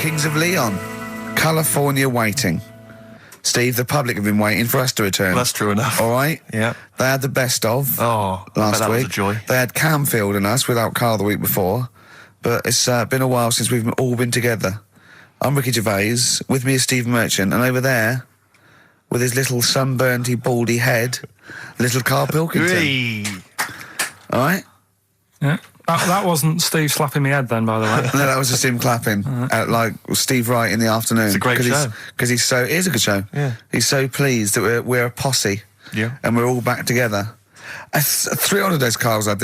Kings of Leon, California Waiting. Steve, the public have been waiting for us to return. Well, that's true enough. All right? Yeah. They had the best of last last week. week. Was a joy. They had Camfield and us without Karl the week before. But it's been a while since we've all been together. I'm Ricky Gervais. With me is Steve Merchant. And over there, with his little sunburnty, baldy head, little Karl Pilkington. Hey. All right? Yeah. That wasn't Steve slapping me head then, by the way. No, that was just him clapping at, like, Steve Wright in the afternoon. It's a great show. Because he's so... It is a good show. Yeah. He's so pleased that we're a posse. Yeah. And we're all back together. 3 holidays Karl's had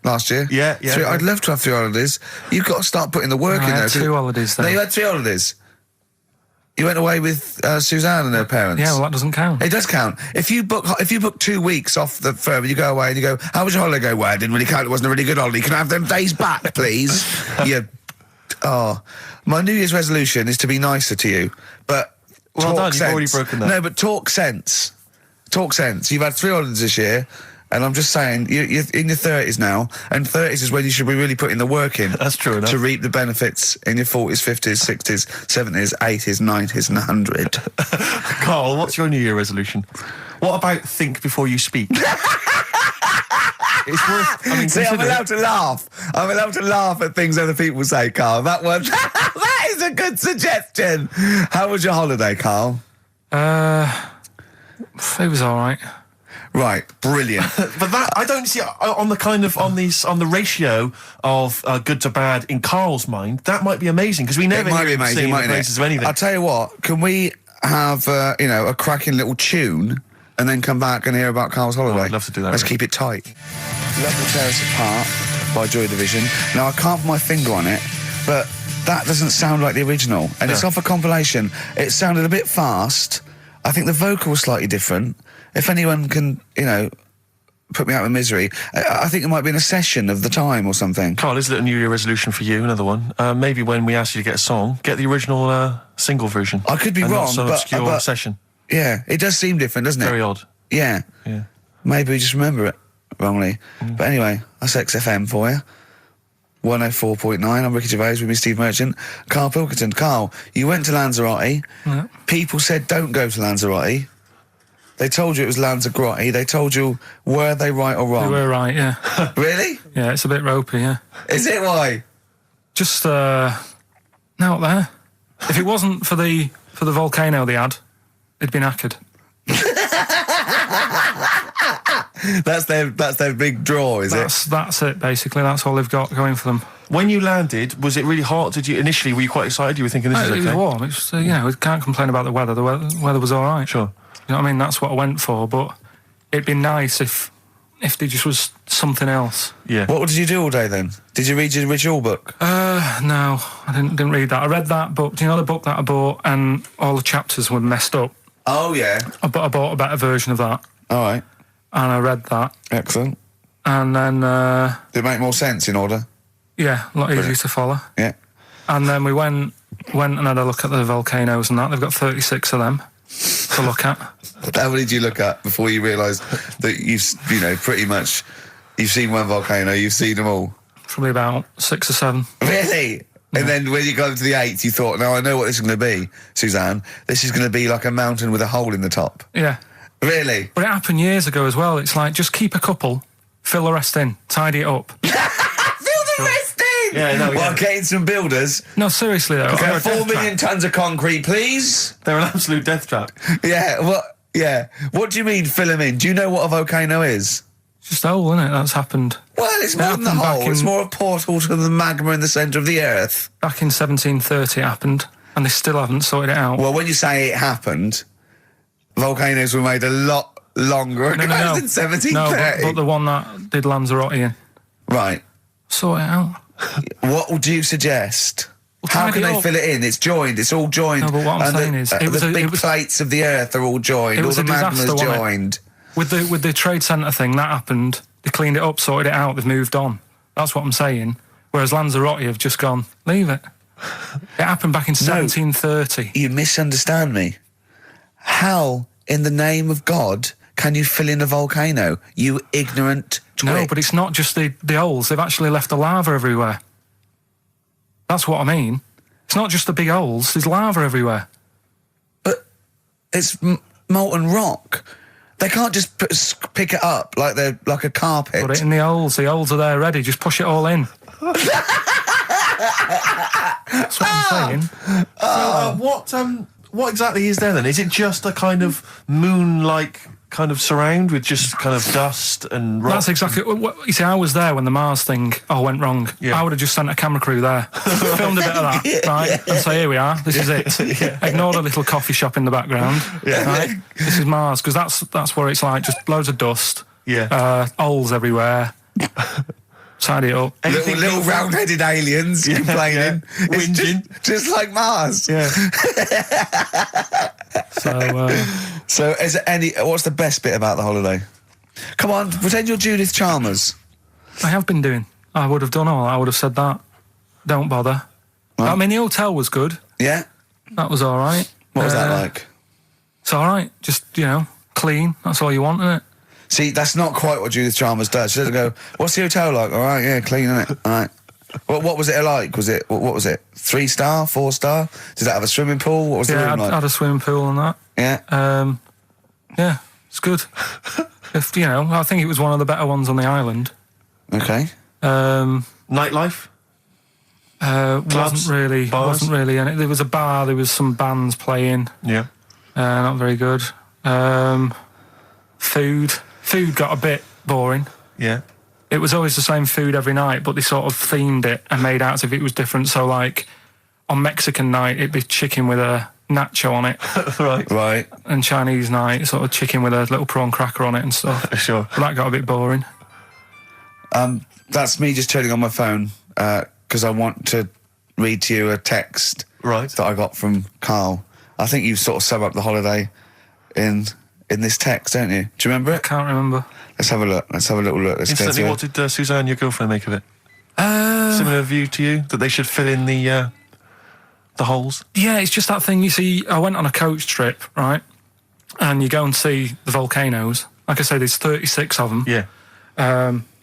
last year. Yeah. I'd love to have 3 holidays. You've got to start putting the work in there. I had 2 holidays then. No, you had 3 holidays. You went away with Suzanne and her parents. Yeah, well, that doesn't count. It does count. If you book 2 weeks off the firm, you go away and you go, how was your holiday? Well, I didn't really count. It wasn't a really good holiday. Can I have them days back, please? My New Year's resolution is to be nicer to you. But well talk done, sense. you've already broken that. No, but talk sense. Talk sense. You've had 3 holidays this year. And I'm just saying, you're in your 30s now, and 30s is when you should be really putting the work in. That's true enough. To reap the benefits in your 40s, 50s, 60s, 70s, 80s, 90s, and 100. Karl, what's your New Year resolution? What about think before you speak? It's worth... See, I'm allowed to laugh. I'm allowed to laugh at things other people say, Karl. That one, that is a good suggestion. How was your holiday, Karl? It was all right. Right, brilliant. But that I don't see on the ratio of good to bad in Karl's mind. That might be amazing because we never hear him singing the praises of anything. I'll tell you what. Can we have a cracking little tune and then come back and hear about Karl's holiday? I'd love to do that. Let's keep it tight. Love to Tear Us Apart by Joy Division. Now I can't put my finger on it, but that doesn't sound like the original, and it's off a compilation. It sounded a bit fast. I think the vocal was slightly different. If anyone can, put me out of misery, I think it might be in a session of the time or something. Karl, is it a New Year resolution for you? Another one. Maybe when we ask you to get a song, get the original single version. I could be wrong, not some but obscure session. Yeah, it does seem different, doesn't it? Very odd. Yeah. Maybe we just remember it wrongly. But anyway, that's XFM for you. 104.9. I'm Ricky Gervais with me, Steve Merchant. Karl Pilkington. Karl, you went to Lanzarote. Yeah. People said don't go to Lanzarote. They told you it was Lanzarote. They told you, were they right or wrong? They were right, yeah. Really? Yeah, it's a bit ropey, yeah. Is it? Why? Just, out there. If it wasn't for the volcano they had, it'd been knackered. That's their big draw, is it? That's it, basically. That's all they've got going for them. When you landed, was it really hot? Were you quite excited? You were thinking this is okay? It was warm. It's we can't complain about the weather. The weather was all right. Sure. You know what I mean? That's what I went for, but it'd be nice if there just was something else. Yeah. What did you do all day then? Did you read your ritual book? No, I didn't read that. I read that book. Do you know the book that I bought and all the chapters were messed up? Oh, yeah. I bought a better version of that. All right. And I read that. Excellent. And then... Did it make more sense in order? Yeah, a lot easier to follow. Yeah. And then we went and had a look at the volcanoes and that. They've got 36 of them to look at. How many did you look at before you realised that pretty much, you've seen one volcano, you've seen them all? Probably about 6 or 7. Really? Yeah. And then when you got to the 8th, you thought, now I know what this is going to be, Suzanne. This is going to be like a mountain with a hole in the top. Yeah. Really? But it happened years ago as well. It's like, just keep a couple, fill the rest in, tidy it up. Fill the rest in? Yeah, no, Well, getting some builders. No, seriously though. Okay, 4 million tonnes of concrete, please. They're an absolute death trap. Yeah, what do you mean fill them in? Do you know what a volcano is? It's just a hole, isn't it? That's happened. Well, it's more than the hole. It's more a portal to the magma in the centre of the earth. Back in 1730 it happened, and they still haven't sorted it out. Well, when you say it happened, volcanoes were made a lot longer ago than 1730. No, but the one that did Lanzarote in. Right. Sort it out. What would you suggest? Well, how can they up. fill it in? It's joined. It's all joined. No, but what I'm saying is... the big plates of the earth are all joined. All the magma's joined. With the trade centre thing, that happened. They cleaned it up, sorted it out, they've moved on. That's what I'm saying. Whereas Lanzarote have just gone, leave it. It happened back in 1730. You misunderstand me. How, in the name of God, can you fill in a volcano? You ignorant twit. No, but it's not just the holes. They've actually left the lava everywhere. That's what I mean. It's not just the big holes. There's lava everywhere. But it's molten rock. They can't just pick it up like they're like a carpet. Put it in the holes. The holes are there ready. Just push it all in. That's what I'm saying. What exactly is there then? Is it just a kind of moon-like kind of surround with just kind of dust and rock? That's exactly what you see. I was there when the Mars thing went wrong. Yeah. I would have just sent a camera crew there, filmed a bit of that, right, and say, here we are, this is it. Ignore the little coffee shop in the background. Right? This is Mars, because that's where it's like just loads of dust, holes everywhere. Side it up. Little round-headed aliens complaining. Whinging. Just like Mars. Yeah. So is there what's the best bit about the holiday? Come on, pretend you're Judith Chalmers. I have been doing. I would have done all. I would have said that. Don't bother. Right. I mean, the hotel was good. Yeah? That was all right. What was that like? It's all right. Just, clean. That's all you want, isn't it? See, that's not quite what Judith Chalmers does. She doesn't go, what's the hotel like? All right, yeah, clean, isn't it? All right. What was it like? What was it? 3-star, 4-star? Did it have a swimming pool? What was the room like? I had a swimming pool and that. Yeah? Yeah, it's good. I think it was one of the better ones on the island. Okay. Nightlife? Wasn't really. And there was a bar, there was some bands playing. Yeah. Not very good. Food got a bit boring. Yeah. It was always the same food every night, but they sort of themed it and made out as if it was different. So, like, on Mexican night, it'd be chicken with a nacho on it. Right. And Chinese night, sort of chicken with a little prawn cracker on it and stuff. Sure. But that got a bit boring. That's me just turning on my phone because I want to read to you a text that I got from Karl. I think you sort of sum up the holiday in this text, don't you? Do you remember it? I can't remember. Let's have a look. Let's have a little look. Instantly, what did Suzanne, your girlfriend, make of it? Similar view to you, that they should fill in the holes? Yeah, it's just that thing. You see, I went on a coach trip, right? And you go and see the volcanoes. Like I say, there's 36 of them. Yeah.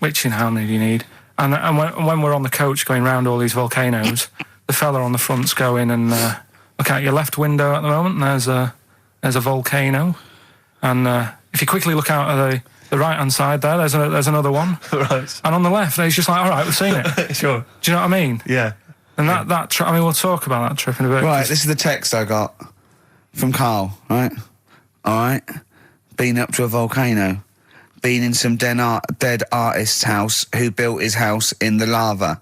Which, how many do you need? And when we're on the coach going round all these volcanoes, the fella on the front's going and look out your left window at the moment, and there's a volcano. And if you quickly look out at the right-hand side there, there's another one. Right. And on the left, it's just like, all right, we've seen it. Sure. Do you know what I mean? Yeah. And that trip, we'll talk about that trip in a bit. Right, this is the text I got from Karl, right? All right. Been up to a volcano. Been in some dead artist's house who built his house in the lava.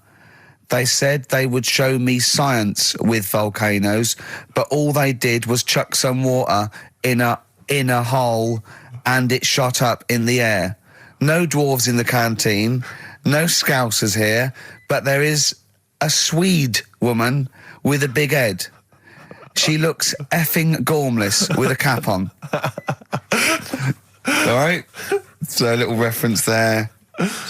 They said they would show me science with volcanoes, but all they did was chuck some water in a hole and it shot up in the air. No dwarves in the canteen, no scousers here, but there is a Swede woman with a big head. She looks effing gormless with a cap on. All right? So a little reference there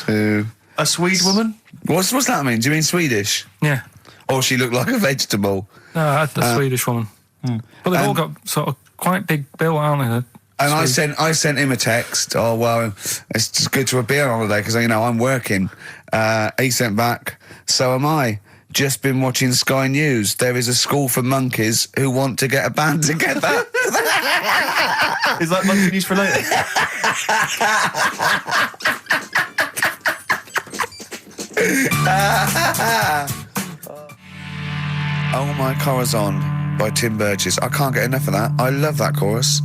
to... A Swede woman? What's that mean? Do you mean Swedish? Yeah. Or she looked like a vegetable? No, the Swedish woman. But they've all got sort of quite big bill, aren't they? And I sent him a text. Oh, well, it's just good to be on holiday because, I'm working. He sent back, so am I. Just been watching Sky News. There is a school for monkeys who want to get a band together. Is that monkey news for later? Oh My Corazon by Tim Burgess. I can't get enough of that. I love that chorus.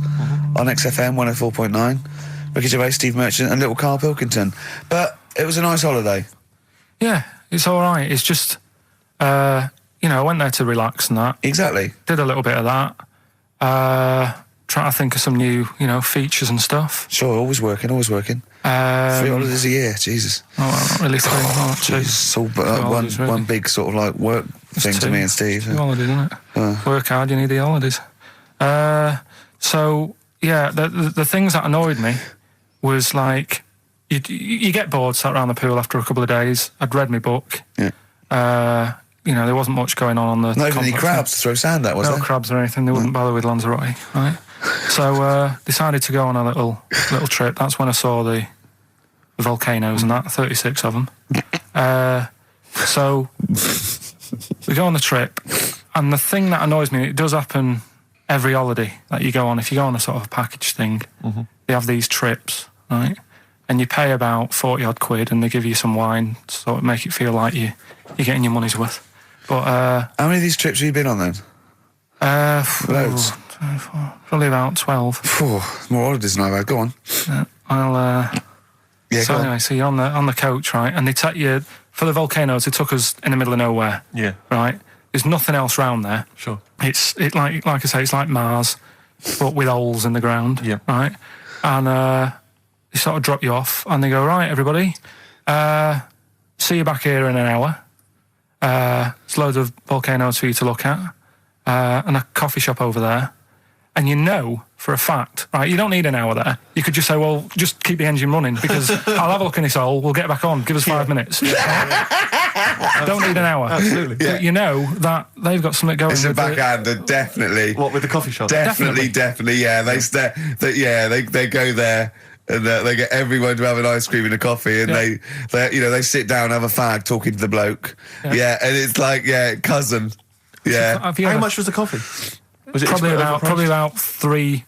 On XFM 104.9. Ricky Gervais, Steve Merchant and little Karl Pilkington. But it was a nice holiday. Yeah, it's all right. It's just, I went there to relax and that. Exactly. Did a little bit of that. Trying to think of some new, features and stuff. Sure, always working. 3 holidays a year, Jesus. Oh, well, not really 3. Oh, 2. It's all one big sort of like work thing to me and Steve. 2 holidays, isn't it? Work hard, you need the holidays. So, yeah, the things that annoyed me was like, you get bored sat around the pool after a couple of days. I'd read my book. Yeah. There wasn't much going on the Not even any crabs to throw sand at, was there? No crabs or anything. They wouldn't bother with Lanzarote, right? So decided to go on a little trip. That's when I saw the volcanoes and that, 36 of them. So we go on the trip. And the thing that annoys me, it does happen every holiday that you go on. If you go on a sort of a package thing, they have these trips, right? And you pay about 40 odd quid, and they give you some wine, so it make it feel like you're getting your money's worth. But how many of these trips have you been on then? Loads. Probably about 12. More holidays than I've had. Go on. So anyway, so you're on the coach, right? And they take you for the volcanoes. They took us in the middle of nowhere. Yeah. Right. There's nothing else round there. Sure. It's like I say, it's like Mars, but with holes in the ground. Yeah. Right. And they sort of drop you off, and they go, right, everybody, see you back here in an hour. There's loads of volcanoes for you to look at, and a coffee shop over there. And you know for a fact, right, you don't need an hour there. You could just say, well, just keep the engine running, because I'll have a look in this hole, we'll get back on, give us 5 minutes. Don't need an hour. Absolutely. But you know that they've got something going. It's a backhander, definitely. What, with the coffee shop? Definitely, yeah. They go there. And they get everyone to have an ice cream and a coffee, and they sit down, have a fag, talking to the bloke. Yeah, and it's like, cousin. Yeah. How much was the coffee? Was it probably about 3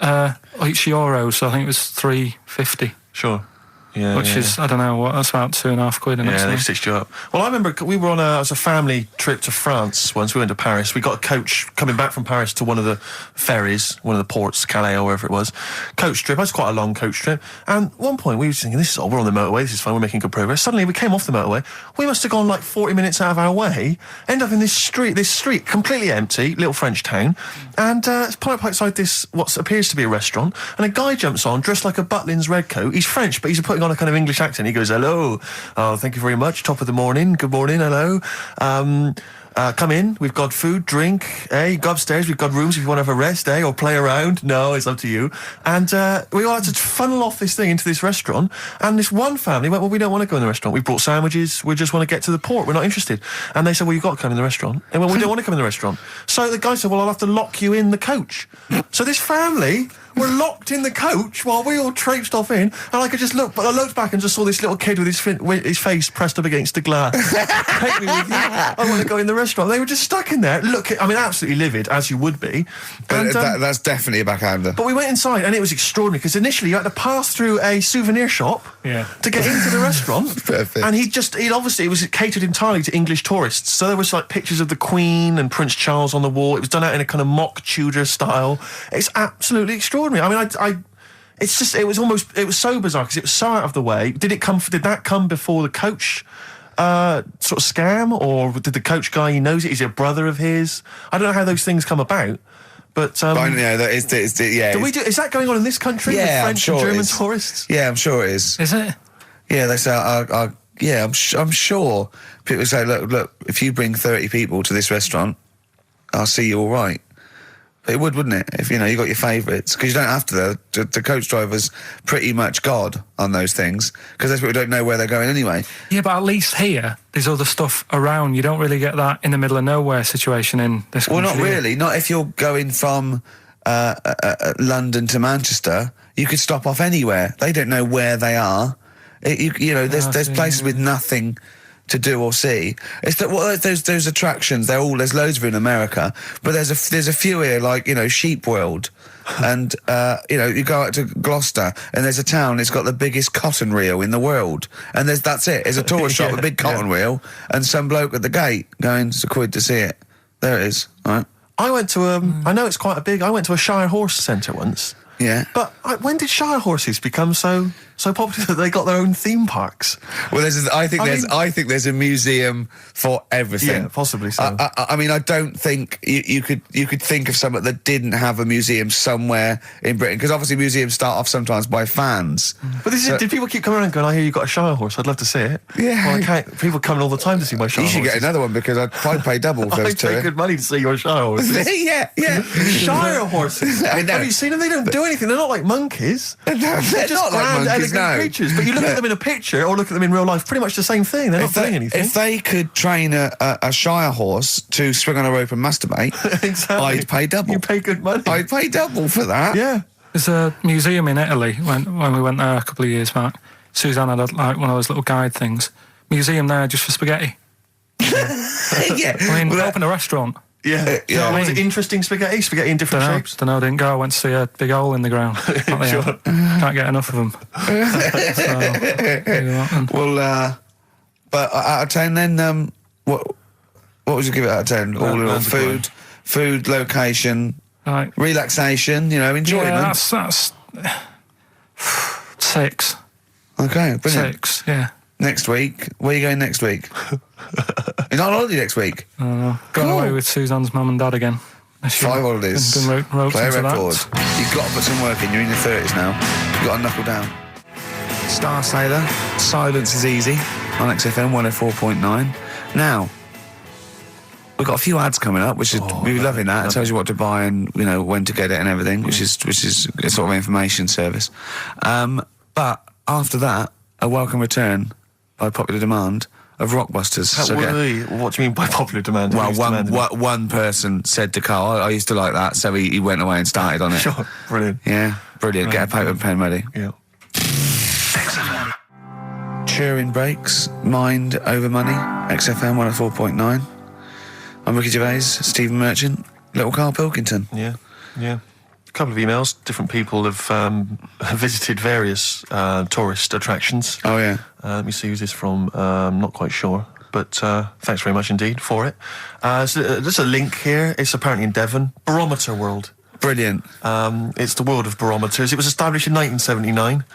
each euros, so I think it was $3.50. Sure. Yeah, which is, I don't know, what, that's about £2.5. Yeah, they stitched you up. Well, I remember we were on a family trip to France once. We went to Paris. We got a coach coming back from Paris to one of the ferries, one of the ports, Calais or wherever it was. Coach trip. That's quite a long coach trip. And at one point we were thinking, we're on the motorway, this is fine, we're making good progress. Suddenly we came off the motorway. We must have gone like 40 minutes out of our way, end up in this street, completely empty, little French town. And it's pulled up outside this, what appears to be a restaurant, and a guy jumps on, dressed like a Butlins red coat. He's French, but he's putting on a kind of English accent. He goes, hello, thank you very much, top of the morning, good morning, hello. Come in, we've got food, drink, go upstairs, we've got rooms if you want to have a rest, or play around. No, it's up to you. And we all had to funnel off this thing into this restaurant, and this one family went, well, we don't want to go in the restaurant. We brought sandwiches, we just want to get to the port, we're not interested. And they said, well, you've got to come in the restaurant. And well, we don't want to come in the restaurant. So the guy said, well, I'll have to lock you in the coach. So this family were locked in the coach while we all traipsed off in, and I could just look, but I looked back and just saw this little kid with his face pressed up against the glass. Take me with you. I want to go in the restaurant. They were just stuck in there. Absolutely livid, as you would be. And, that's definitely a backhander. But we went inside, and it was extraordinary, because initially you had to pass through a souvenir shop to get into the restaurant. Perfect. And it was catered entirely to English tourists. So there was like pictures of the Queen and Prince Charles on the wall. It was done out in a kind of mock Tudor style. It's absolutely extraordinary. I mean, it was so bizarre because it was so out of the way. Did that come before the coach sort of scam, or did the coach guy, he knows it? Is it a brother of his? I don't know how those things come about. But yeah, is that going on in this country? Yeah, with French and German tourists. Yeah, I'm sure it is. Is it? Yeah, they say. I'm sure people say, look, if you bring 30 people to this restaurant, I'll see you all right. It would, wouldn't it? If you got your favourites, because you don't have to. The coach driver's pretty much God on those things, because those people don't know where they're going anyway. Yeah, but at least here, there's other stuff around. You don't really get that in the middle of nowhere situation in this country. Well, not really. Not if you're going from London to Manchester. You could stop off anywhere. They don't know where they are. There's places with nothing to do or see. It's that those attractions. There's loads of in America, but there's a few here, like Sheep World, and you go out to Gloucester, and there's a town. It's got the biggest cotton reel in the world, and that's it. There's a tourist shop, a big cotton reel, and some bloke at the gate going, "It's £1 to see it." There it is. All right. I went to I know it's quite a big. I went to a Shire Horse Centre once. Yeah. But when did Shire horses become so popular that they got their own theme parks? Well, I think there's a museum for everything. Yeah, possibly so. I mean, I don't think you could think of something that didn't have a museum somewhere in Britain, because obviously museums start off sometimes by fans. But did people keep coming around and going, I hear you've got a Shire horse, I'd love to see it? Yeah. Well, I can't. People coming all the time to see my Shire horses. You should get another one, because I'd probably pay double for those two. I'd pay good money to see your Shire horses. Yeah. Shire horses. I know. Have you seen them? They don't do anything. They're not like monkeys. They're just not like grand, monkeys, elegant creatures. But you look at them in a picture or look at them in real life, pretty much the same thing. They're not doing anything. If they could train a Shire horse to swing on a rope and masturbate, exactly. I'd pay double. You pay good money. I'd pay double for that. Yeah. There's a museum in Italy when we went there a couple of years back. Suzanne had one of those little guide things. Museum there just for spaghetti. Yeah. I mean, they opened a restaurant. Yeah. Yeah. Was it interesting spaghetti? Spaghetti in different shapes? Don't know. Didn't go. I went to see a big hole in the ground. Sure. Can't get enough of them. Well, but out of 10 then, what would you give it out of 10? All in all, food, location, Right. relaxation, enjoyment. Yeah, that's 6. Okay, brilliant. 6. Yeah. Next week, where are you going next week? You're not on holiday next week. Going Cool. away with Suzanne's mum and dad again. 5 holidays. Been roped Play a into record. that. You've got to put some work in. You're in your 30s now. You've got to knuckle down. Star Sailor, Silence is Easy on XFM 104.9. Now, we've got a few ads coming up, which is we're loving that. It tells you what to buy and when to get it and everything, which is a sort of information service. But after that, a welcome return by popular demand of Rockbusters. So What do you mean by popular demand? well, one person said to Karl, I used to like that, so he went away and started on it. Sure, brilliant. Yeah, brilliant. Get a paper and pen ready. Yeah. Turing Breaks, Mind Over Money, XFM 104.9. I'm Ricky Gervais, Stephen Merchant, little Karl Pilkington. Yeah. A couple of emails. Different people have visited various tourist attractions. Oh, yeah. Let me see who's this from. Not quite sure. But thanks very much indeed for it. So there's a link here. It's apparently in Devon. Barometer World. Brilliant. It's the world of barometers. It was established in 1979.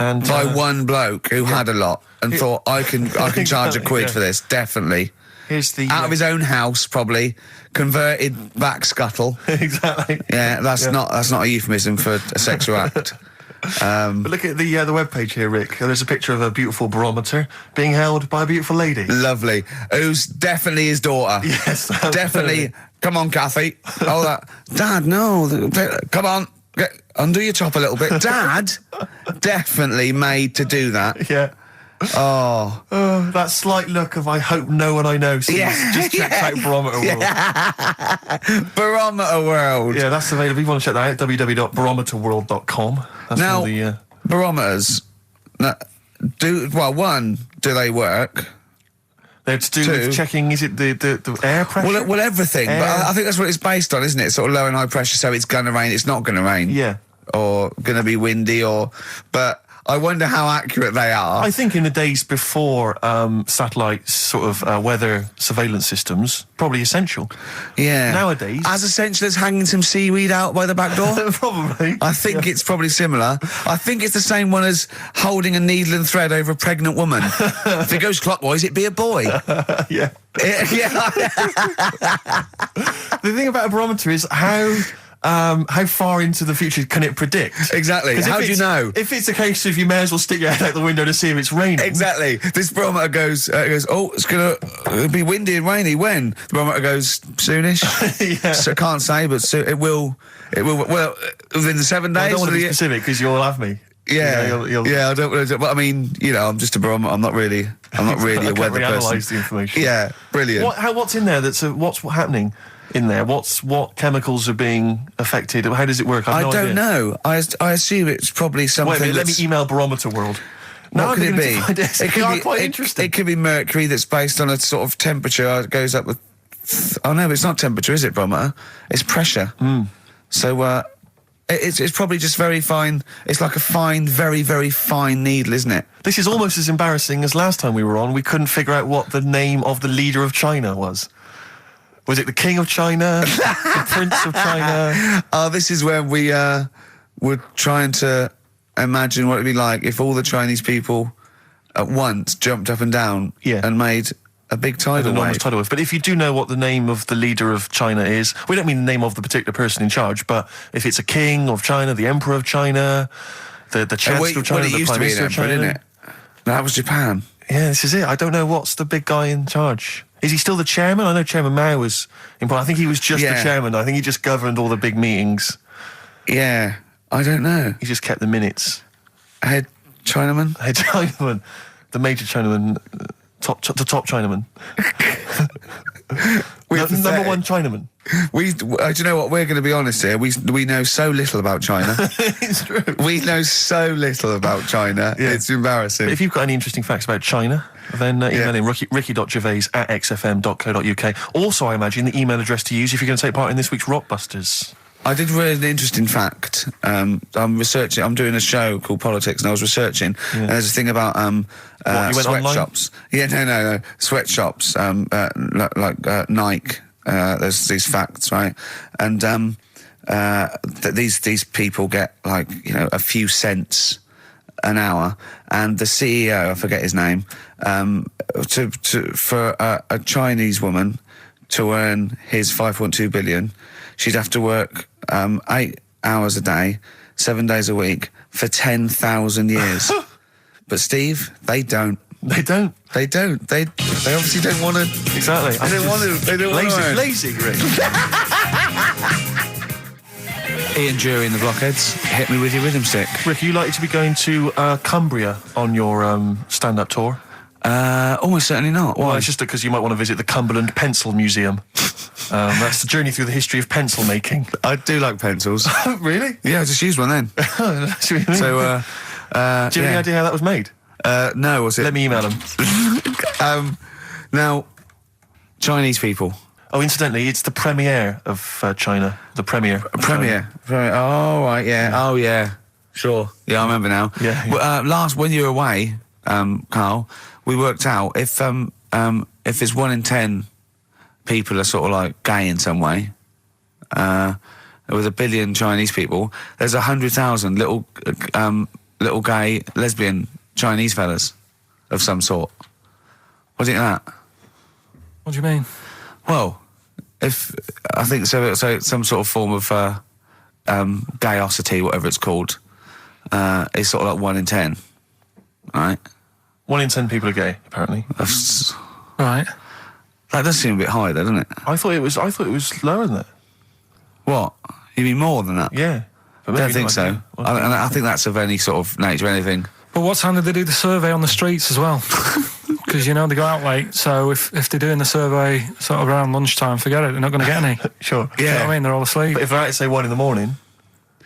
And By one bloke who had a lot and thought, I can charge a quid for this, definitely. Here's the Out of his own house, probably, converted back scuttle. exactly. Yeah, that's not a euphemism for a sexual act. But look at the webpage here, Rick. There's a picture of a beautiful barometer being held by a beautiful lady. Lovely. Who's definitely his daughter. Yes, Definitely. Come on, Kathy. Oh, that. Dad, no. Come on. Undo your top a little bit. Dad, definitely made to do that. Yeah. Oh. That slight look of I hope no one I know sees. Yeah. Just check out Barometer World. Barometer World. Yeah, that's available. If you want to check that out, www.barometerworld.com. That's Now, all the... barometers, do they work? They're to do with checking, is it the air pressure? Well, everything. But I think that's what it's based on, isn't it? Sort of low and high pressure, so it's going to rain, it's not going to rain. Yeah. Or going to be windy, but I wonder how accurate they are. I think in the days before satellite sort of weather surveillance systems, probably essential. Yeah. Nowadays... As essential as hanging some seaweed out by the back door? Probably. I think it's probably similar. I think it's the same one as holding a needle and thread over a pregnant woman. If it goes clockwise, it'd be a boy. Yeah. Yeah. The thing about a barometer is how far into the future can it predict? Exactly. 'Cause How do you know? If it's a case of you may as well stick your head out the window to see if it's raining. Exactly. This barometer goes, oh, it's going to be windy and rainy. When? The barometer goes, soonish. Yeah. So I can't say, but it will, well, within the 7 days. I don't want to be specific because you'll have me. Yeah, You'll yeah. I don't want to. But I mean, I'm just a barometer. I'm not really a weather person. Analyse the information. Yeah, brilliant. What's in there? What's happening in there? What chemicals are being affected? How does it work? I no don't idea. know. I assume it's probably something. Wait a minute, let me that's- email Barometer World. What could it be? It could be quite interesting. It could be mercury that's based on a sort of temperature. It goes up with. Oh no, it's not temperature, is it, barometer? It's pressure. So it's probably just very fine. It's like a fine, very, very fine needle, isn't it? This is almost as embarrassing as last time we were on. We couldn't figure out what the name of the leader of China was. Was it the King of China? The Prince of China? Oh, this is where we were trying to imagine what it'd be like if all the Chinese people at once jumped up and down and made a big tidal Enormous wave. tidal wave. But if you do know what the name of the leader of China is, we don't mean the name of the particular person in charge, but if it's a king of China, the emperor of China, the chancellor of China, it the used prime to be an minister of emperor, China. didn't it? That was Japan. Yeah, this is it. I don't know what's the big guy in charge. Is he still the chairman? I know Chairman Mao was important. I think he was just the chairman. I think he just governed all the big meetings. Yeah, I don't know. He just kept the minutes. Head Chinaman? Head Chinaman. The major Chinaman. The top Chinaman. With Number one Chinaman. Do you know what? We're going to be honest here. We know so little about China. It's true. We know so little about China. Yeah. It's embarrassing. If you've got any interesting facts about China, then email in ricky.gervais@xfm.co.uk. Also, I imagine the email address to use if you're going to take part in this week's Rockbusters. I did read an interesting fact. I'm researching. I'm doing a show called Politics, and I was researching. And there's a thing about you went sweatshops. Yeah, no, sweatshops. Like Nike. There's these facts, right? And these people get like a few cents an hour, and the CEO, I forget his name, for a Chinese woman to earn his 5.2 billion, she'd have to work 8 hours a day, 7 days a week for 10,000 years. But Steve, they don't. They don't. They obviously don't want to. Exactly. They don't want to. They don't want to. Lazy, Rick. Ian Jury and the Blockheads, hit me with your rhythm stick. Rick, are you likely to be going to Cumbria on your stand-up tour? Almost certainly not. Why? Well, it's just because you might want to visit the Cumberland Pencil Museum. That's the journey through the history of pencil making. I do like pencils. Really? Yeah, I just used one then. That's what you mean. So, do you have any idea how that was made? no, was it? Let me email them. Now, Chinese people. Oh, incidentally, it's the premiere of China. The premiere. Premiere. Oh, right, yeah. Oh, yeah. Sure. Yeah, I remember now. Yeah. Well, when you were away, Karl, we worked out if there's 1 in 10 people are sort of like gay in some way, with 1 billion Chinese people, there's 100,000 little gay, lesbian Chinese fellas of some sort. What do you think of that? What do you mean? Well, if I think so some sort of form of gayosity, whatever it's called, is sort of like 1 in 10, right? 1 in 10 people are gay, apparently. Right. That does seem a bit high, though, doesn't it? I thought it was lower than that. What? You mean more than that? Yeah. But I maybe don't think not, so. yeah. Well, I think that's of any sort of nature, anything. But what time did they do the survey on the streets as well? Because, they go out late, so if they're doing the survey sort of around lunchtime, forget it, they're not going to get any. Sure. Do you know what I mean? They're all asleep. But if they're out at, say, 1 in the morning...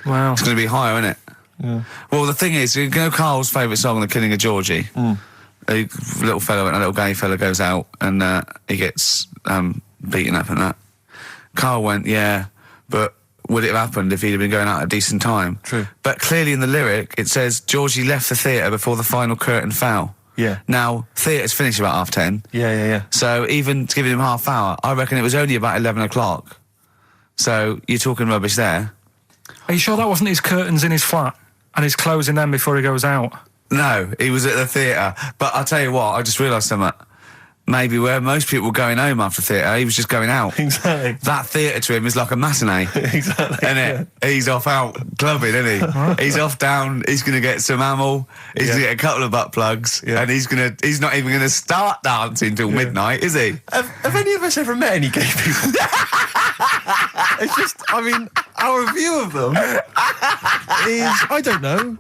Well, It's going to be higher, isn't it? Yeah. Well, the thing is, Carl's favourite song, The Killing of Georgie. A little gay fella goes out and he gets beaten up and that. Karl went, yeah, but would it have happened if he'd have been going out at a decent time? True. But clearly in the lyric, it says, Georgie left the theatre before the final curtain fell. Yeah. Now, theatre's finished about 10:30. Yeah. So even to giving him half hour, I reckon it was only about 11 o'clock. So you're talking rubbish there. are you sure that wasn't his curtains in his flat and he's closing them before he goes out? No, he was at the theatre. But I'll tell you what, I just realised something. Maybe where most people were going home after theatre, he was just going out. Exactly. That theatre to him is like a matinee. Exactly. Isn't it? He's off out clubbing, isn't he? He's off down, he's going to get some ammo, he's going to get a couple of butt plugs, and he's not even going to start dancing till midnight, is he? Have any of us ever met any gay people? It's just, our view of them is, I don't know.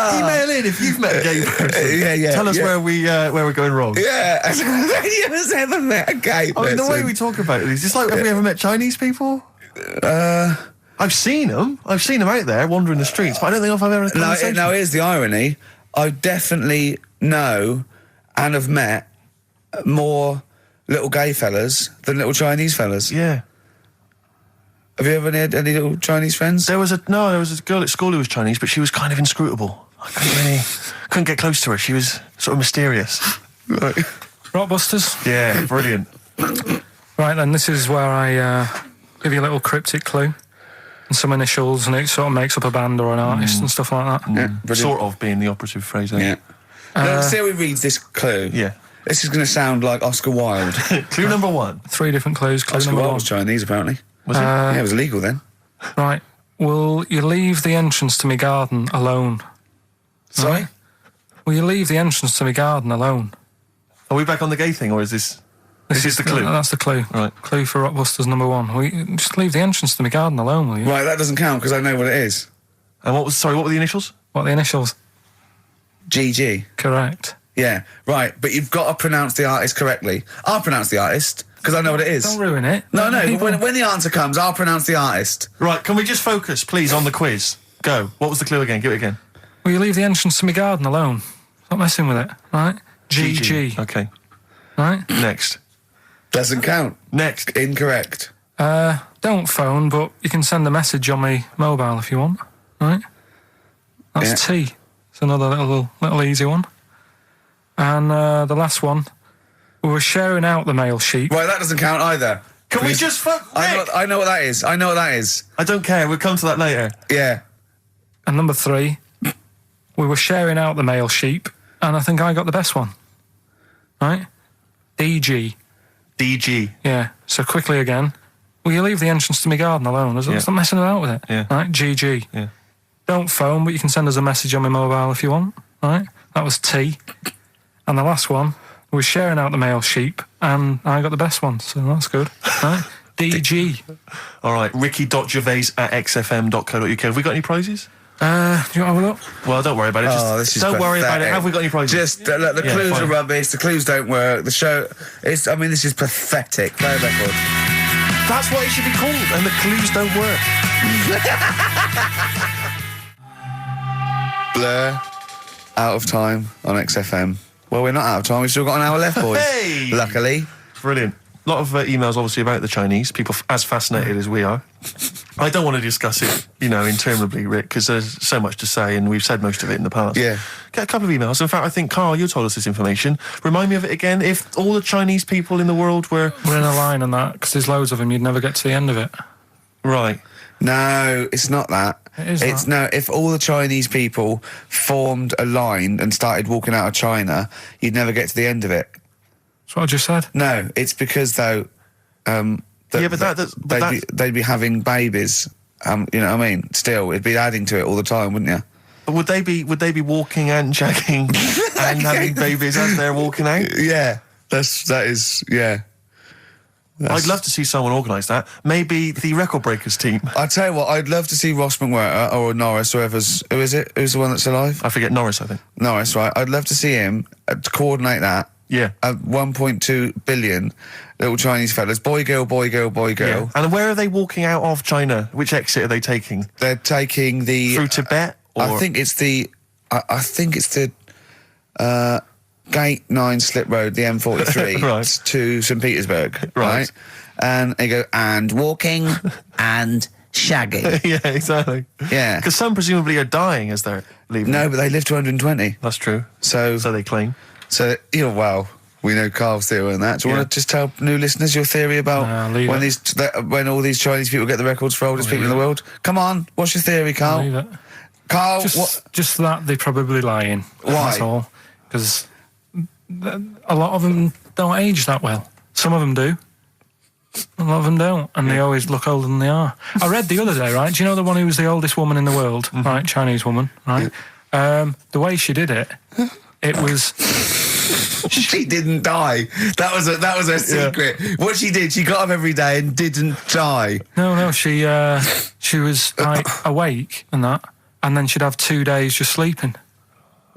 Email in if you've met a gay person. Yeah. Tell us where we're going wrong. Yeah, have any of us ever met a gay person? The way we talk about it is just like, have we ever met Chinese people? I've seen them. I've seen them out there wandering the streets, but I don't think I've ever had a conversation. No, here's the irony. I definitely know and have met more little gay fellas than little Chinese fellas. Yeah. Have you ever had any little Chinese friends? There was a girl at school who was Chinese, but she was kind of inscrutable. I couldn't get close to her. She was sort of mysterious. Right. Rockbusters? Yeah, brilliant. Right then, this is where I give you a little cryptic clue and some initials, and it sort of makes up a band or an artist and stuff like that. Yeah, brilliant. Sort of being the operative phrase there. Yeah. Let's see how he reads this clue. Yeah. This is going to sound like Oscar Wilde. Clue number 1. 3 different clues. Clue Oscar number Wilde 1. was Chinese, apparently. Was it? Yeah, it was illegal then. Right. Will you leave the entrance to my garden alone? Sorry? Right. Will you leave the entrance to my garden alone? Are we back on the gay thing, or is this... This is the clue? That's the clue. Right. Clue for Rockbusters number 1. Will you just leave the entrance to my garden alone, will you? Right, that doesn't count because I know what it is. And what were the initials? What are the initials? GG. Correct. Yeah, right. But you've got to pronounce the artist correctly. I'll pronounce the artist because I know what it is. Don't ruin it. No, People- when the answer comes, I'll pronounce the artist. Right, can we just focus, please, on the quiz? Go. What was the clue again? Give it again. Will you leave the entrance to my garden alone? Stop messing with it, right? GG. Okay. Right? Next. Doesn't count. Next. Incorrect. Don't phone, but you can send a message on my mobile if you want, right? That's Yeah. T. It's another little easy one. And the last one, we were sharing out the mail sheet. Right, that doesn't count either. Can we just fuck Rick? I know what that is. I know what that is. I don't care. We'll come to that later. Yeah. And number 3, we were sharing out the mail sheet, and I think I got the best one. Right? DG. DG. Yeah. So quickly again, will you leave the entrance to my garden alone? Stop messing about with it. Yeah. Right? GG. Yeah. Don't phone, but you can send us a message on my mobile if you want. Right? That was T. And the last one, we were sharing out the mail sheet, and I got the best one, so that's good. Right? DG. All right, ricky.gervais@xfm.co.uk. Have we got any prizes? Do you want to have a look? Well, don't worry about it. Oh, this is don't worry about it. pathetic. Have we got any prizes? Just look, the clues fine. are rubbish. The clues don't work. The show is. I mean, this is pathetic. Play a record. That's what it should be called, and the clues don't work. Blur. Out of time on XFM. Well, we're not out of time. We've still got an hour left, boys. Hey! Luckily. Brilliant. A lot of emails, obviously, about the Chinese. People as fascinated as we are. I don't want to discuss it, interminably, Rick, because there's so much to say, and we've said most of it in the past. Yeah. Get a couple of emails. In fact, I think, Karl, you told us this information. Remind me of it again. If all the Chinese people in the world were... We're in a line on that, because there's loads of them, you'd never get to the end of it. Right. No, it's not that. It's no. If all the Chinese people formed a line and started walking out of China, you'd never get to the end of it. That's what I just said. No, it's because though. They'd be having babies. You know what I mean? Still, it'd be adding to it all the time, wouldn't you? Would they be walking and shagging and having babies as they're walking out? Yeah, that is. I'd love to see someone organise that. Maybe the Record Breakers team. I tell you what, I'd love to see Ross McWhirter or Norris, who is it? Who's the one that's alive? I forget Norris, I think. Norris, right? I'd love to see him to coordinate that. Yeah. 1.2 billion little Chinese fellas, boy, girl, boy, girl, boy, girl. Yeah. And where are they walking out of China? Which exit are they taking? They're taking the through Tibet. Or? I think it's the Gate 9 Slip Road, the M43, Right. to St Petersburg, Right. And they go, and walking and shagging. Yeah, exactly. Yeah. Because some presumably are dying as they're leaving. No, but they live to 120. That's true. So they claim. So, well, we know Karl's theory on that. Do you want to just tell new listeners your theory about when all these Chinese people get the records for oldest people in the world? Come on, what's your theory, Karl? Leave it. Karl, Just that they're probably lying. Why? That's all. Because a lot of them don't age that well. Some of them do. A lot of them don't, and they always look older than they are. I read the other day, right? Do you know the one who was the oldest woman in the world, right? Chinese woman, right? The way she did it, it was. She didn't die. That was her secret. Yeah. What she did, she got up every day and didn't die. No, she was like awake and that, and then she'd have 2 days just sleeping.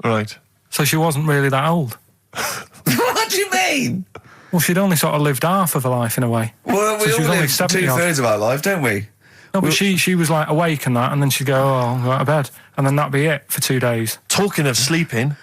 Right. So she wasn't really that old. What do you mean? Well, she'd only sort of lived half of her life in a way. Well, we all live 2/3 of our life, don't we? No, but she was like awake and that, and then she'd go, I'll go out of bed, and then that'd be it for 2 days. Talking of sleeping,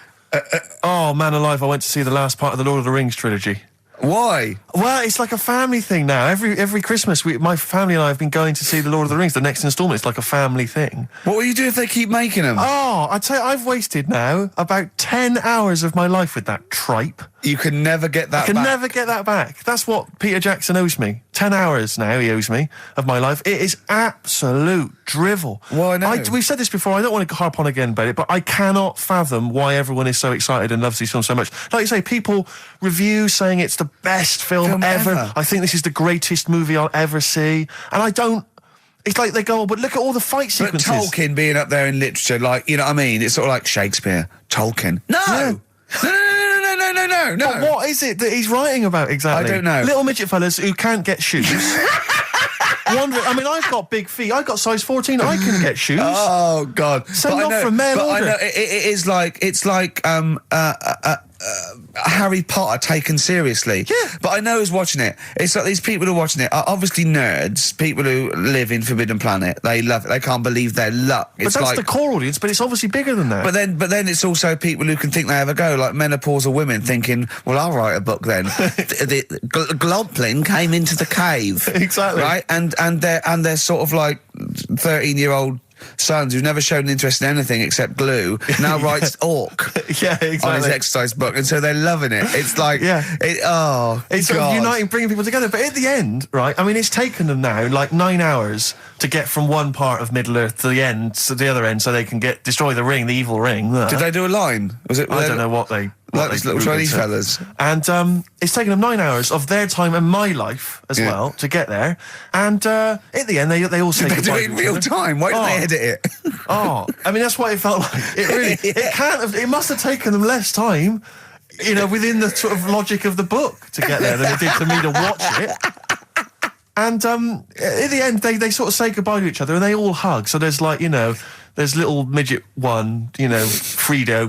oh man alive, I went to see the last part of the Lord of the Rings trilogy. Why? Well, it's like a family thing now. Every Christmas, my family and I have been going to see the Lord of the Rings, the next instalment. It's like a family thing. What will you do if they keep making them? Oh, I'd say I've wasted now about 10 hours of my life with that tripe. You can never get that back. I can never get that back. That's what Peter Jackson owes me. 10 hours now he owes me of my life. It is absolute drivel. Well, I know. We've said this before. I don't want to harp on again about it, but I cannot fathom why everyone is so excited and loves these films so much. Like you say, people review saying it's the best film ever. I think this is the greatest movie I'll ever see. And I don't... It's like they go, oh, but look at all the fight sequences. But Tolkien being up there in literature, like, you know what I mean? It's sort of like Shakespeare, Tolkien. No! Yeah. No. But what is it that he's writing about exactly? I don't know. Little midget fellas who can't get shoes. I mean, I've got big feet. I've got size 14. I can get shoes. Oh, God. Send off from mail order. I know, it's like Harry Potter taken seriously. Yeah. But I know who's watching it. It's like these people who are watching it are obviously nerds, people who live in Forbidden Planet. They love it. They can't believe their luck. But that's the core audience, but it's obviously bigger than that. But then it's also people who can think they have a go, like menopausal women thinking, well, I'll write a book then. the Globling came into the cave. Exactly. Right? And they're sort of like 13-year-old sons who've never shown interest in anything except glue now writes orc Yeah, exactly. on his exercise book, and so they're loving it. It's like, it's sort of uniting, bringing people together. But at the end, right, I mean, it's taken them now like 9 hours to get from one part of Middle Earth to the end, to the other end, so they can destroy the ring, the evil ring. Did they do a line? Was it? I don't know what they... Like those little Chinese fellas. And it's taken them 9 hours of their time and my life as well to get there. And at the end, they all say They goodbye do it in to each real other. time. Why didn't they edit it? I mean, that's what it felt like. It really, it can't have, it must have taken them less time, you know, within the sort of logic of the book to get there than it did to me to watch it. And at the end, they sort of say goodbye to each other and they all hug. So there's like, you know, there's little midget one, you know, Frida,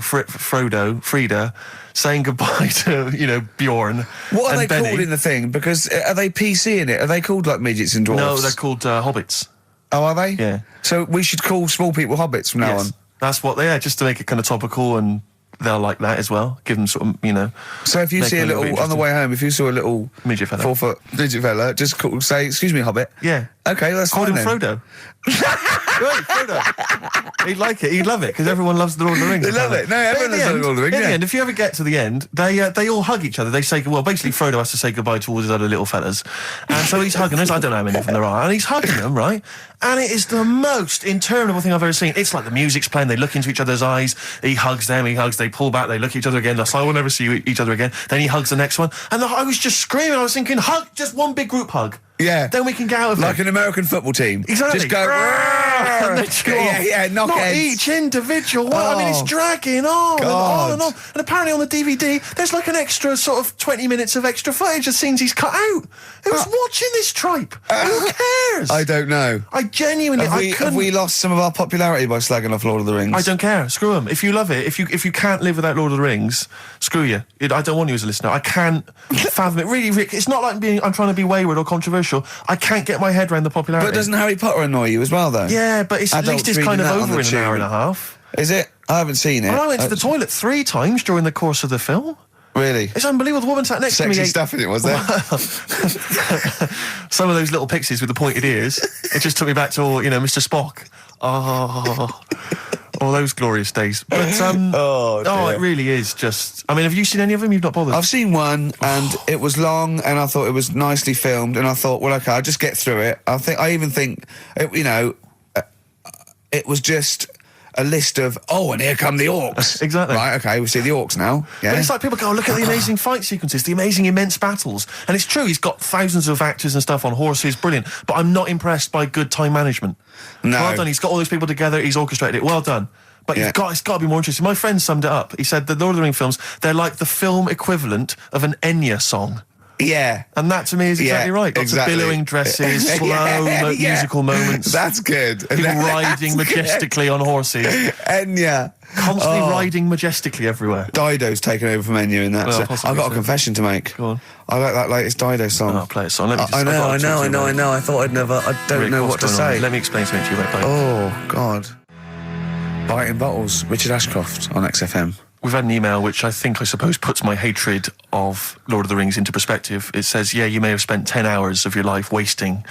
saying goodbye to, you know, Bjorn. What are they Benny. called in the thing? Because are they PC in it? Are they called like midgets and dwarfs? No, they're called hobbits. Oh, are they? Yeah. So we should call small people hobbits from now on. That's what they are, just to make it kind of topical, and they'll like that as well. Give them sort of, you know. So if you make see it a little little, bit on the way home, if you saw a little midget fella, 4-foot midget fella, just say, "Excuse me, hobbit." Yeah. Okay, that's call fine him then. Frodo. Right, Frodo. He'd like it. He'd love it because everyone loves the Lord of the Rings. They love it. No, everyone loves the Lord of the Rings. In yeah. the end, if you ever get to the end, they all hug each other. They say, well, basically Frodo has to say goodbye to all his other little fellas, and so he's hugging us. I don't know how many of them there are, and he's hugging them, right? And it is the most interminable thing I've ever seen. It's like the music's playing. They look into each other's eyes. He hugs them. He hugs. They pull back. They look at each other again. That's like, we'll never see each other again. Then he hugs the next one, and I was just screaming. I was thinking, hug, just one big group hug. Yeah. Then we can get out of it. Like an American football team. Exactly. Just go. And then go off. knock Not heads. each individual one. I mean, it's dragging on and on and on. And apparently on the DVD, there's like an extra sort of 20 minutes of extra footage of scenes he's cut out. Who's watching this tripe? Who cares? I don't know. I genuinely, Have we lost some of our popularity by slagging off Lord of the Rings? I don't care. Screw them. If you love it, if you can't live without Lord of the Rings, screw you. I don't want you as a listener. I can't fathom it. Really, Rick, it's not like I'm trying to be wayward or controversial. I can't get my head around the popularity. But doesn't Harry Potter annoy you as well, though? Yeah, but at least it's kind of over in an hour and a half. Is it? I haven't seen it. And I went to the toilet 3 times during the course of the film. Really? It's unbelievable. The woman sat next to me. Sexy stuff in it, was there? Some of those little pixies with the pointed ears. It just took me back to all, you know, Mr. Spock. Oh, all those glorious days. But it really is just. I mean, have you seen any of them? You've not bothered. I've seen one, and it was long, and I thought it was nicely filmed, and I thought, well, okay, I'll just get through it. I even think, it was just a list of, and here come the orcs. Exactly. Right, okay, we see the orcs now. Yeah. But it's like people go, look at the amazing fight sequences, the amazing immense battles. And it's true, he's got thousands of actors and stuff on horses, brilliant. But I'm not impressed by good time management. No. Well done, he's got all those people together, he's orchestrated it, well done. But it's got to be more interesting. My friend summed it up. He said the Lord of the Rings films, they're like the film equivalent of an Enya song. Yeah. And that to me is exactly right. Lots of billowing dresses, slow musical moments. That's good. People riding majestically on horses. Enya. Constantly riding majestically everywhere. Dido's taken over from Enya in that. Well, So possibly I've got a so. confession to make. Go on. I like that latest Dido song. Oh, play a song. Let me just, I know. I thought I'd never. I don't Rick, know what's what to going on? say. Let me explain something to you, mate. Oh, God. Biting Bottles, Richard Ashcroft on XFM. We've had an email which I suppose puts my hatred of Lord of the Rings into perspective. It says, yeah, you may have spent 10 hours of your life wasting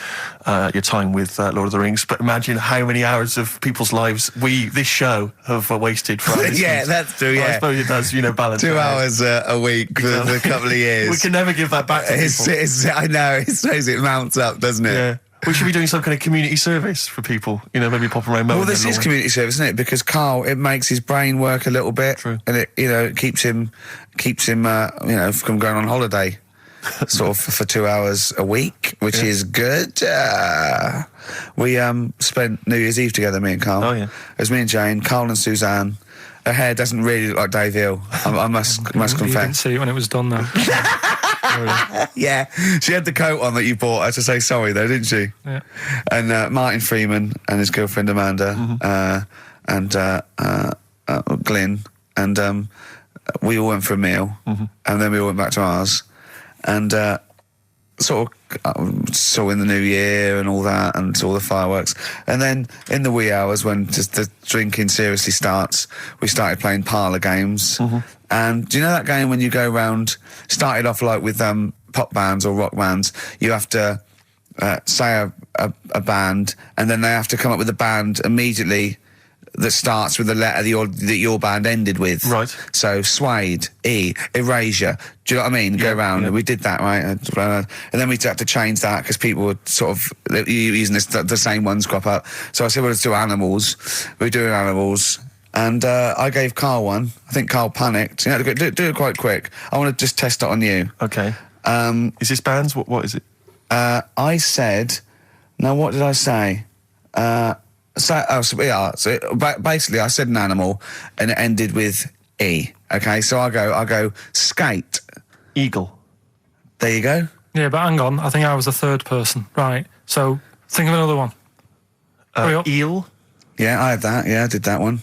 your time with Lord of the Rings, but imagine how many hours of people's lives this show, have wasted for our listeners. Yeah, that's true, Well, I yeah. suppose it does, balance. 2 it out. hours a week for a couple of years. We can never give that back to people. I know, it shows it mounts up, doesn't it? Yeah. We should be doing some kind of community service for people, maybe popping around. Well, this is community service, isn't it? Because Karl, it makes his brain work a little bit. True. And it keeps him, from going on holiday, sort of for 2 hours a week, which is good. We spent New Year's Eve together, me and Karl. Oh, yeah. It was me and Jane, Karl and Suzanne. Her hair doesn't really look like Dave Hill, I must You didn't confess. see it when it was done, though. Yeah, she had the coat on that you bought her to say sorry, though, didn't she? Yeah. And Martin Freeman and his girlfriend Amanda, and Glyn, and we all went for a meal, and then we all went back to ours, and sort of saw in the new year and all that, and saw the fireworks. And then in the wee hours, when just the drinking seriously starts, we started playing parlour games. And do you know that game when you go round, started off like with pop bands or rock bands, you have to say a band, and then they have to come up with a band immediately that starts with the letter that your band ended with. Right. So Suede, E, Erasure. Do you know what I mean? Go round. Yeah. We did that, right? And then we had to change that because people were sort of using the same ones crop up. So I said, well, let's do animals. We were doing animals. And I gave Karl one. I think Karl panicked. You know, do it quite quick. I want to just test it on you. Okay. Is this bands? What is it? I said... Now, what did I say? So basically, I said an animal, and it ended with E. Okay, so I go skate. Eagle. There you go. Yeah, but hang on. I think I was the third person. Right. So think of another one. Hurry up. Eel. Yeah, I had that. Yeah, I did that one.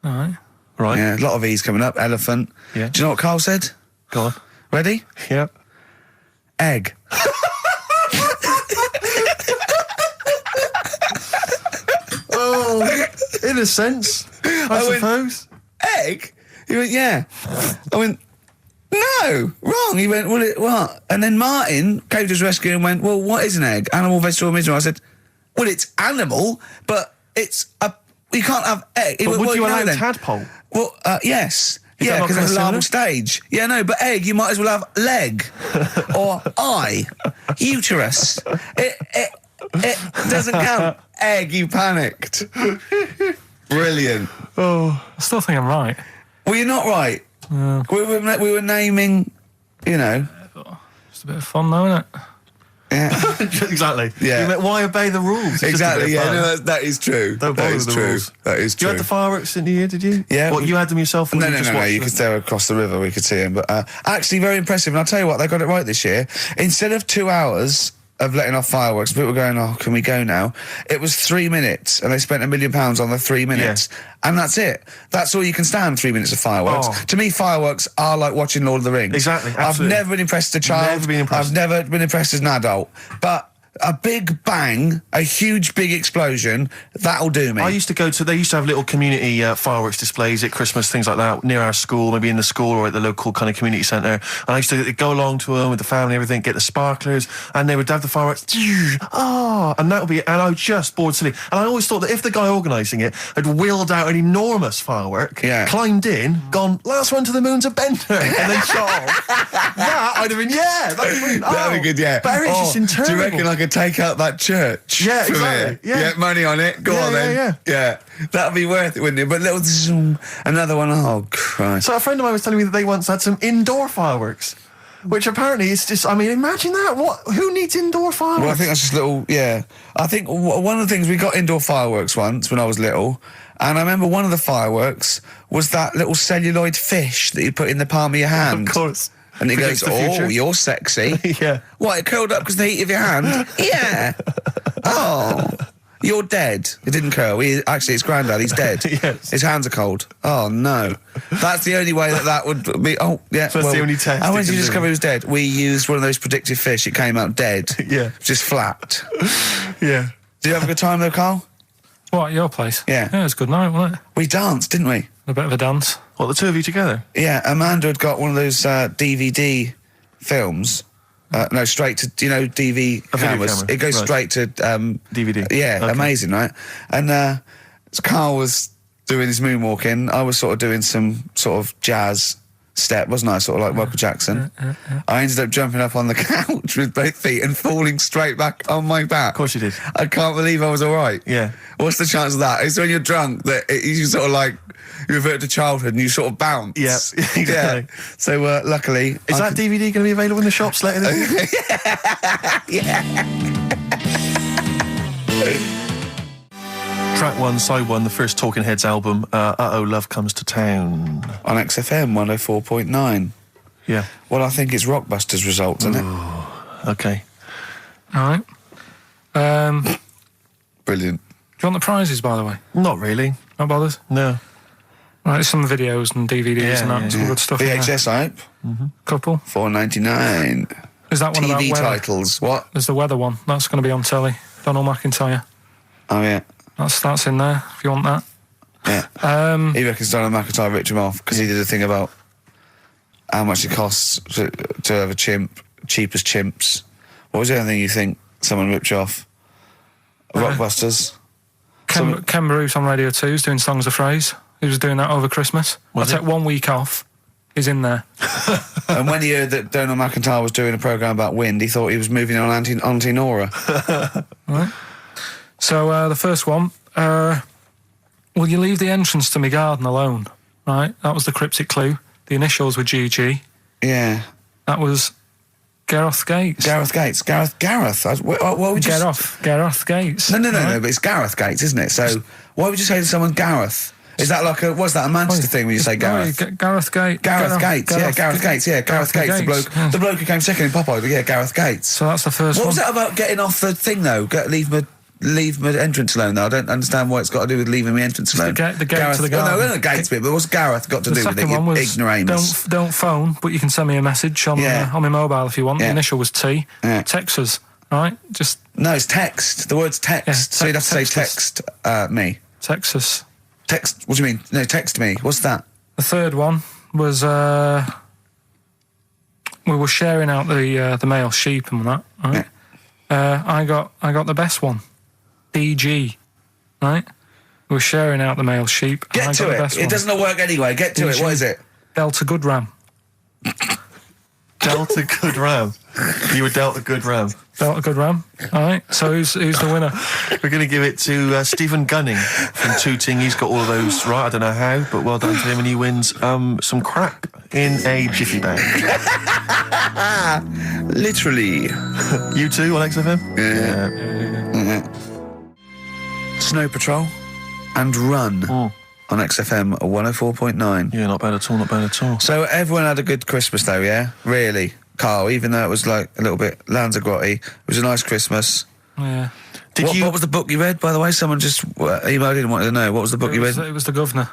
All right. Right. Yeah, a lot of E's coming up. Elephant. Yeah. Do you know what Karl said? Go on. Ready? Yeah. Egg. Oh, in a sense, I suppose. Egg? He went, yeah. I went, no, wrong. He went, well, what? And then Martin came to his rescue and went, well, what is an egg? Animal, vegetable, mineral. I said, well, it's animal, but it's you can't have egg. But Well, would you allow then? tadpole? Well, yes. Is that Yeah, not because it's a kinda larval stage. Yeah, no, but egg, you might as well have leg or eye, uterus. It doesn't count. Egg, you panicked. Brilliant. Oh, I still think I'm right. Well, you're not right. We were naming, you know. Just a bit of fun, though, isn't it? Yeah. Exactly. Yeah. You meant, why obey the rules? It's just a bit Exactly. of Yeah, fun. no, that is true. Don't That bother is with the true. rules. That is You true. had the fireworks in the year, did you? Yeah, What, you had them yourself? Or No, you no, just no, no. watched You them? could stare across the river. We could see him, but actually very impressive. And I'll tell you what, they got it right this year. Instead of 2 hours of letting off fireworks, people were going, "Oh, can we go now?" It was 3 minutes, and they spent £1 million on the 3 minutes, and that's it. That's all you can stand. 3 minutes of fireworks. Oh. To me, fireworks are like watching Lord of the Rings. Exactly, I've absolutely. never been impressed as a child. Never been impressed. I've never been impressed as an adult, but. A big bang, a huge big explosion, that'll do me. I used to go to, they used to have little community fireworks displays at Christmas, things like that, near our school, maybe in the school or at the local kind of community centre. And I used to go along to them with the family and everything, get the sparklers, and they would have the fireworks, and that would be, and I was just bored silly. And I always thought that if the guy organising it had wheeled out an enormous firework, climbed in, gone, last one to the moon's a bender, and then shot off, that I'd have been, yeah, that'd be That'd be good, yeah. But it's just interminable. Do you reckon I could take out that church? Yeah, from exactly, here? yeah. Get money on it. Go Yeah, on then. yeah. That'd be worth it, wouldn't it? But little zoom, another one. Oh Christ! So a friend of mine was telling me that they once had some indoor fireworks, which apparently is just, I mean, imagine that. Who needs indoor fireworks? Well, I think that's just little. Yeah, I think one of the things we got indoor fireworks once when I was little, and I remember one of the fireworks was that little celluloid fish that you put in the palm of your hand. Of course. And he Predicts goes, the "Oh, future." you're sexy." Yeah. What? It curled up because the heat of your hand. Yeah. Oh, you're dead. It didn't curl. Actually, it's Grandad. He's dead. Yes. His hands are cold. Oh no. That's the only way that would be. Oh yeah. So that's the only test And it when did can you do. discover he was dead? We used one of those predictive fish. It came out dead. Yeah. Just flat. Yeah. Did you have a good time though, Karl? What, at your place? Yeah. Yeah, it was a good night, wasn't it? We danced, didn't we? A bit of a dance. What, the two of you together? Yeah. Amanda had got one of those DVD films. No, straight to, DV A video cameras. camera, It goes right. straight to DVD. Yeah, Okay. amazing, right? And Karl was doing his moonwalking. I was sort of doing some sort of jazz step, wasn't I? Sort of like Michael Jackson. I ended up jumping up on the couch with both feet and falling straight back on my back. Of course you did. I can't believe I was all right. Yeah. What's the chance of that? It's when you're drunk that you sort of like, you revert to childhood and you sort of bounce. Yeah, exactly. Yeah. So luckily... Is that DVD going to be available in the shops later this year? Track 1, side 1, the first Talking Heads album, Uh-Oh, Love Comes to Town. On XFM 104.9. Yeah. Well, I think it's Rockbusters results, isn't it? Okay. All right. Brilliant. Do you want the prizes, by the way? Not really. Not bothered? No. Right, some videos and DVDs and that, some good stuff. VHS, I hope. Couple. $4.99. Is that one about TV weather? titles. What? There's the weather one. That's going to be on telly. Donald McIntyre. Oh, yeah. That's in there, if you want that. Yeah. He reckons Donald McIntyre ripped him off because he did a thing about how much it costs to have a chimp, cheap as chimps. What was the other thing you think someone ripped you off? Rockbusters? Ken Bruce on Radio 2 is doing Songs of Phrase. He was doing that over Christmas. I took 1 week off. He's in there. And when he heard that Donald McIntyre was doing a programme about wind, he thought he was moving on Auntie Nora. Right. So the first one, will you leave the entrance to my garden alone? Right, that was the cryptic clue. The initials were GG. Yeah. That was Gareth Gates. Gareth Gates. Gareth. What would you... Gareth Gates. No, but it's Gareth Gates, isn't it? So why would you say to someone Gareth? Is that like what's that, a Manchester thing when you say Gareth? Gareth Gates. Gareth Gates, Gareth Gates, the bloke who came second in Popeye, but Gareth Gates. So that's the first one. What was that about getting off the thing, though? Leave my entrance alone, though. I don't understand what it's got to do with leaving my entrance alone. The gate to the garden. No, the gates bit, but what's Gareth got to do with it, you ignoramus? Don't phone, but you can send me a message on my mobile if you want. The initial was T. Yeah. Text us, right? No, it's text. The word's text. Yeah, so you'd have to say text me. Text us. Text, what do you mean? No, text me. What's that? The third one was we were sharing out the male sheep and that, right? Yeah. I got the best one. DG, right? We were sharing out the male sheep. Get to it. It doesn't work anyway. Get to it. What is it? Delta Good Ram. Delta Good Ram. You were dealt a good ram. Delta Good Ram. All right. So who's the winner? We're going to give it to Stephen Gunning from Tooting. He's got all of those right. I don't know how, but well done to him, and he wins some crap in a jiffy bag. Literally. You too on XFM? Yeah. Snow Patrol and Run on XFM 104.9. Yeah, not bad at all. So everyone had a good Christmas though, yeah? Really? Carl, even though it was like a little bit Lanzagrotte, it was a nice Christmas. Yeah. What was the book you read, by the way? Someone just emailed in and wanted to know. What was the book you read? It was The Governor.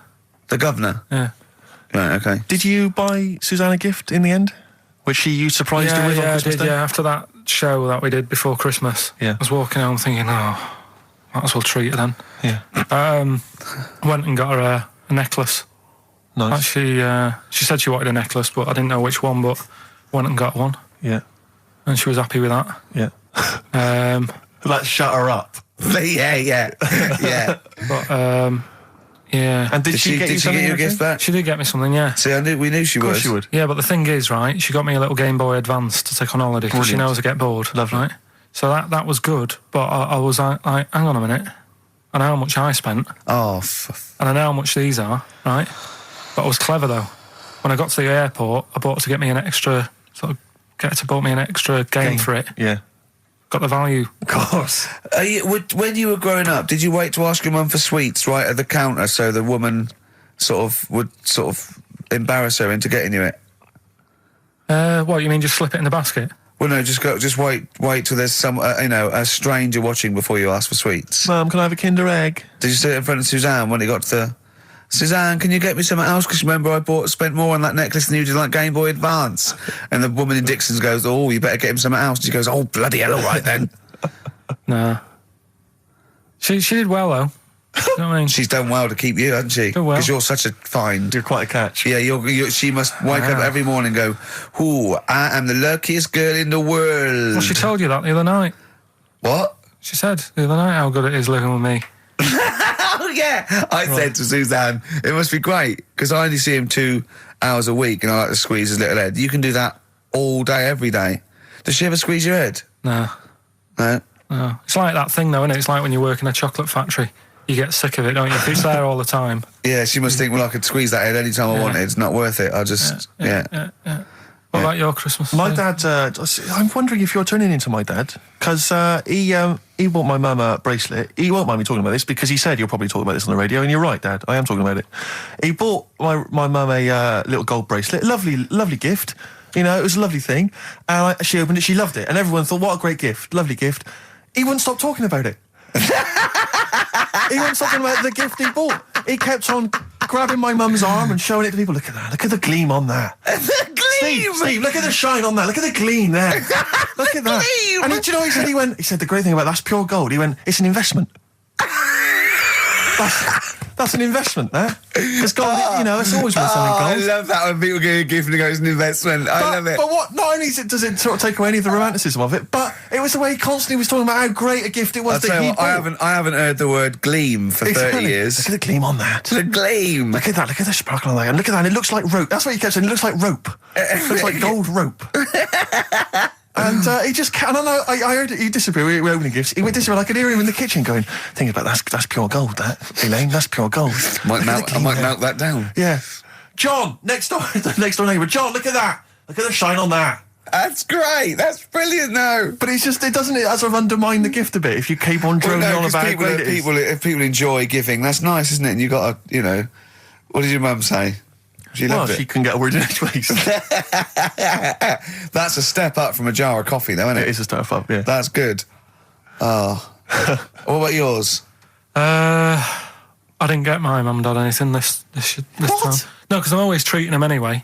The Governor? Yeah. Right, okay. Did you buy Suzanne a gift in the end? Which you surprised her with on Christmas Day? Yeah, after that show that we did before Christmas. Yeah. I was walking home thinking, might as well treat her then. Yeah. Went and got her a necklace. Nice. Actually, she said she wanted a necklace, but I didn't know which one, but went and got one. Yeah. And she was happy with that. Yeah. That shut her up. yeah. But, yeah. And did she get you a gift back? She did get me something, yeah. See, we knew she would. Of course she would. Yeah, but the thing is, right, she got me a little Game Boy Advance to take on holiday because she knows I get bored. Lovely. Right? So that was good, but I was like, hang on a minute. I know how much I spent. Oh, and I know how much these are, right? But I was clever, though. When I got to the airport, I bought her to get me an extra, bought me an extra game for it. Yeah. Got the value. Of course. When you were growing up, did you wait to ask your mum for sweets right at the counter so the woman would embarrass her into getting you it? What, you mean just slip it in the basket? Well, no, just wait till there's some, a stranger watching before you ask for sweets. Mum, can I have a Kinder Egg? Did you sit in front of Suzanne when it got to Suzanne, can you get me something else? Because remember I spent more on that necklace than you did like Game Boy Advance. And the woman in Dixon's goes, oh, you better get him something else. She goes, oh, bloody hell, all right then. Nah. She did well, though. You know what I mean? She's done well to keep you, hasn't she? Because you're such a find. You're quite a catch. Yeah, she must wake up every morning and go, ooh, I am the luckiest girl in the world. Well, she told you that the other night. What? She said the other night how good it is living with me. Oh, yeah. I said to Suzanne, it must be great, because I only see him 2 hours a week and I like to squeeze his little head. You can do that all day, every day. Does she ever squeeze your head? No. No? No. It's like that thing, though, isn't it? It's like when you work in a chocolate factory. You get sick of it, don't you? If it's there all the time. Yeah, she must think, well, I could squeeze that head any time I wanted. It's not worth it. I'll just, yeah. What about your Christmas? My dad, I'm wondering if you're turning into my dad, because he bought my mum a bracelet. He won't mind me talking about this, because he said you'll probably talk about this on the radio, and you're right, Dad, I am talking about it. He bought my mum a little gold bracelet. Lovely gift. You know, it was a lovely thing. And she opened it, she loved it, and everyone thought, what a great gift, lovely gift. He wouldn't stop talking about it. He wouldn't stop talking about the gift he bought. He kept on grabbing my mum's arm and showing it to people. Look at that. Look at the gleam on that. The gleam! Steve, look at the shine on that. Look at the gleam there. Look at that. Gleam! And do you know what he said? He said, the great thing about that's pure gold. He went, it's an investment. That's an investment, there. Because gold, it's always worth something gold. I love that when people give a gift and it goes, an investment. I love it. But what? Not only does it sort of take away any of the romanticism of it, but it was the way he constantly was talking about how great a gift it was that he bought. I haven't heard the word gleam for 30 years. Look at the gleam on that. The gleam. Look at that. Look at the sparkle on that. And look at that. And it looks like rope. That's what he kept saying. It looks like rope. It looks like gold rope. And he just can't. And I heard he disappeared. We were opening gifts. He went disappeared. I could hear him in the kitchen going, "Think about that's pure gold. That Elaine, that's pure gold." I might melt that down. Yeah, John, next door neighbour. John, look at that. Look at the shine on that. That's great. That's brilliant, though. But it doesn't sort of undermine the gift a bit if you keep on droning on about how great it is. If people enjoy giving, that's nice, isn't it? And you got to, what did your mum say? She loved it. She couldn't get a word in edgeways. That's a step up from a jar of coffee, though, isn't it? It is a step up, yeah. That's good. Oh. What about yours? I didn't get my mum and dad anything this time. No, because I'm always treating them anyway.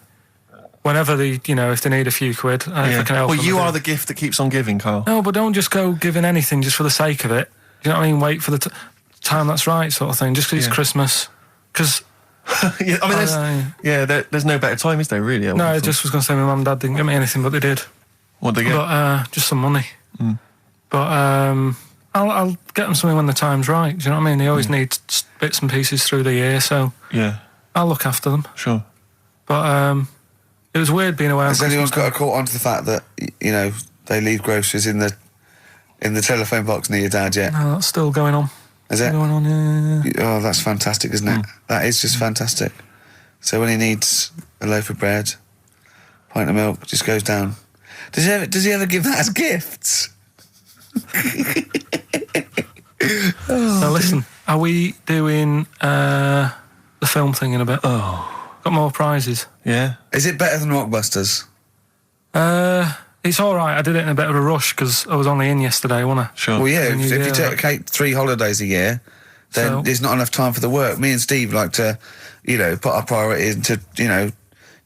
Whenever if they need a few quid, if I can help them. Well, you are the gift that keeps on giving, Karl. No, but don't just go giving anything just for the sake of it. You know what I mean? Wait for the time that's right, sort of thing. Just because it's Christmas. Because... yeah, I mean, there's no better time, is there, really? No, I just was going to say my mum and dad didn't get me anything, but they did. What did they get? But just some money. But I'll get them something when the time's right. Do you know what I mean? They always need bits and pieces through the year, so I'll look after them. Sure. But it was weird being away. Has anyone got a caught onto the fact that they leave groceries in the telephone box near your dad yet? No, that's still going on. Is it? Going on, yeah. Oh, that's fantastic, isn't it? That is just fantastic. So when he needs a loaf of bread, pint of milk, just goes down. Does he ever give that as gifts? Now listen, are we doing the film thing in a bit? Oh. Got more prizes. Yeah. Is it better than Rockbusters? It's all right. I did it in a bit of a rush because I was only in yesterday, wasn't I? Sure. Well, yeah, if you take 3 holidays a year, then there's not enough time for the work. Me and Steve like to, put our priority into,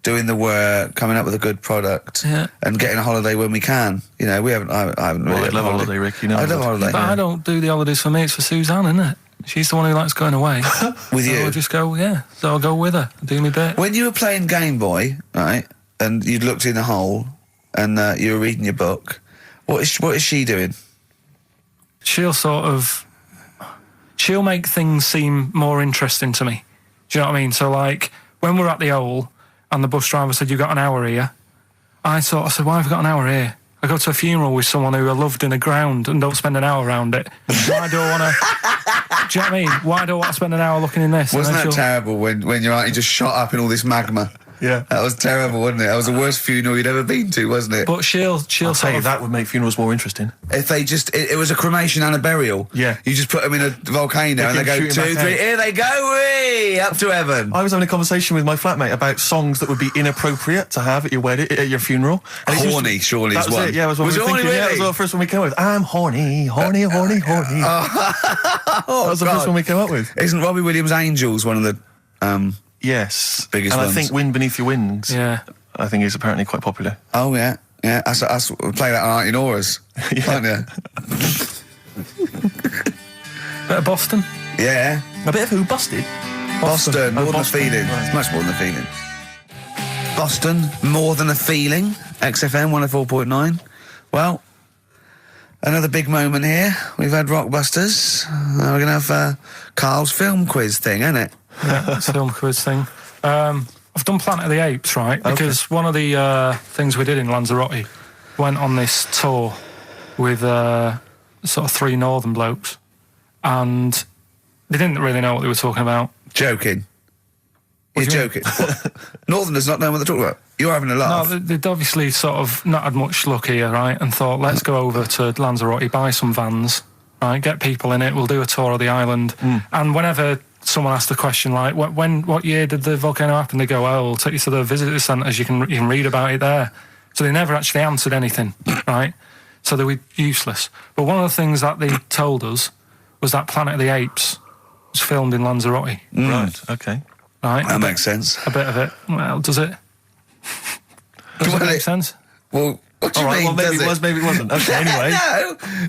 doing the work, coming up with a good product, and getting a holiday when we can. We haven't. I haven't really. I'd love a holiday, Rick. I love a holiday. But I don't do the holidays for me. It's for Suzanne, isn't it? She's the one who likes going away. With you? I'll just go. Yeah. So I'll go with her. Do me bit. When you were playing Game Boy, right, and you'd looked in a hole, and you were reading your book, what is she doing? She'll make things seem more interesting to me. Do you know what I mean? So, like, when we're at the Owl and the bus driver said, "You got an hour here," I said, "Why have I got an hour here? I go to a funeral with someone who I loved in the ground and don't spend an hour around it. Why do I want to..." Do you know what I mean? Why do I want to spend an hour looking in this? Wasn't that terrible when you're out, you just shot up in all this magma? Yeah. That was terrible, wasn't it? That was the worst funeral you'd ever been to, wasn't it? But she'll say that would make funerals more interesting. If they just... It was a cremation and a burial. Yeah. You just put them in a volcano and they go, 2, 3, here they go, wee, up to heaven. I was having a conversation with my flatmate about songs that would be inappropriate to have at your wedding, at your funeral. And horny, surely is one. It, yeah, it was what we were horny, thinking. really? Yeah, it was the first one we came up with. I'm horny, horny, horny, horny. That was the first one we came up with. Isn't Robbie Williams' Angels one of the... Yes. Biggest and ones. I think Wind Beneath Your Wings, I think is apparently quite popular. Oh, yeah. Yeah, we play that on Auntie Nora's, aren't you? Bit of Boston? Yeah. A bit of who? Busted? Boston, more than Boston, a feeling. right. It's much more than a feeling. Boston, more than a feeling. XFM 104.9. Well, another big moment here. We've had Rockbusters. We're going to have Karl's film quiz thing, isn't it? Yeah, it's a film quiz thing. I've done Planet of the Apes, right? Because one of the things we did in Lanzarote went on this tour with sort of 3 northern blokes, and they didn't really know what they were talking about. Joking. You're joking. Northerners not knowing what they're talking about. You're having a laugh. No, they'd obviously sort of not had much luck here, right? And thought, let's go over to Lanzarote, buy some vans, right? Get people in it. We'll do a tour of the island. And whenever someone asked the question like, what year did the volcano happen? They go, we'll take you to the visitor centres, you can read about it there. So they never actually answered anything, right? So they were useless. But one of the things that they told us was that Planet of the Apes was filmed in Lanzarote. Right, okay. right? That makes sense. A bit of it. Well, does it? Does it make sense? Well, what do you All right, mean? well, maybe does it was, maybe it wasn't. Okay, anyway.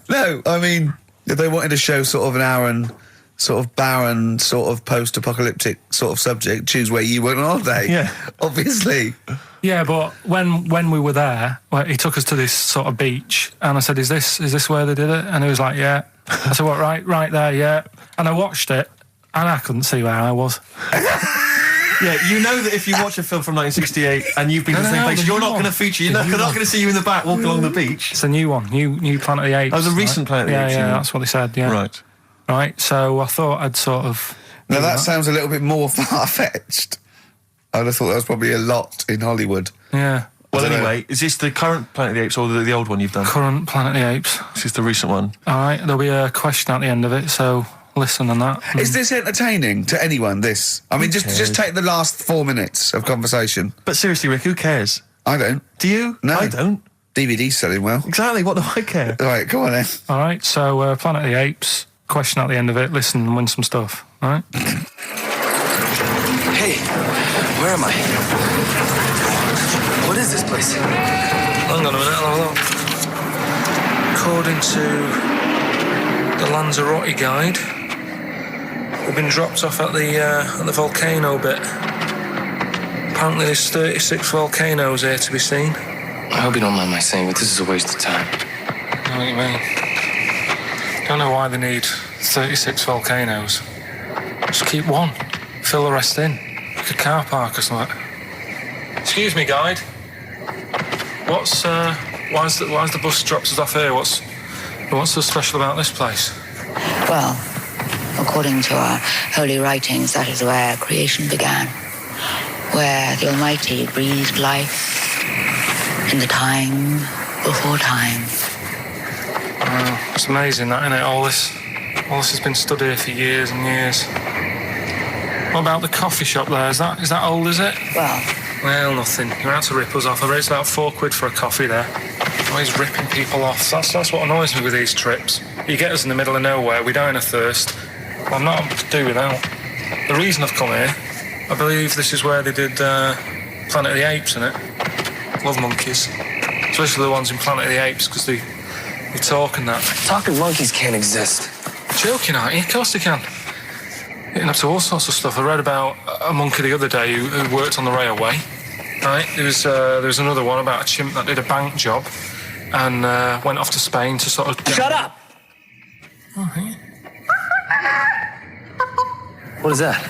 No. I mean, if they wanted to show sort of an Aaron, sort of barren, sort of post-apocalyptic sort of subject, choose where you went on holiday. Yeah. Obviously. Yeah, but when we were there, well, he took us to this sort of beach, and I said, "Is this where they did it?" And he was like, "Yeah." I said, "What? Right there, yeah." And I watched it, and I couldn't see where I was. Yeah, you know that if you watch a film from 1968 and you've been to the same place, you're not going to feature. You're not going to see you in the back walking along the beach. It's a new one, new Planet of the Apes. Oh, the recent Planet of the Apes. Yeah, that's what they said. Yeah, right. So I thought I'd sort of. Now that sounds a little bit more far-fetched. I'd have thought that was probably a lot in Hollywood. Yeah. Well, anyway, is this the current Planet of the Apes or the old one you've done? Current Planet of the Apes. This is the recent one. All right, there'll be a question at the end of it, so listen on that. Is this entertaining to anyone, this? I mean, just take the last 4 minutes of conversation. But seriously, Rick, who cares? I don't. Do you? No. I don't. DVD's selling well. Exactly, what do I care? All right, come on then. All right, so Planet of the Apes, question at the end of it, listen and win some stuff, all right? Hey, where am I? What is this place? Hang on a minute, I'll have a look. According to the Lanzarote guide, we've been dropped off at the volcano bit. Apparently there's 36 volcanoes here to be seen. I hope you don't mind my saying, but this is a waste of time. I know what you mean. Don't know why they need 36 volcanoes. Just keep one. Fill the rest in. Like a car park or something. Excuse me, guide. Why's the bus dropped us off here? What's so special about this place? Well, according to our holy writings, that is where creation began, where the Almighty breathed life in the time before time. Wow, it's amazing that, isn't it? All this has been stood here for years and years. What about the coffee shop there? Is that old, is it? Well, nothing. You're out to rip us off. I raised about £4 for a coffee there. Always ripping people off. That's what annoys me with these trips. You get us in the middle of nowhere, we die in a thirst. I'm not able to do without. The reason I've come here, I believe this is where they did Planet of the Apes, innit? Love monkeys. Especially the ones in Planet of the Apes, because they talk and that. Talking monkeys can't exist. Joking, aren't you? Of course they can. Getting up to all sorts of stuff. I read about a monkey the other day who worked on the railway. Right, there was another one about a chimp that did a bank job and went off to Spain to sort of... Shut up! Oh, yeah. What is that?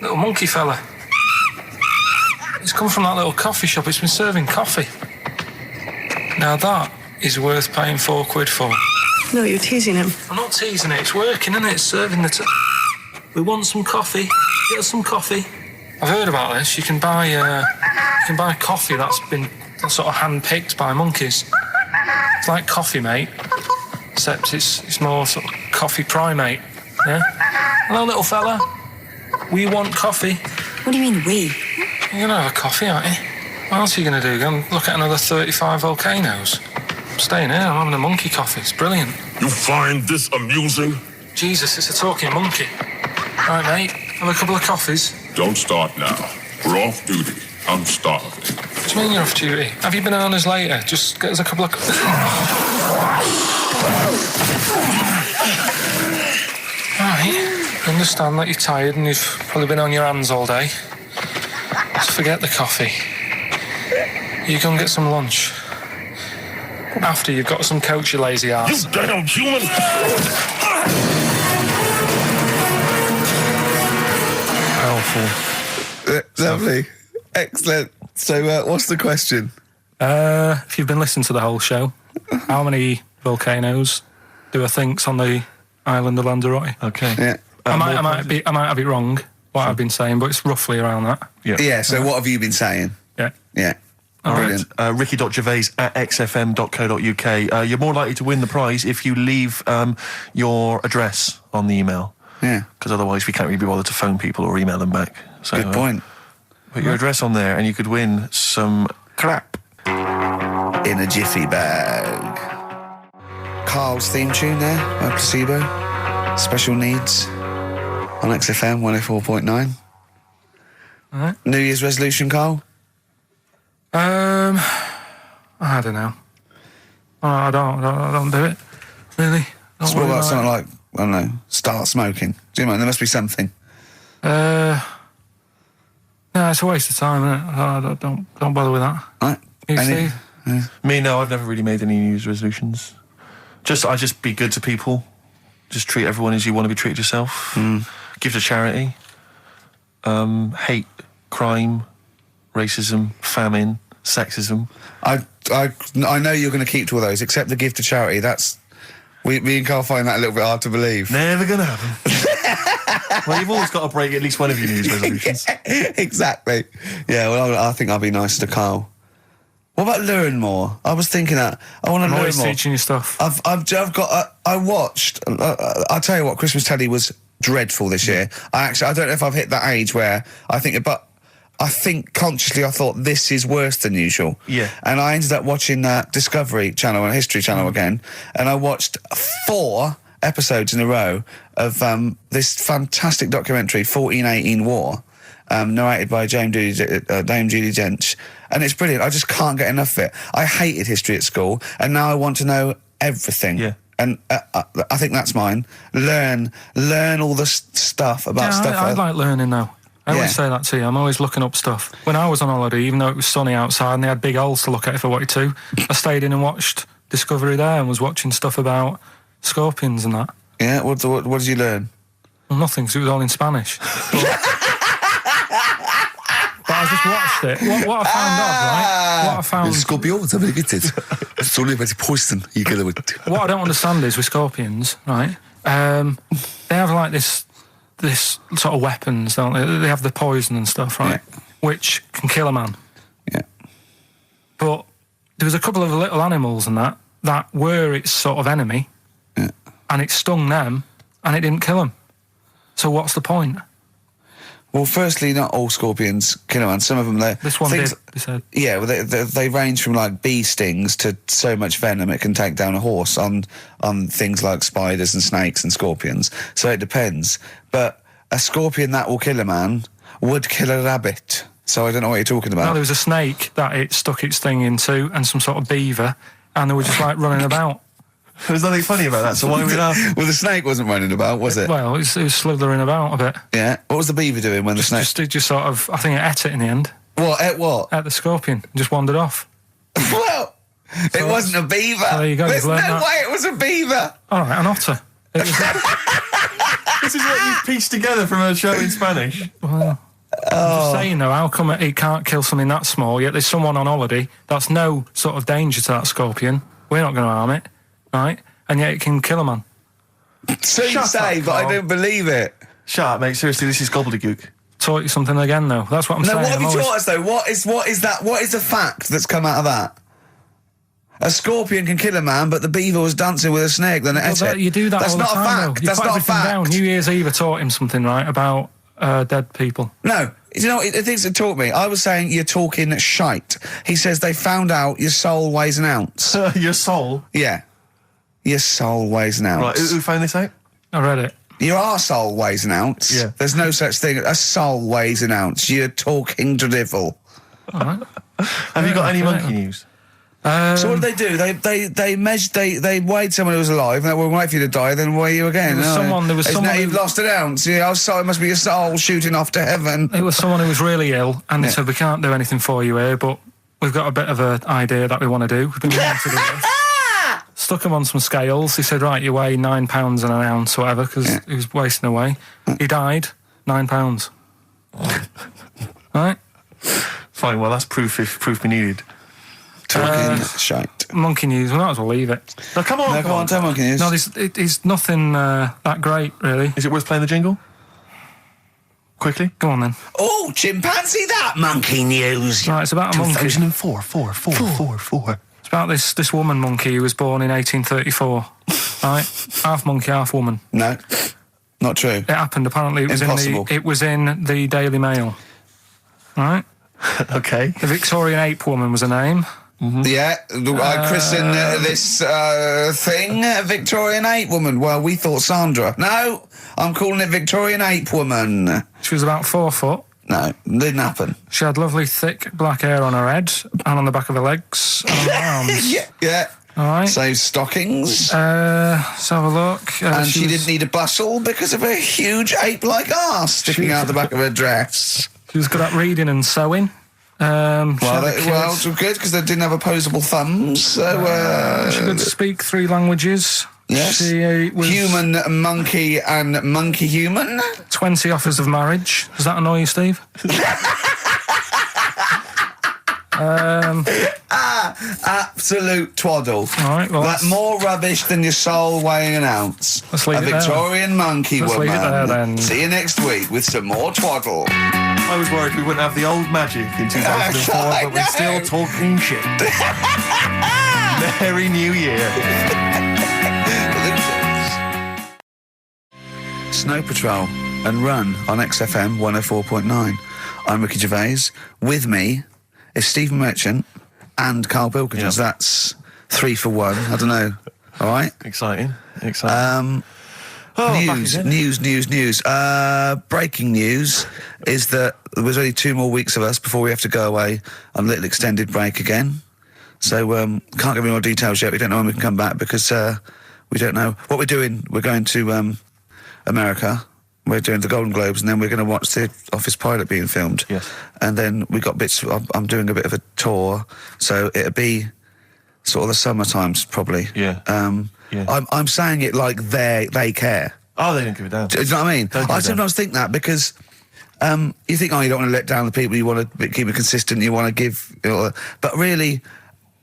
Little monkey fella. It's come from that little coffee shop. It's been serving coffee. Now that is worth paying £4 for. No, you're teasing him. I'm not teasing it. It's working, isn't it? It's serving the... We want some coffee. Get us some coffee. I've heard about this. You can buy coffee that's been sort of hand-picked by monkeys. It's like Coffee Mate, except it's more sort of coffee primate. Yeah. Hello, little fella. We want coffee. What do you mean, we? You're gonna have a coffee, aren't you? What else are you gonna do? Go and look at another 35 volcanoes? I'm staying here. I'm having a monkey coffee. It's brilliant. You find this amusing? Jesus, it's a talking monkey. All right, mate. Have a couple of coffees. Don't start now. We're off duty. I'm starving. What do you mean you're off duty? Have you bananas later? Just get us a couple of... Right. I understand that you're tired and you've probably been on your hands all day. Just forget the coffee. You go and get some lunch. After you've got some coach, you lazy ass. You damn human! Powerful. Lovely. Excellent. So, what's the question? If you've been listening to the whole show, how many volcanoes do I think's on the island of Lanzarote? Okay. Yeah. I might have it wrong, what I've been saying, but it's roughly around that. Yeah, so what have you been saying? Yeah. Yeah. All Brilliant. right. Ricky.gervais@xfm.co.uk. You're more likely to win the prize if you leave your address on the email. Yeah. Because otherwise we can't really be bothered to phone people or email them back. So, Good point. Put your address on there and you could win some crap. In a jiffy bag. Karl's theme tune there by Placebo. Special needs. On XFM 104.9. All right. New Year's resolution, Karl? I don't know. I don't do it, really. Don't So what worry about about something it. like, I don't know, start smoking? Do you know? There must be something. No, it's a waste of time, isn't it? Don't bother with that. Right? You, Steve? Me, no, I've never really made any New Year's resolutions. I just be good to people. Just treat everyone as you want to be treated yourself. Give to charity. Hate crime, racism, famine, sexism. I know you're going to keep to all those, except the give to charity. Me and Karl find that a little bit hard to believe. Never gonna happen. Well, you've always got to break at least one of your New Year's resolutions. Exactly. Yeah, well, I think I'll be nice to Karl. What about learn more? I was thinking that. I want to I'm learn always more. teaching you stuff. I've got. I watched. I'll tell you what. Christmas telly was dreadful this year. I don't know if I've hit that age where I think consciously I thought this is worse than usual. Yeah. And I ended up watching Discovery Channel and History Channel again, and I watched 4 episodes in a row of this fantastic documentary, 1418 War, narrated by Dame Judi Dench, and it's brilliant. I just can't get enough of it. I hated history at school, and now I want to know everything. Yeah. And I think that's mine. Learn all the stuff about stuff. I like learning though. I always Yeah. say that to you. I'm always looking up stuff. When I was on holiday, even though it was sunny outside and they had big holes to look at if I wanted to, I stayed in and watched Discovery there and was watching stuff about scorpions and that. Yeah. What did you learn? Well, nothing, because it was all in Spanish. But I just watched it. What I found odd, right? What I found... Scorpions, I'm going to get it. It's only about poison. You get it. What I don't understand is with scorpions, right? They have like this sort of weapons, don't they? They have the poison and stuff, right? Yeah. Which can kill a man. Yeah. But there was a couple of little animals and that were its sort of enemy, Yeah. and it stung them, and it didn't kill them. So what's the point? Well, firstly, not all scorpions kill a man. Some of them, This one did, they said. Yeah, well, they range from like bee stings to so much venom it can take down a horse on things like spiders and snakes and scorpions. So it depends. But a scorpion that will kill a man would kill a rabbit. So I don't know what you're talking about. No, there was a snake that it stuck its thing into, and some sort of beaver, and they were just like running about. There's nothing funny about that, so why are we laughing? Well, the snake wasn't running about, was it? Well, it was slithering about a bit. Yeah. What was the beaver doing when the snake... Just sort of, I think it ate it in the end. What? Ate what? Ate the scorpion. Just wandered off. Well, it wasn't a beaver. So there you go, There's you've no learned that. way it was a beaver. All right, an otter. It was, This is what you've pieced together from a show in Spanish. I'm just saying though, how come it can't kill something that small, yet there's someone on holiday that's no sort of danger to that scorpion. We're not going to harm it, right? And yet it can kill a man. So you Shut say, up, but I Karl. don't believe it. Shut up, mate. Seriously, this is gobbledygook. Taught you something again though. That's what I'm No, saying. what have I'm you always- taught us though? What is that? What is the fact that's come out of that? A scorpion can kill a man, but the beaver was dancing with a snake. Then it Well, ate it. you do that That's all the not time, a though. fact. You That's put not a everything down. fact. New Year's Eve I taught him something, right, about dead people. No, you know, the things that taught me. I was saying you're talking shite. He says they found out your soul weighs an ounce. Your soul. Yeah, your soul weighs an ounce. Right, who found this out? I read it. Your arsehole weighs an ounce. Yeah. There's no such thing. A soul weighs an ounce. You're talking drivel. All right. Have you got any right. monkey news? So what did they do? They measured. They weighed someone who was alive, and they will wait for you to die, then weigh you again. There was someone You've who- lost an ounce. Yeah, it must be your soul shooting off to heaven. It was someone who was really ill, and they Yeah. said, we can't do anything for you here, but we've got a bit of an idea that we want to do. We've been wanting to do this. Stuck him on some scales. He said, right, you weigh 9 pounds an ounce or whatever, because he was wasting away. He died, 9 pounds. Right? Fine, well, that's proof if proof be needed. Talking shite. Monkey news, we might as well leave it. No, come on, No, come on, tell monkey news. No, it's nothing that great, really. Is it worth playing the jingle? Quickly? Go on then. Oh, chimpanzee, that monkey news. Right, it's about a monkey. 2004, four. It's about this woman monkey who was born in 1834. Right? Half monkey, half woman. No, not true. It happened, apparently. Impossible. It was in the Daily Mail. Right? Okay. The Victorian ape woman was her name. Yeah, I christened this thing Victorian ape woman. Well, we thought Sandra. No, I'm calling it Victorian ape woman. She was about 4 foot. No, didn't happen. She had lovely thick black hair on her head and on the back of her legs and on her arms. Yeah. All right. So stockings. Let's have a look. And she didn't need a bustle because of a huge ape-like arse sticking out the back of her dress. She was good at reading and sewing. Well, it's good because they didn't have opposable thumbs. So she could speak 3 languages. Yes. She was Human, monkey, and monkey-human. 20 offers of marriage. Does that annoy you, Steve? Absolute twaddle. All right, well, That's more rubbish than your soul weighing an ounce. Let's leave a it there. Victorian monkey Let's woman. leave it there, then. See you next week with some more twaddle. I was worried we wouldn't have the old magic in 2004, I but we're still know. talking shit. Merry New Year. Snow Patrol and Run on XFM 104.9. I'm Ricky Gervais. With me is Stephen Merchant and Karl Pilkington. Yeah. That's 3 for 1. I don't know. All right. Exciting. News. Breaking news is that there's only 2 more weeks of us before we have to go away on a little extended break again. So can't give any more details yet. We don't know when we can come back because we don't know what we're doing. We're going to America. We're doing the Golden Globes, and then we're going to watch the Office pilot being filmed. Yes. And then we got bits. I'm doing a bit of a tour, so it'll be sort of the summer times probably. Yeah. Yeah. I'm saying it like they care. Oh, they didn't give it down. Do you know what I mean? Don't give I it sometimes think that because you think, oh, you don't want to let down the people, you want to keep it consistent, you want to give, but really,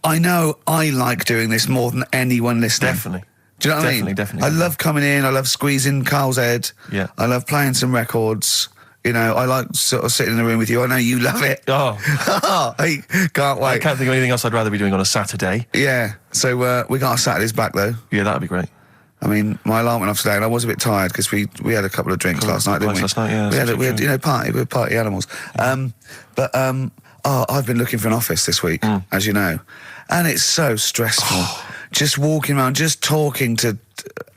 I know I like doing this more than anyone listening. Definitely. Do you know what I mean? Definitely. I love coming in, I love squeezing Karl's head. Yeah. I love playing some records. You know, I like sort of sitting in the room with you. I know you love it. Oh. I can't wait. I can't think of anything else I'd rather be doing on a Saturday. Yeah. So we got our Saturdays back though. Yeah, that'd be great. I mean, my alarm went off today, and I was a bit tired because we had a couple of drinks last night, didn't we? Last night, yeah. We had party. We were party animals. I've been looking for an office this week, as you know, and it's so stressful. Just walking around, just talking to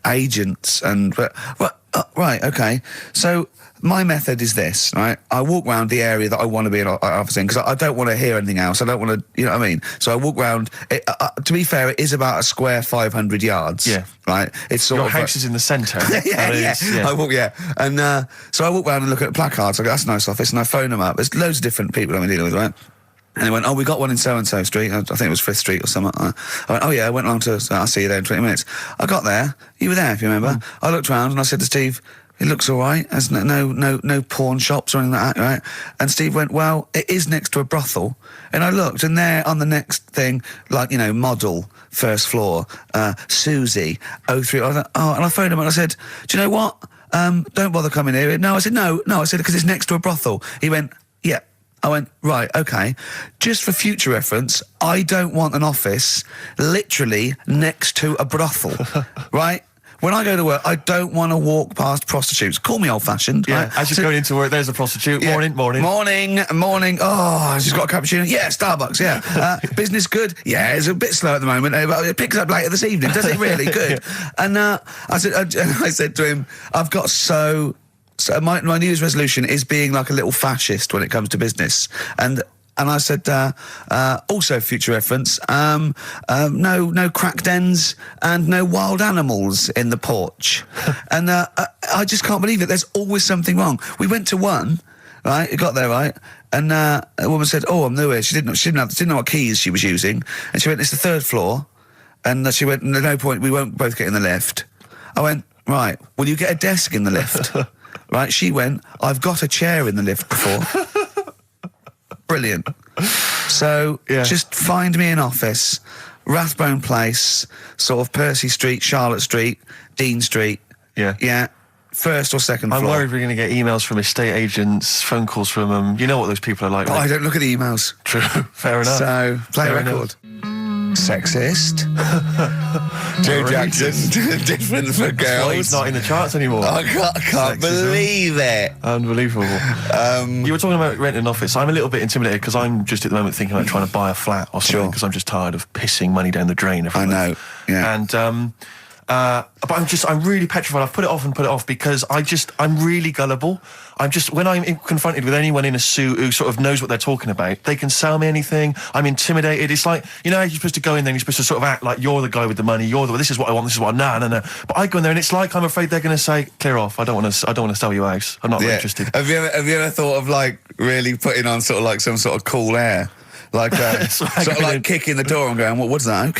agents, right, okay. So my method is this, right? I walk around the area that I want to be an office in because I don't want to hear anything else. I don't want to, you know what I mean? So I walk around. To be fair, it is about a square 500 yards. Yeah. Right? It's sort Your of house is in the centre. yeah. I walk, and so I walk around and look at placards. I go, that's a nice office, and I phone them up. There's loads of different people I'm dealing with, right? And they went, oh, we got one in so-and-so street. I think it was 5th Street or something. I went, oh, yeah, I went along to, I'll see you there in 20 minutes. I got there. You were there, if you remember. I looked around and I said to Steve, it looks all right. There's no pawn shops or anything like that, right? And Steve went, well, it is next to a brothel. And I looked, and there on the next thing, like, you know, model, 1st floor, Susie, 03. I thought, and I phoned him and I said, do you know what? Don't bother coming here. No, I said, no, I said, because it's next to a brothel. He went, yeah. I went, right, okay. Just for future reference, I don't want an office literally next to a brothel, right? When I go to work, I don't want to walk past prostitutes. Call me old-fashioned. Yeah, right? as you're going into work, there's a prostitute. Yeah. Morning. Morning. Oh, she's got a cappuccino. Yeah, Starbucks, yeah. Business good? Yeah, it's a bit slow at the moment, but it picks up later this evening. Does it really? Good. And I said to him, I've got so my New Year's resolution is being like a little fascist when it comes to business. And I said, also future reference, no crack dens and no wild animals in the porch. And I just can't believe it. There's always something wrong. We went to one, right? It got there, right? And a woman said, oh, I'm new here. She didn't know what keys she was using. And she went, it's the 3rd floor. And she went, no point, we won't both get in the lift. I went, right, will you get a desk in the lift? Right, she went, I've got a chair in the lift before. Brilliant. So, just find me an office, Rathbone Place, sort of Percy Street, Charlotte Street, Dean Street. Yeah. Yeah. 1st or 2nd floor. I'm worried we're going to get emails from estate agents, phone calls from them. You know what those people are like. But I don't look at the emails. True. Fair enough. So, play a Fair record. Sexist. Joe Jackson, different for That's why he's girls. not in the charts anymore. I can't Sexism. believe it. Unbelievable. You were talking about renting an office. I'm a little bit intimidated because I'm just at the moment thinking about trying to buy a flat or something Sure. because I'm just tired of pissing money down the drain every I month. know, yeah. And but I'm really petrified. I've put it off because I'm really gullible. When I'm confronted with anyone in a suit who sort of knows what they're talking about, they can sell me anything. I'm intimidated. It's like, you know, you're supposed to go in there and you're supposed to sort of act like you're the guy with the money. This is what I want. This is what no. But I go in there and it's like I'm afraid they're going to say, clear off. I don't want to sell you a house. I'm not really interested. Have you ever thought of like really putting on sort of like some sort of cool air? Like sort of like kicking the door and going, what's that?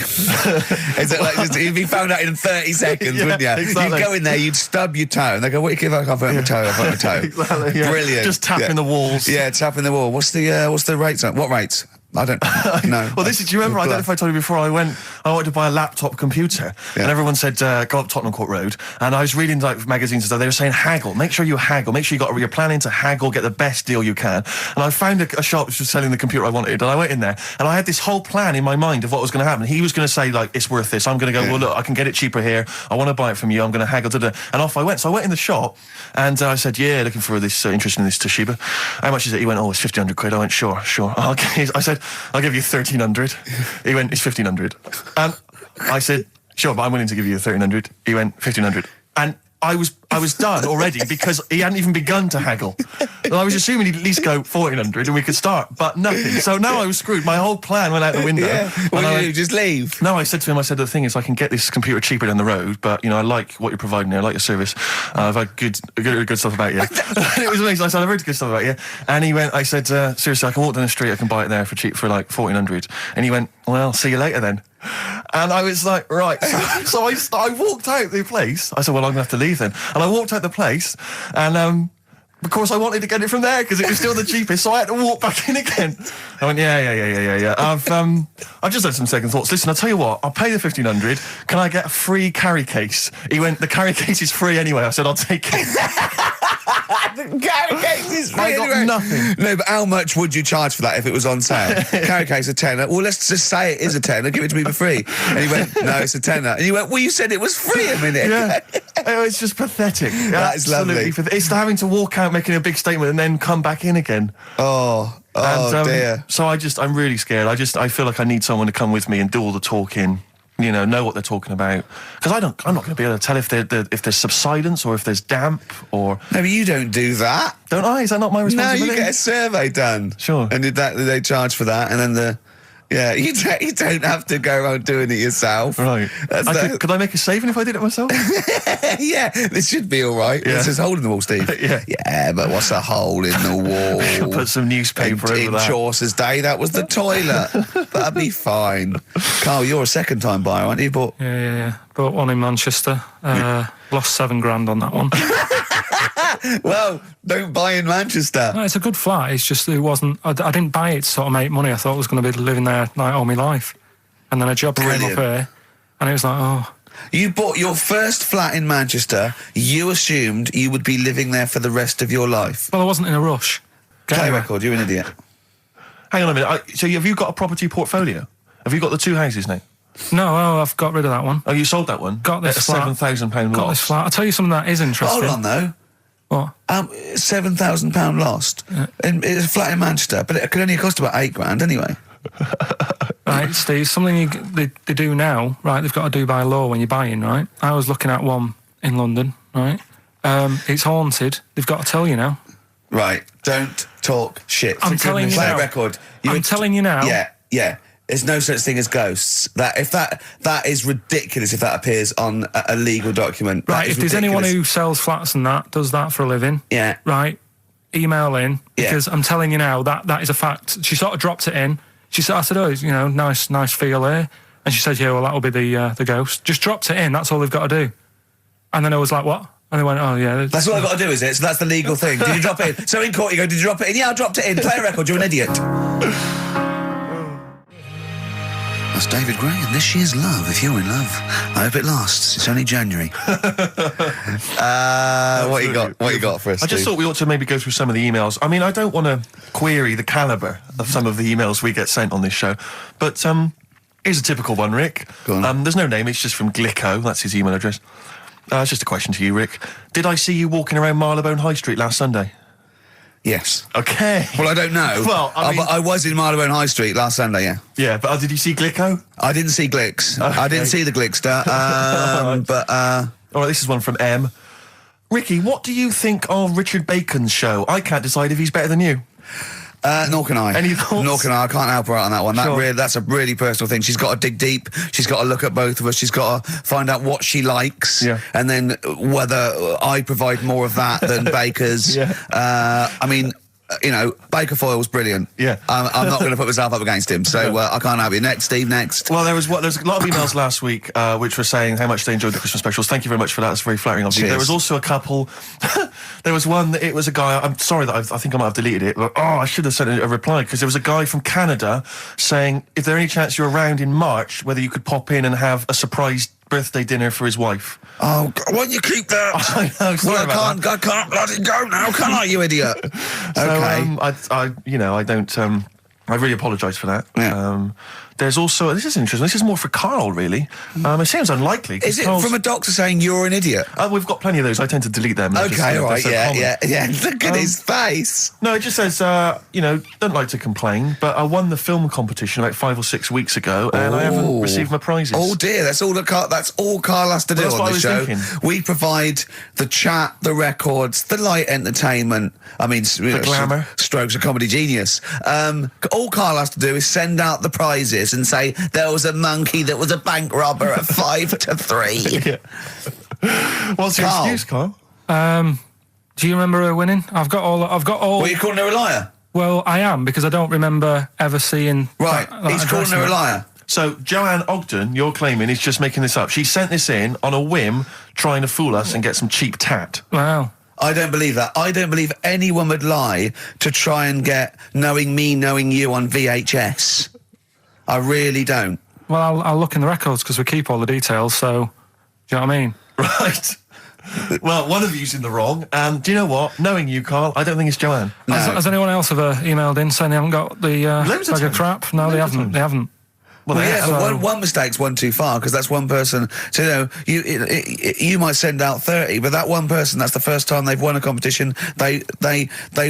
Is it like you'd be found out in 30 seconds, wouldn't you? Exactly. You'd go in there, you'd stub your toe, and they go, "What do you give? I've hurt my toe. I've hurt my toe." Exactly. Yeah. Brilliant. Just tapping the walls. Yeah, tapping the wall. What's the rates? What rates? I don't know. Well, do you remember? I don't know if I told you before. I wanted to buy a laptop computer, and everyone said go up Tottenham Court Road. And I was reading like magazines and stuff. They were saying haggle. Make sure you haggle. Make sure you're planning to haggle, get the best deal you can. And I found a shop which was selling the computer I wanted, and I went in there, and I had this whole plan in my mind of what was going to happen. He was going to say like, it's worth this. I'm going to go, well, look, I can get it cheaper here. I want to buy it from you. I'm going to haggle. And off I went. So I went in the shop, and I said, yeah, looking for this interested in this Toshiba. How much is it? He went, oh, it's 1,500 quid. I went, sure. Okay. I said, I'll give you 1,300. He went, it's 1,500. And I said, sure, but I'm willing to give you 1,300. He went, 1,500. And I was done already because he hadn't even begun to haggle. And I was assuming he'd at least go 1,400 and we could start, but nothing. So now I was screwed. My whole plan went out the window. Yeah. What did you do? Just leave? No, I said to him, the thing is, I can get this computer cheaper down the road, but, you know, I like what you're providing here. I like your service. I've had good stuff about you. And it was amazing. I said, I've heard good stuff about you. And he went, I said, seriously, I can walk down the street, I can buy it there for cheap for like 1,400. And he went, well, see you later then. And I was like, right. So I walked out the place. I said, well, I'm going to have to leave then. And I walked out the place, and of course I wanted to get it from there because it was still the cheapest, so I had to walk back in again. I went, yeah. I've just had some second thoughts. Listen, I'll tell you what, I'll pay the 1,500. Can I get a free carry case? He went, the carry case is free anyway. I said, I'll take it. The carry case is free I got anyway. nothing. No, but how much would you charge for that if it was on sale? Carry case a tenner. Well, let's just say it is a tenner. Give it to me for free. And he went, no, it's a tenner. And you went, well, you said it was free a minute. Yeah. Oh, it's just pathetic. That is lovely. It's having to walk out making a big statement and then come back in again. Oh dear. So I'm really scared. I feel like I need someone to come with me and do all the talking. You know what they're talking about. Because I'm not going to be able to tell if there's subsidence or if there's damp or... No, but you don't do that. Don't I? Is that not my No, responsibility? you get a survey done. Sure. And they charge for that, and then you don't have to go around doing it yourself. Right. Could I make a saving if I did it myself? Yeah, this should be all right. Yeah. There's this hole in the wall, Steve. Yeah, but what's a hole in the wall? Put some newspaper over in that. Chaucer's day, that was the toilet. That'd be fine. Carl, you're a second-time buyer, aren't you? But Yeah. Bought one in Manchester. Lost $7,000 on that one. well, don't buy in Manchester. No, it's a good flat. It's just it wasn't. I didn't buy it to sort of make money. I thought I was going to be living there like all my life, and then a job came up here, and it was like, oh. You bought your first flat in Manchester. You assumed you would be living there for the rest of your life. Well, I wasn't in a rush. Play record. You're an idiot. Hang on a minute. So have you got a property portfolio? Have you got the two houses now? No, I've got rid of that one. Oh, you sold that one? Got this at flat. £7,000 Got loss. this flat. I'll tell you something that is interesting. Hold on, though. What? £7,000 lost. And it's a flat in Manchester, but it could only cost about £8,000 anyway. Right, Steve, something they do now, right, they've got to do by law when you're buying, right? I was looking at one in London, right? It's haunted. They've got to tell you now. Right, don't talk shit. I'm telling you Play now. a record. I'm telling you now. Yeah. There's no such thing as ghosts. That is ridiculous if that appears on a legal document. Right, if there's anyone who sells flats and does that for a living, right, email in, because I'm telling you now, that is a fact. She sort of dropped it in. I said, oh, nice feel here. And she said, yeah, well, that'll be the ghost. Just dropped it in, that's all they've got to do. And then I was like, what? And they went, oh, yeah. That's all I've got to do, is it? So that's the legal thing. Did you drop it in? So in court you go, did you drop it in? Yeah, I dropped it in. Play a record, you're an idiot. That's David Gray, and this year's Love, if you're in love. I hope it lasts. It's only January. What you got for us, I just thought we ought to maybe go through some of the emails. I mean, I don't want to query the calibre of some of the emails we get sent on this show, but Here's a typical one, Rick. Go on. There's no name, it's just from Glicko. That's his email address. It's just a question to you, Rick. Did I see you walking around Marylebone High Street last Sunday? Yes. Okay. Well, I don't know. Well, I mean- I was in Marylebone High Street last Sunday, yeah. Yeah, but did you see Glicko? I didn't see Glicks. I didn't see the Glickster. But All right, this is one from M. Ricky, what do you think of Richard Bacon's show? I can't decide if he's better than you. nor can I. Any thoughts? Nor can I. I can't help her out on that one. Sure. That's a really personal thing. She's got to dig deep. She's got to look at both of us. She's got to find out what she likes, and then whether I provide more of that than Baker's. I mean, you know, Baker Foyle's brilliant. Yeah. I'm not going to put myself up against him, so I can't help you. Next, Steve, next. Well, there's a lot of emails last week which were saying how much they enjoyed the Christmas specials. Thank you very much for that. That's very flattering of you. Cheers. There was also a couple. There was one that it was a guy. I'm sorry that I think I might have deleted it. But, I should have sent a reply because there was a guy from Canada saying if there any chance you're around in March, whether you could pop in and have a surprise birthday dinner for his wife. Oh, why don't you keep that? I know. Sorry Well, about I can't let it go now, can I, you idiot? So, Okay. I really apologise for that. Yeah. There's also, this is interesting, this is more for Karl, really. It seems unlikely. 'cause Is it Karl's- from a doctor saying you're an idiot? We've got plenty of those. I tend to delete them. They're just, Okay, all they're right, so yeah. common. Look at his face. No, it just says, don't like to complain, but I won the film competition about 5 or 6 weeks ago, and I haven't Ooh. received my prizes. Oh dear, that's all Karl has to do Well, that's on what I the was show. thinking. We provide the chat, the records, the light entertainment. I mean, the glamour. Strokes of comedy genius. All Karl has to do is send out the prizes and say there was a monkey that was a bank robber at 5 to 3. What's your Karl. excuse, Karl? Do you remember her winning? I've got all. What, are you calling her a liar? Well, I am because I don't remember ever seeing. Right, he's calling her a liar. So, Joanne Ogden, you're claiming, is just making this up. She sent this in on a whim, trying to fool us and get some cheap tat. Wow. I don't believe that. I don't believe anyone would lie to try and get Knowing Me, Knowing You on VHS. I really don't. Well, I'll look in the records because we keep all the details. So, do you know what I mean? Right. Well, one of you's in the wrong, and do you know what? Knowing you, Karl, I don't think it's Joanne. No. Has anyone else ever emailed in saying they haven't got the Loads of bag of times. crap? No, Loads they of haven't. times. They haven't. Well, Well, they yeah, have. but one mistake's one too far because that's one person. So you might send out 30, but that one person, that's the first time they've won a competition. They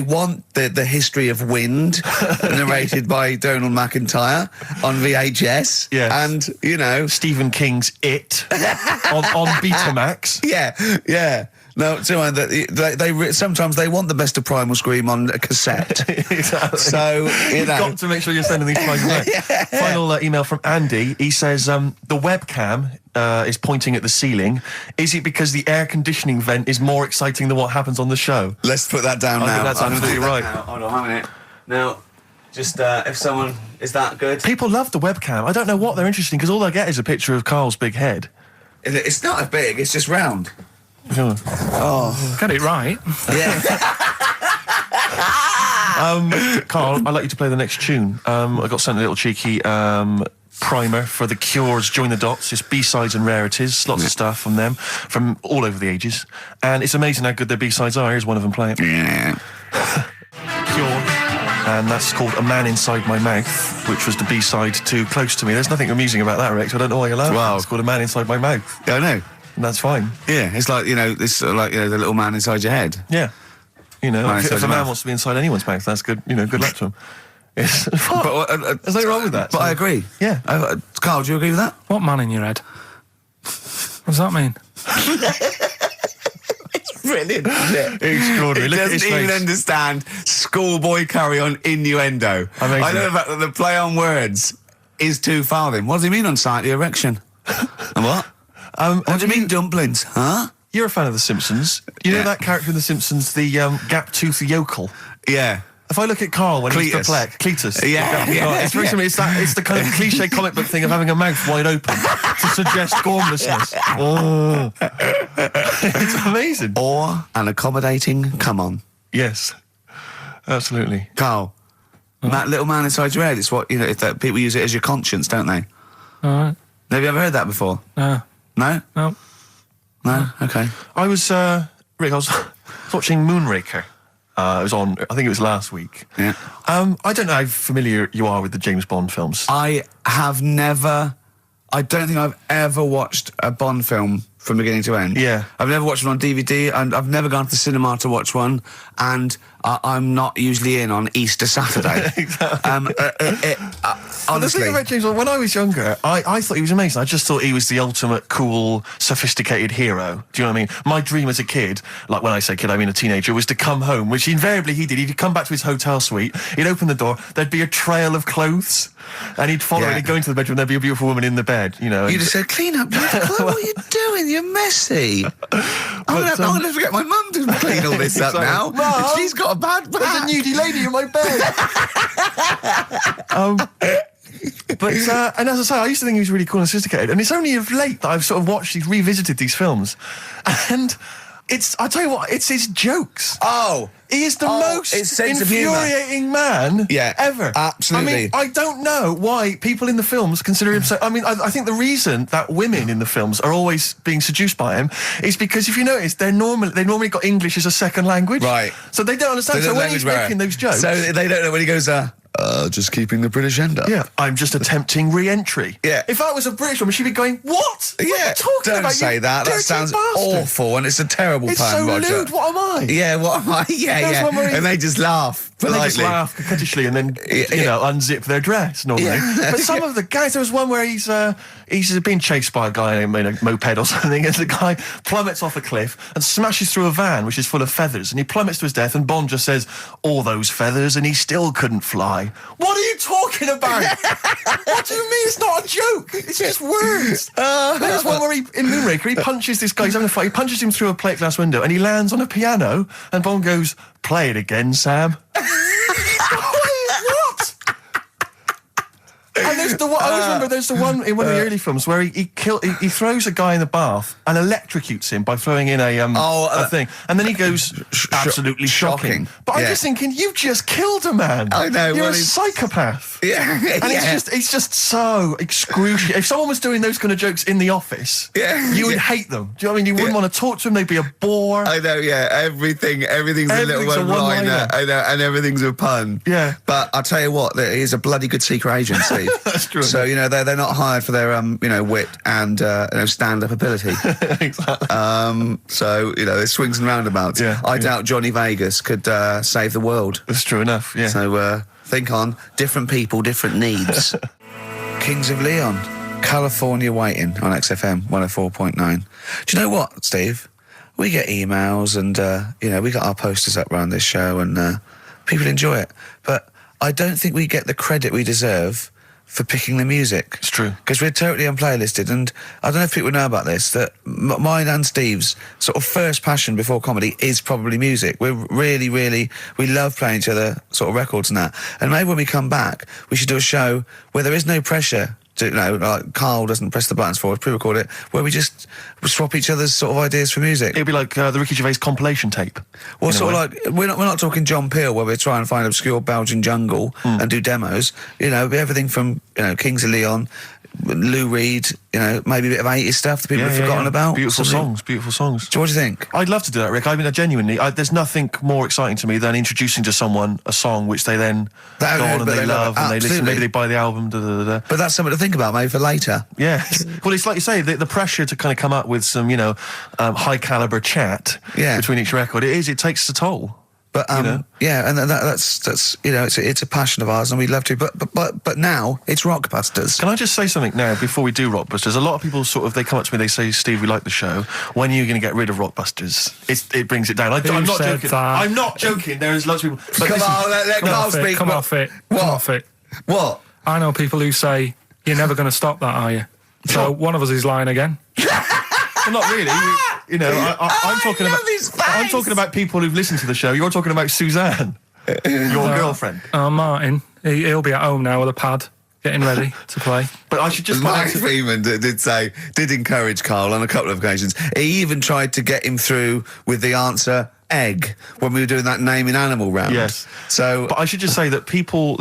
want the history of Wind narrated by Donald McIntyre on VHS. Yes. And Stephen King's It on Betamax. yeah. No, they sometimes they want the best of Primal Scream on a cassette. Exactly. So You've got to make sure you're sending these prizes out. Final email from Andy. He says the webcam is pointing at the ceiling. Is it because the air conditioning vent is more exciting than what happens on the show? Let's put that down I now. think that's I'm gonna absolutely do that right. now. Hold on, a minute. Now, just if someone is that good. People love the webcam. I don't know what they're interested in because all they get is a picture of Karl's big head. It's not as big. It's just round. Get it right. Yeah. Karl, I'd like you to play the next tune. I got sent a little cheeky primer for The Cure's Join the Dots. It's B-sides and rarities, lots of stuff from them, from all over the ages. And it's amazing how good their B-sides are. Here's one of them playing. Yeah. Cure. And that's called A Man Inside My Mouth, which was the B-side to Close to Me. There's nothing amusing about that, Rick. I don't know why you're laughing. Wow. It's called A Man Inside My Mouth. Yeah, I know. And that's fine. Yeah, it's like, the little man inside your head. Yeah. Man If inside a your man mouth. wants to be inside anyone's mouth, that's good. Good luck to him. Yes. What? There's nothing wrong with that. But I agree. Yeah. Karl, do you agree with that? What man in your head? What does that mean? Brilliant. Extraordinary. He Look at his doesn't even face. understand schoolboy carry-on innuendo. Amazing. I know the fact that the play on words is too far then. What does he mean on slightly erection? And what? What do you mean dumplings? Huh? You're a fan of The Simpsons. You know Yeah. that character in The Simpsons, the gap-toothed yokel? Yeah. If I look at Karl when he's Cletus. perplexed, Cletus. Yeah, yeah, It's very yeah. similar. It's the kind of cliche comic book thing of having a mouth wide open to suggest gormlessness. Oh. It's amazing. Or an accommodating come on. Yes, absolutely. Karl, that little man inside your head, it's what, people use it as your conscience, don't they? All right. Have you ever heard that before? No. No? No. No? Okay. I was, Rick, I was watching Moonraker It was on, I think it was last week. Yeah. I don't know how familiar you are with the James Bond films. I don't think I've ever watched a Bond film from beginning to end. Yeah. I've never watched one on DVD, and I've never gone to the cinema to watch one, and I'm not usually in on Easter Saturday. Exactly. Honestly. The thing about James Bond, when I was younger, I thought he was amazing. I just thought he was the ultimate cool, sophisticated hero. Do you know what I mean? My dream as a kid, like when I say kid, I mean a teenager, was to come home, which invariably he did. He'd come back to his hotel suite, he'd open the door, there'd be a trail of clothes, and he'd follow and he'd go into the bedroom, there'd be a beautiful woman in the bed, you know. You'd have said, clean up your clothes. What are you doing? You're messy. I'm going to get my mum to clean all this up now. Mum, she's got a bad back. There's a nudie lady in my bed. But and as I say, I used to think he was really cool and sophisticated, and it's only of late that I've sort of revisited these films, and I tell you what, it's his jokes. Oh, he is the most sense of humour. infuriating man ever. Absolutely. I mean, I don't know why people in the films consider him so. I mean, I think the reason that women in the films are always being seduced by him is because if you notice, they normally got English as a second language, right? So they don't understand. So when he's making those jokes, so they don't know when he goes, just keeping the British end up. Yeah, I'm just attempting re-entry. Yeah. If I was a British woman, she'd be going, what? Yeah, what are you talking don't about? say that. That sounds awful, and it's a terrible it's pun, so Roger. lewd. What am I? Yeah, what am I? Yeah, One where and they just laugh politely. They just laugh coquettishly and then, unzip their dress normally. Yeah. But some of the guys, there was one where he's being chased by a guy in a moped or something, and the guy plummets off a cliff and smashes through a van which is full of feathers, and he plummets to his death, and Bond just says, all those feathers, and he still couldn't fly. What are you talking about? What do you mean it's not a joke? It's just words. There's one where in Moonraker, he punches this guy, he's having a fight, he punches him through a plate glass window, and he lands on a piano, and Bond goes, play it again, Sam. What? And there's the one, I always remember there's the one in one of the early films where he throws a guy in the bath and electrocutes him by throwing in a thing, and then he goes absolutely shocking. But I'm just thinking, you just killed a man. I know. You're a psychopath. Yeah. And it's just so excruciating. If someone was doing those kind of jokes in the office, you would hate them. Do you know what I mean? You wouldn't want to talk to them. They'd be a bore. I know, yeah. Everything's a little one-liner. I know, and everything's a pun. Yeah. But I'll tell you what, he's a bloody good secret agent, Steve. That's true. So, they're not hired for their, wit and, stand-up ability. Exactly. So, there's swings and roundabouts. Yeah, I doubt Johnny Vegas could save the world. That's true enough, yeah. So, think on different people, different needs. Kings of Leon, California Waiting on XFM 104.9. Do you know what, Steve? We get emails and, we got our posters up around this show and people enjoy it. But I don't think we get the credit we deserve for picking the music. It's true. Because we're totally unplaylisted, and I don't know if people know about this, that mine and Steve's sort of first passion before comedy is probably music. We're really, we love playing each other sort of records and that. And maybe when we come back, we should do a show where there is no pressure to, like Karl doesn't press the buttons for us, pre-record it, where we just swap each other's sort of ideas for music. It'd be like the Ricky Gervais compilation tape. Well, sort of like, we're not talking John Peel, where we're trying to find obscure Belgian jungle and do demos. It'd be everything from, Kings of Leon, Lou Reed, maybe a bit of 80s stuff that people have forgotten about. Beautiful songs. So what do you think? I'd love to do that, Rick. I mean, genuinely, there's nothing more exciting to me than introducing to someone a song which they then go on and they love and they listen. Maybe they buy the album. But that's something to think about, maybe for later. Yeah. Well, it's like you say, the pressure to kind of come up with some, high caliber chat between each record. It takes a toll. But yeah, and that's it's a passion of ours, and we'd love to. But now it's Rockbusters. Can I just say something now before we do Rockbusters? A lot of people they come up to me, they say, "Steve, we like the show. When are you going to get rid of Rockbusters?" It brings it down. I'm not joking. I'm not joking. There is lots of people. Come on, let Karl speak. Come off it. What? Come off it. What? I know people who say, "You're never going to stop that, are you?" So one of us is lying again. Well, not really. I'm talking about people who've listened to the show. You're talking about Suzanne, your girlfriend. Martin, he'll be at home now with a pad, getting ready to play. But I should just... Mike Freeman did encourage Karl on a couple of occasions. He even tried to get him through with the answer, egg when we were doing that naming animal round. Yes. So, But I should just say that people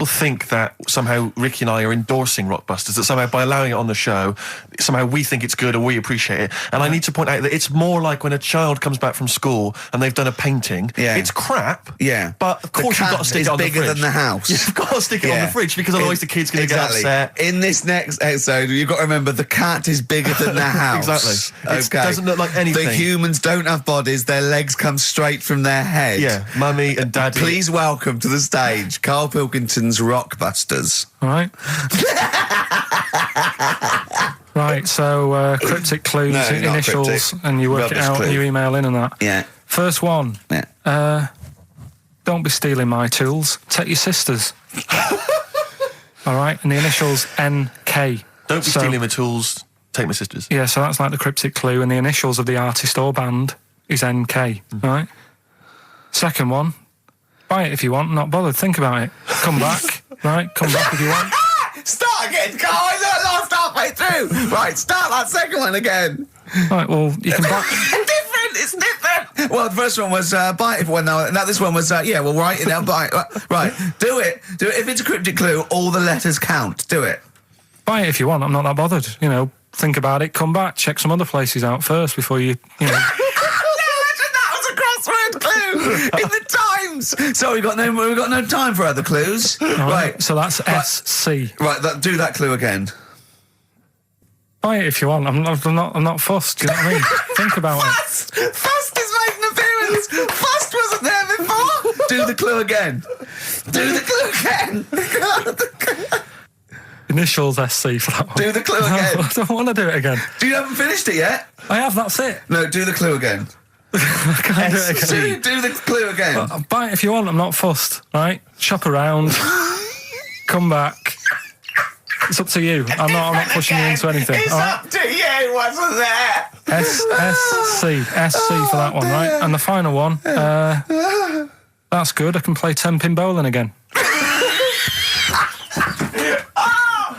think that somehow Ricky and I are endorsing Rockbusters, that somehow by allowing it on the show, somehow we think it's good and we appreciate it. And I need to point out that it's more like when a child comes back from school and they've done a painting. Yeah. It's crap. Yeah. But of course you've got to stick it on the fridge. bigger than the house. You've got to stick it on the fridge because otherwise the kid's going to get upset. In this next episode, you've got to remember the cat is bigger than the house. Exactly. It doesn't look like anything. The humans don't have bodies. Their legs come straight from their head. Yeah, mummy and daddy. Please welcome to the stage Karl Pilkington's Rockbusters. All right. Right, so cryptic clues, No, not initials, cryptic. and you work Rubbish it out clue. and you email in and that. Yeah. First one. Yeah. Don't be stealing my tools. Take your sister's. All right, and the initials NK. Don't be stealing my tools. Take my sister's. Yeah, so that's like the cryptic clue, and the initials of the artist or band is NK. Right. Second one. Buy it if you want. Not bothered. Think about it. Come back. Right. Come back if you want. Start again, Karl. I lost halfway through. Right, start that second one again. Right. Well, you can buy. It's different. Well, the first one was buy it if one. Now this one was we'll write it down. Buy it. Right, do it. If it's a cryptic clue, all the letters count. Do it. Buy it if you want. I'm not that bothered. You know, think about it. Come back. Check some other places out first before you know. That was a crossword clue in the Times. So we got no time for other clues. Right. So that's SC. Right. Do that clue again. Buy it if you want. I'm not fussed. Do you know what I mean? Think about it. Fust is making an appearance. Fust wasn't there before. Do the clue again. Do the clue again. Initials SC for that one. Do the clue again. I don't want to do it again. You haven't finished it yet? I have. That's it. No, do the clue again. I can't do it again. Do the clue again. Buy it if you want. I'm not fussed. Right? Shop around. Come back. It's up to you. I'm not pushing you into anything. It's up to you. Wasn't there? SC for that one, right? And the final one. That's good. I can play 10-pin bowling again.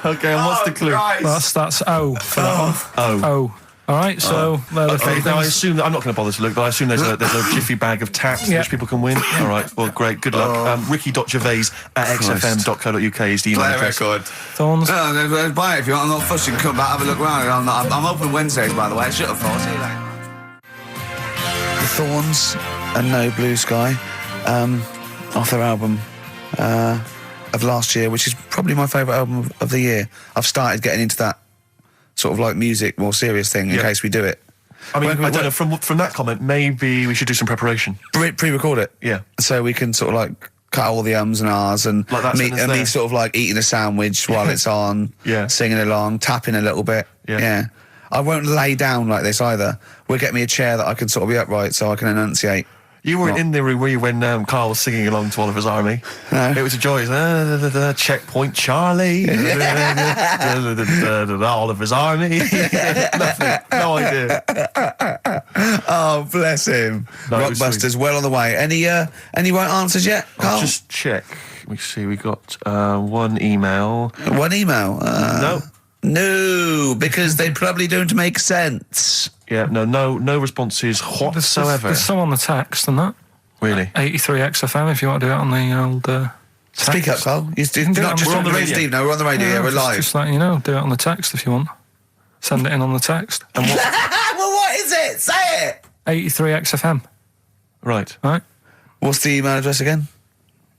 Okay, and what's the clue? Christ. That's O for that one. Oh. All right, so they're the Okay, three now I things. assume that I'm not going to bother to look, but I assume there's a jiffy bag of taps which people can win. All right, well, great, good luck. Ricky.gervais at xfm.co.uk is the email Play a address. record. Thorns. No, buy it if you want. I'm not fussing. Come back, have a look around. I'm open Wednesdays, by the way. Shut up, for. See you later. The Thorns and No Blue Sky, off their album of last year, which is probably my favourite album of the year. I've started getting into that sort of like music, more serious thing in case we do it. I mean, I don't know, from that comment, maybe we should do some preparation. Pre-record it. Yeah. So we can sort of like cut all the ums and ahs and Like that me sentence there. sort of like eating a sandwich while it's on, singing along, tapping a little bit. Yeah. I won't lay down like this either. We'll get me a chair that I can sort of be upright so I can enunciate. You weren't in there, were you, when Karl was singing along to Oliver's Army? No. It was a joy. Checkpoint Charlie. Oliver's Army. Nothing. No idea. Oh, bless him. No, it was Rockbusters, sweet. well on the way. Any right answers yet, Karl? I'll just check. Let me see. We got one email. One email? No. No, because they probably don't make sense. Yeah, no responses whatsoever. There's some on the text and that. Really? 83 XFM if you want to do it on the old text. Speak up, Karl. can do it on- We're on the radio. Steve, no, we're on the radio. Yeah, we're live. Just letting you know, do it on the text if you want. Send it in on the text. And what? Well, what is it? Say it. 83 XFM. Right. Right? What's the email address again?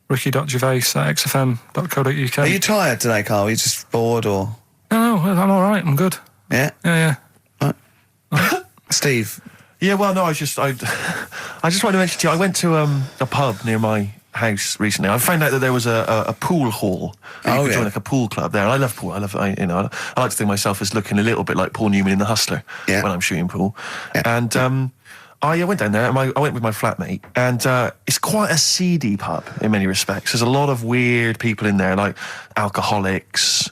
Ricky.gervais at xfm.co.uk. Are you tired today, Karl? Are you just bored or? No, I'm all right. I'm good. Yeah? Yeah. Steve? Yeah, well, no, I just wanted to mention to you, I went to a pub near my house recently. I found out that there was a pool hall. You could join like a pool club there. And I love pool. I like to think of myself as looking a little bit like Paul Newman in The Hustler when I'm shooting pool. Yeah. And I went down there and I went with my flatmate, and it's quite a seedy pub in many respects. There's a lot of weird people in there, like alcoholics.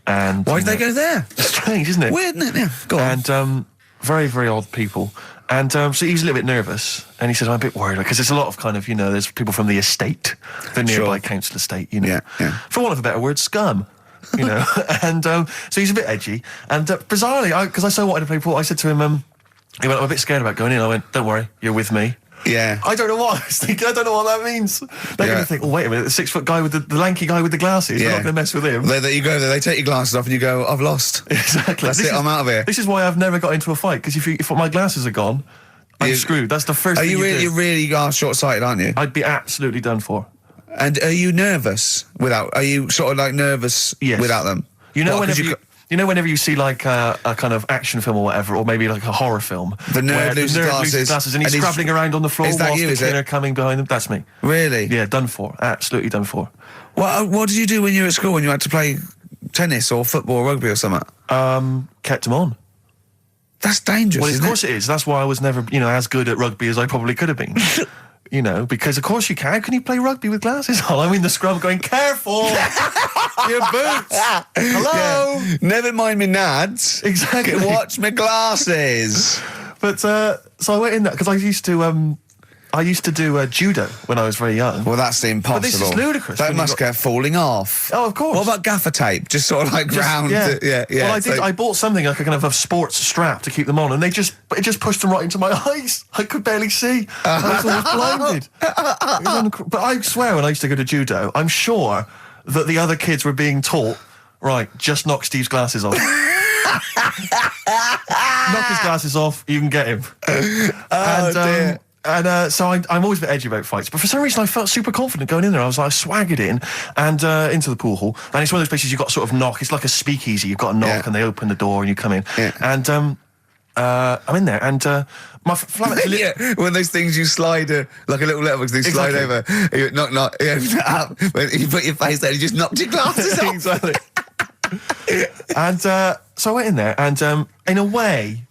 And Why did they go there? Strange, isn't it? Weird, isn't it? Yeah, go on. And very, very odd people. And so he was a little bit nervous, and he said, I'm a bit worried, because there's a lot of kind of, there's people from the estate, the nearby council estate, Yeah. For want of a better word, scum, And so he's a bit edgy. And bizarrely, because I so wanted to play pool, I said to him, he went, I'm a bit scared about going in. I went, don't worry, you're with me. Yeah. I don't know what I was thinking. I don't know what that means. They're going to think, oh, wait a minute, the 6-foot guy with the lanky guy with the glasses. We're not going to mess with him. You go there, they take your glasses off and you go, I've lost. Exactly. That's it, I'm out of here. This is why I've never got into a fight, because if my glasses are gone, I'm screwed. That's the first thing you do. You really are short-sighted, aren't you? I'd be absolutely done for. And are you nervous are you sort of like nervous without them? You know, whenever you see like a kind of action film or whatever, or maybe like a horror film, the nerd loses glasses and he's scrabbling around on the floor whilst the kid coming behind him. That's me. Really? Yeah, done for. Absolutely done for. What did you do when you were at school, when you had to play tennis or football or rugby or something? Kept him on. That's dangerous, Well, isn't of course it is. That's why I was never, as good at rugby as I probably could have been. Because of course you can. How can you play rugby with glasses on? I'm in the scrum going, careful! Your boots! Hello! Yeah. Never mind me nads. Exactly. Watch my glasses. But, so I went in there, because I used to do judo when I was very young. Well, that's impossible. But this is ludicrous. That must get falling off. Oh, of course. What about gaffer tape? Just sort of like round. Yeah. Well, I bought something like a kind of a sports strap to keep them on, and it just pushed them right into my eyes. I could barely see. I was almost blinded. But I swear, when I used to go to judo, I'm sure that the other kids were being taught, right, just knock Steve's glasses off. Knock his glasses off, you can get him. Dear. And so I'm always a bit edgy about fights, but for some reason I felt super confident going in there. I swaggered in and into the pool hall, and it's one of those places you've got to sort of knock. It's like a speakeasy. You've got to knock, and they open the door and you come in. Yeah. And I'm in there, and my flatmate's one of those things you slide like a little letterbox. They slide over. You knock. You open it up. You put your face there. You just knocked your glasses off. Exactly. And so I went in there, and in a way,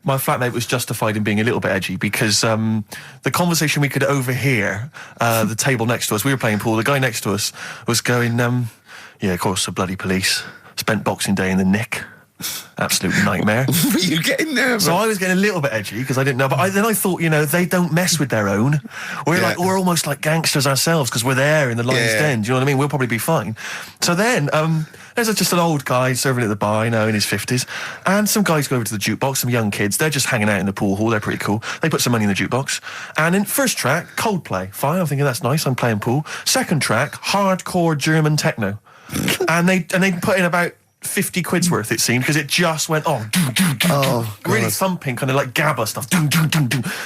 my flatmate was justified in being a little bit edgy, because the conversation we could overhear, the table next to us, we were playing pool, the guy next to us was going, yeah, of course, the bloody police. Spent Boxing Day in the Nick. Absolute nightmare. Were you getting nervous? So I was getting a little bit edgy, because I didn't know, but then I thought, they don't mess with their own. We're almost like gangsters ourselves, because we're there in the lion's den, do you know what I mean? We'll probably be fine. So then, there's just an old guy serving at the bar, in his 50s, and some guys go over to the jukebox, some young kids, they're just hanging out in the pool hall, they're pretty cool. They put some money in the jukebox, and in first track, Coldplay, fine, I'm thinking that's nice, I'm playing pool. Second track, hardcore German techno. and they put in about 50 quid's worth, it seemed, because it just went on. Really thumping, kind of like gabba stuff.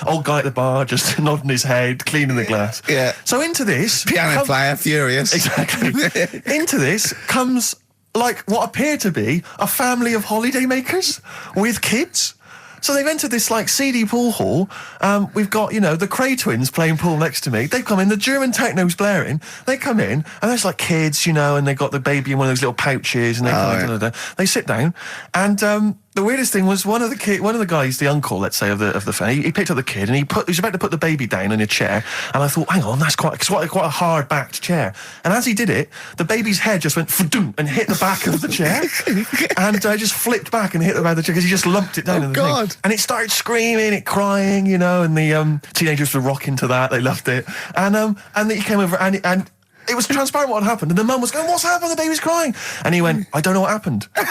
Old guy at the bar just nodding his head, cleaning the glass. Yeah. So into this... Piano player, furious. Exactly. Into this comes, like, what appeared to be a family of holidaymakers with kids. So they've entered this, like, seedy pool hall. We've got, the Cray twins playing pool next to me. They've come in, the German techno's blaring. They come in, and there's, like, kids, and they've got the baby in one of those little pouches, and they sit down, and the weirdest thing was one of the guys, the uncle, let's say, of the family, he picked up the kid, and he was about to put the baby down in a chair, and I thought, hang on, that's quite a hard-backed chair. And as he did it, the baby's head just went fa-doom and hit the back of the chair, and just flipped back and hit the back of the chair, because he just lumped it down in the thing. And it started screaming, it crying, and the teenagers were rocking to that, they loved it. And he came over, and it was transparent what had happened, and the mum was going, what's happened? The baby's crying. And he went, I don't know what happened. And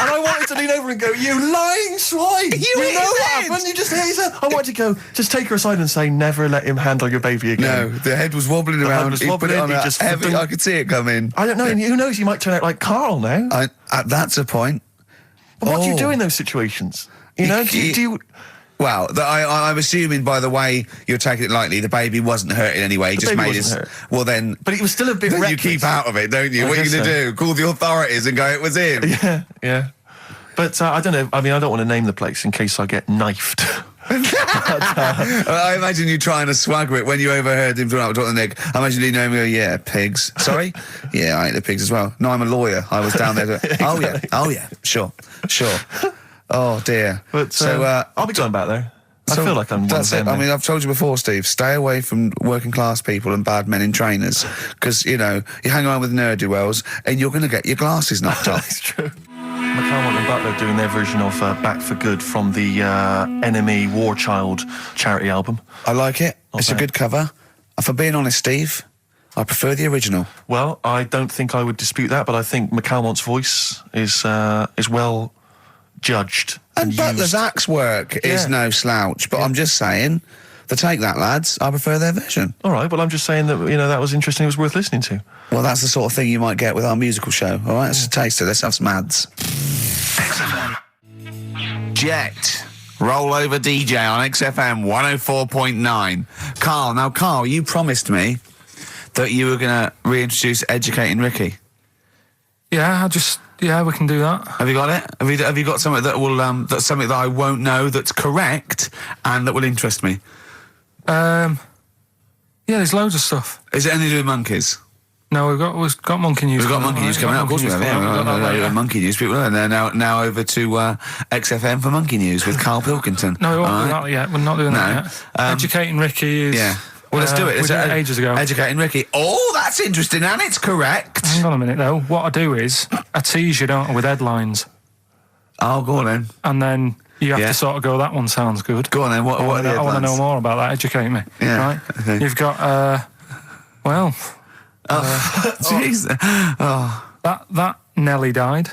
I wanted to lean over and go, you lying swine! You know what happened? You just hit his head. I wanted to go, just take her aside and say, never let him handle your baby again. No, the head was wobbling around. He put it on heavy. I could see it coming. I don't know, and who knows, he might turn out like Karl now. That's a point. But what do you do in those situations? Do you... Well, I'm assuming by the way you're taking it lightly, the baby wasn't hurt in any way. He just made his. Well, then. But it was still a bit. Then you keep out of it, don't you? What are you going to do? Call the authorities and go, it was him. Yeah. But I don't know. I mean, I don't want to name the place in case I get knifed. I imagine you trying to swagger it when you overheard him talking about the Nick. I imagine you know him go, yeah, pigs. Sorry? Yeah, I ate the pigs as well. No, I'm a lawyer. I was down there. Exactly. Oh yeah. Sure. Oh dear. But so I'll be going back there. I feel like I'm one of them. I mean, I've told you before, Steve, stay away from working class people and bad men in trainers, because, you hang around with ne'er-do-wells and you're going to get your glasses knocked off. It's true. McCalmont and Butler doing their version of Back for Good from the Enemy War Child charity album. I like it. It's a good cover. For being honest, Steve, I prefer the original. Well, I don't think I would dispute that, but I think McCalmont's voice is well judged. And Butler's axe work is no slouch, but I'm just saying, the Take That lads. I prefer their version. All right, well, I'm just saying that, that was interesting. It was worth listening to. Well, that's the sort of thing you might get with our musical show. All right, let's taste it. Let's have some ads. Jet. Roll over DJ on XFM 104.9. Carl, you promised me that you were going to reintroduce Educating Ricky. Yeah, we can do that. Have you got it? Have you got something that will that's something that I won't know that's correct and that will interest me? Yeah, there's loads of stuff. Is it anything to do with monkeys? No, we've got monkey news. We've got monkey news coming out. Of course we have. Yeah, monkey news people, and they're now over to XFM for monkey news with Karl Pilkington. No, we won't do that yet. We're not doing that yet. Educating Ricky is. Yeah. Well, let's do it. We did it ages ago. Educating Ricky. Oh, that's interesting, and it's correct. Hang on a minute, though. What I do is I tease you, don't I, with headlines. Oh, go on then. And then you have to sort of go, that one sounds good. Go on then. What are the I want to headlines? know more about that. Educate me. Yeah. Right? Okay. You've got, Jeez. That Nelly died.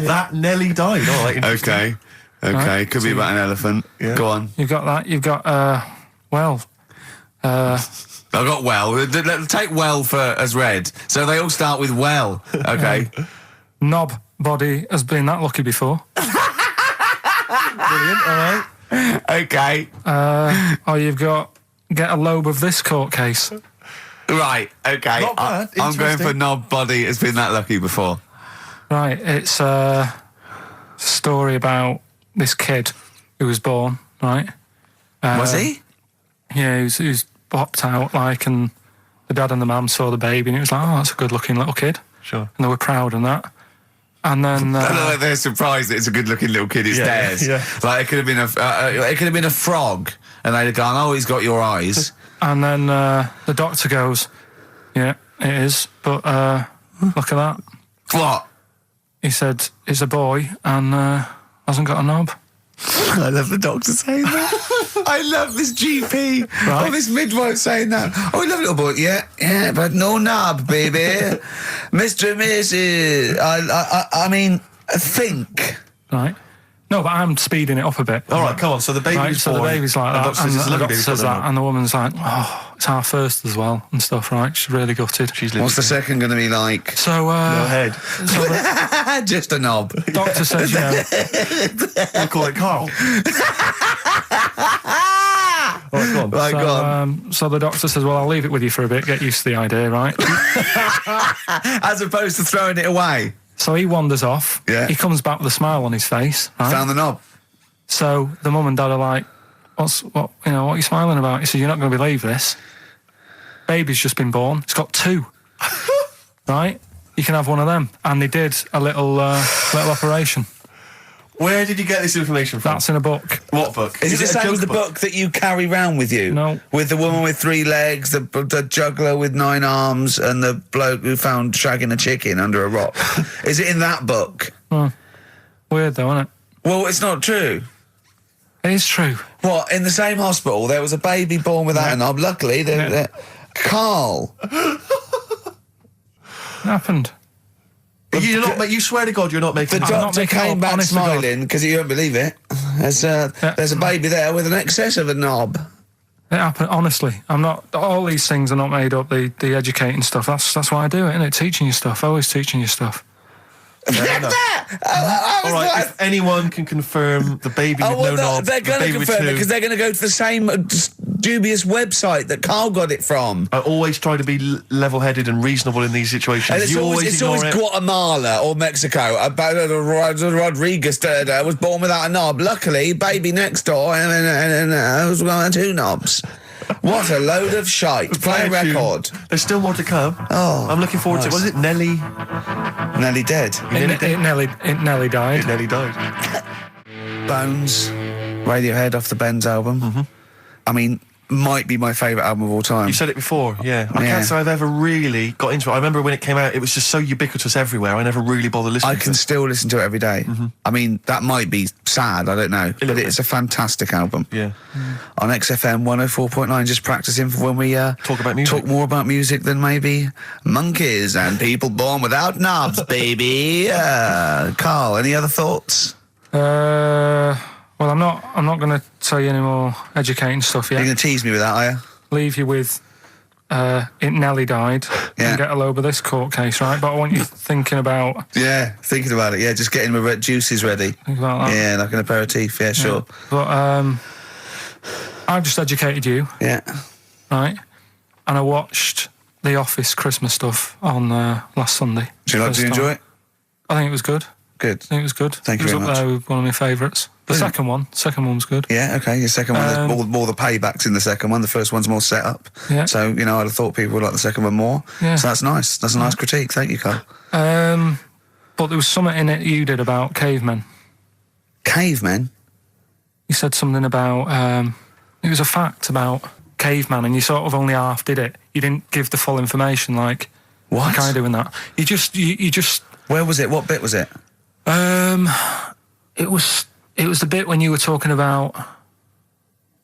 That Nelly died. All right. Okay. Right. Could be about an elephant. Yeah. Go on. You've got that. You've got, I've got well. Take well as read. So they all start with well. Okay. Knob body has been that lucky before. Brilliant. All right. Okay. You've got get a lobe of this court case. Right. Okay. Not bad. I'm going Interesting. for knob body has been that lucky before. Right. It's a story about this kid who was born. Right. Was he? Yeah, he was popped out and the dad and the mum saw the baby and it was like, oh, that's a good-looking little kid. Sure. And they were proud and that. And then They're surprised that it's a good-looking little kid. It's theirs. Yeah. Like it could have been a frog, and they'd have gone, "Oh, he's got your eyes." And then the doctor goes, yeah, it is, but look at that. What? He said, it's a boy and hasn't got a knob. I love the doctor saying that. I love this GP or this midwife saying that. Oh, we love little boy. Yeah, but no knob, baby. Mr. and Mrs. I mean, think. Right. No, but I'm speeding it up a bit. All right, come on. So the baby's Right, so the born, baby's like and that, Dr. and says, the "Look, doctor baby's says got a that, knob." and the woman's like, oh, it's our first as well, and stuff, right? She's really gutted. She's living. What's the second going to be like? So, Go ahead. so the Just a knob. doctor says, We'll call it Karl. All right, go on. Right, go on. so the doctor says, well, I'll leave it with you for a bit, get used to the idea, right? As opposed to throwing it away. So he wanders off. Yeah. He comes back with a smile on his face, right? Found the knob. So the mum and dad are like, what are you smiling about? He said, you're not going to believe this. Baby's just been born. It's got two. Right? You can have one of them. And they did a little operation. Where did you get this information from? That's in a book. What book? Is it the a same joke as the book that you carry round with you? No. With the woman with 3 legs, the juggler with 9 arms, and the bloke who found shagging a chicken under a rock. Is it in that book? Weird though, isn't it? Well, it's not true. It is true. What, in the same hospital, there was a baby born without a knob. Luckily, Karl. It happened. You swear to God you're not making The this I'm up. not doctor making it came up, back honest to God. smiling because you don't believe it. There's a baby there with an excess of a knob. It happened, honestly. I'm not, all these things are not made up, the educating stuff. That's why I do it, innit? Teaching you stuff, always teaching you stuff. I was All right, like- if anyone can confirm the baby with no knob, they're the going to baby with confirm it two, because they're going to go to the same dubious website that Karl got it from. I always try to be level-headed and reasonable in these situations. And it's You always ignore it. Guatemala or Mexico. Rodriguez was born without a knob. Luckily, baby next door and was got 2 knobs. What a load of shite. Play a Play a tune. record. There's still more to come. Oh, I'm looking forward to it. Was it Nelly? Nearly dead. It nearly died. Nelly died. Bones, Radiohead off the Benz album. I mean, might be my favourite album of all time. You said it before, yeah. I Yeah. can't say I've ever really got into it. I remember when it came out, it was just so ubiquitous everywhere. I never really bothered listening I to can it. still listen to it every day. I mean, that might be sad, I don't know. But bit. it's a fantastic album. Yeah. On XFM 104.9, just practicing for when we Talk about music. talk more about music than maybe monkeys and people born without knobs, baby. Karl, any other thoughts? Well, I'm not not going to tell you any more educating stuff yet. You're going to tease me with that, are you? Leave you with it Nelly died and get a load of this court case, right? But I want you thinking about... Yeah, thinking about it, yeah, just getting my juices ready. Think about that. Yeah, like an aperitif, yeah, sure. But I've just educated you. Yeah. Right? And I watched The Office Christmas stuff on last Sunday. Do you enjoy it? I think it was good. Good. I think it was good. Thank you very much. It was up there with one of my favourites. The second one was good. Yeah, okay. Your second one, there's more the paybacks in the second one. The first one's more set up. Yeah. So, I'd have thought people would like the second one more. Yeah. So that's nice. That's a nice critique. Thank you, Karl. But there was something in it you did about cavemen. Cavemen? You said something about... it was a fact about caveman, and you sort of only half did it. You didn't give the full information, like... What? Like I do in that. You just... Where was it? What bit was it? It was the bit when you were talking about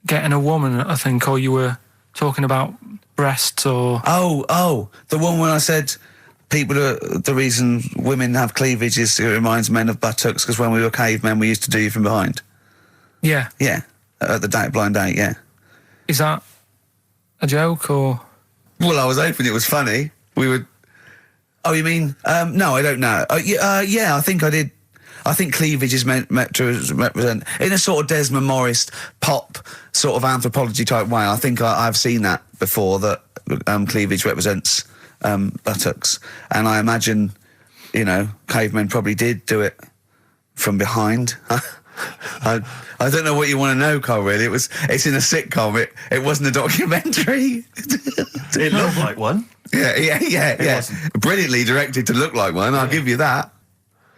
getting a woman, I think, or you were talking about breasts or... Oh, the one when I said the reason women have cleavage is it reminds men of buttocks because when we were cavemen we used to do you from behind. Yeah. Yeah, at the blind date, yeah. Is that a joke or...? Well, I was hoping it was funny. We would... Oh, you mean... no, I don't know. Yeah, I think I did... I think cleavage is meant to represent, in a sort of Desmond Morris pop sort of anthropology type way. I think I've seen that before, that cleavage represents buttocks. And I imagine, cavemen probably did do it from behind. I don't know what you want to know, Karl, really. It's in a sitcom. It wasn't a documentary. It looked like one. Yeah. Brilliantly directed to look like one, I'll give you that.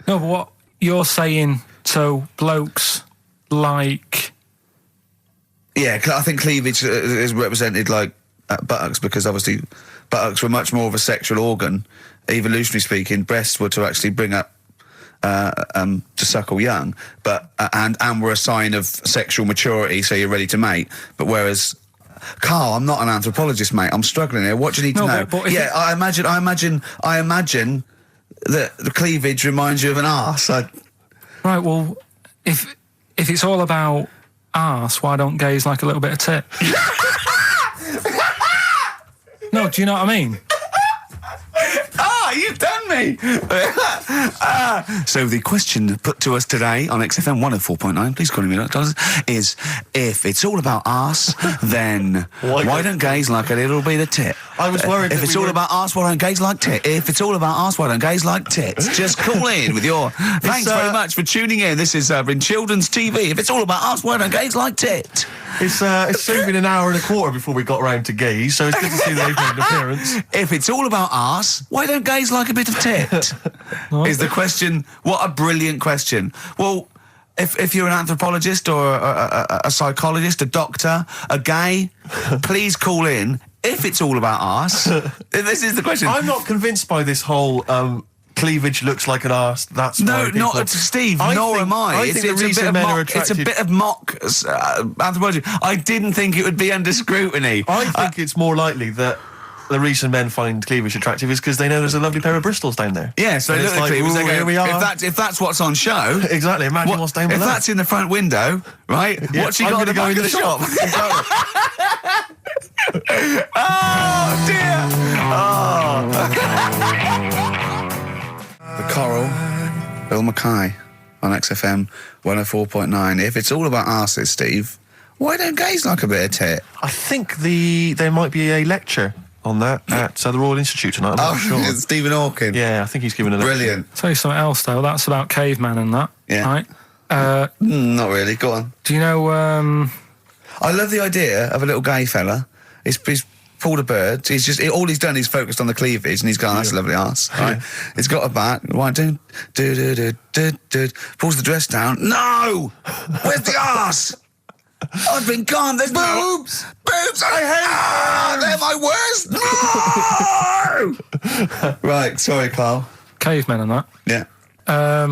No, but what you're saying, so blokes like... Yeah, I think cleavage is represented like buttocks because obviously buttocks were much more of a sexual organ, evolutionarily speaking. Breasts were to actually bring up, to suckle young, but and were a sign of sexual maturity, so you're ready to mate. But whereas... Karl, I'm not an anthropologist, mate. I'm struggling here. What do you need to know? But yeah, I imagine that the cleavage reminds you of an arse. Right, well, if it's all about arse, why don't gays like a little bit of tit? No, do you know what I mean? You've done me! So the question put to us today on XFM 104.9, please call me that, is if it's all about arse, then why don't gays like a little bit of tit? I was worried if it's all about arse, why don't gays like tit? If it's all about arse, why don't gays like tits? Just call in with your... Thanks very much for tuning in. This is in children's TV. If it's all about arse, why don't gays like tit? It's soon been an hour and a quarter before we got round to gays, so it's good to see they've made an appearance. If it's all about arse, why don't gays like a bit of tit? Is the question. What a brilliant question. Well, if you're an anthropologist or a psychologist, a doctor, a gay, please call in. If it's all about arse, this is the question. I'm not convinced by this whole... cleavage looks like an arse. That's no, not Steve. Nor am I. It's a bit of mock anthropology. I didn't think it would be under scrutiny. I think it's more likely that the reason men find cleavage attractive is because they know there's a lovely pair of Bristols down there. Yeah, so they look at cleavage. They go, here we are. If that's what's on show, exactly. Imagine what's down below. If that's in the front window, right? Yeah, what's she got to go in the shop? Oh dear. The Coral, Bill Mackay on XFM 104.9. If it's all about arses, Steve, why don't gays like a bit of tit? I think there might be a lecture on that at the Royal Institute tonight. I'm not sure. Stephen Hawking. Yeah, I think he's given a lecture. Brilliant. Tell you something else though. That's about caveman and that. Yeah. Right. Not really. Go on. Do you know? I love the idea of a little gay fella. He's pulled a bird. All he's done is focused on the cleavage, and he's gone, that's a lovely arse. Right? He's got a bat. Right, pulls the dress down. No! Where's the arse? I've been gone. There's boobs. Boobs. I hate. They're my worst. No. Right. Sorry, Karl. Cavemen and that. Yeah.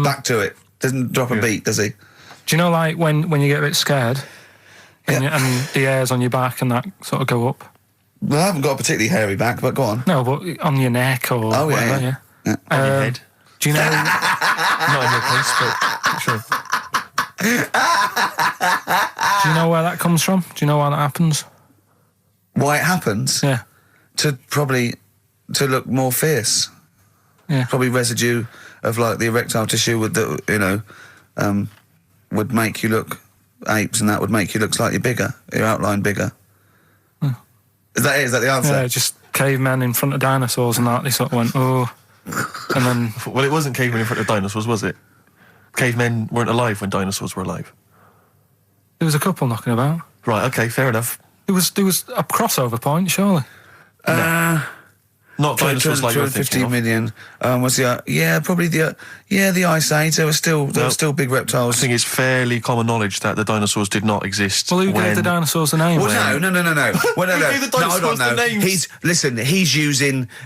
Back to it. Doesn't drop a beat, does he? Do you know, like when you get a bit scared, and the hairs on your back and that sort of go up? Well, I haven't got a particularly hairy back, but go on. No, but on your neck or whatever, yeah. On your head. Do you know... Not in your case, but sure. Do you know where that comes from? Do you know why that happens? Why it happens? Yeah. To look more fierce. Yeah. Probably residue of like the erectile tissue would would make you look apes, and that would make you look slightly bigger, your outline bigger. Is that the answer? Yeah, just cavemen in front of dinosaurs and that. They sort of went, oh. And then... Well, it wasn't cavemen in front of dinosaurs, was it? Cavemen weren't alive when dinosaurs were alive. There was a couple knocking about. Right, okay, fair enough. There was a crossover point, surely. Not dinosaurs like you're thinking 15 of. million. Was the probably the Ice Age. There were still big reptiles. I think it's fairly common knowledge that the dinosaurs did not exist. Well, who gave the dinosaurs the name? Well, no. Well, no. Who gave the dinosaurs the names?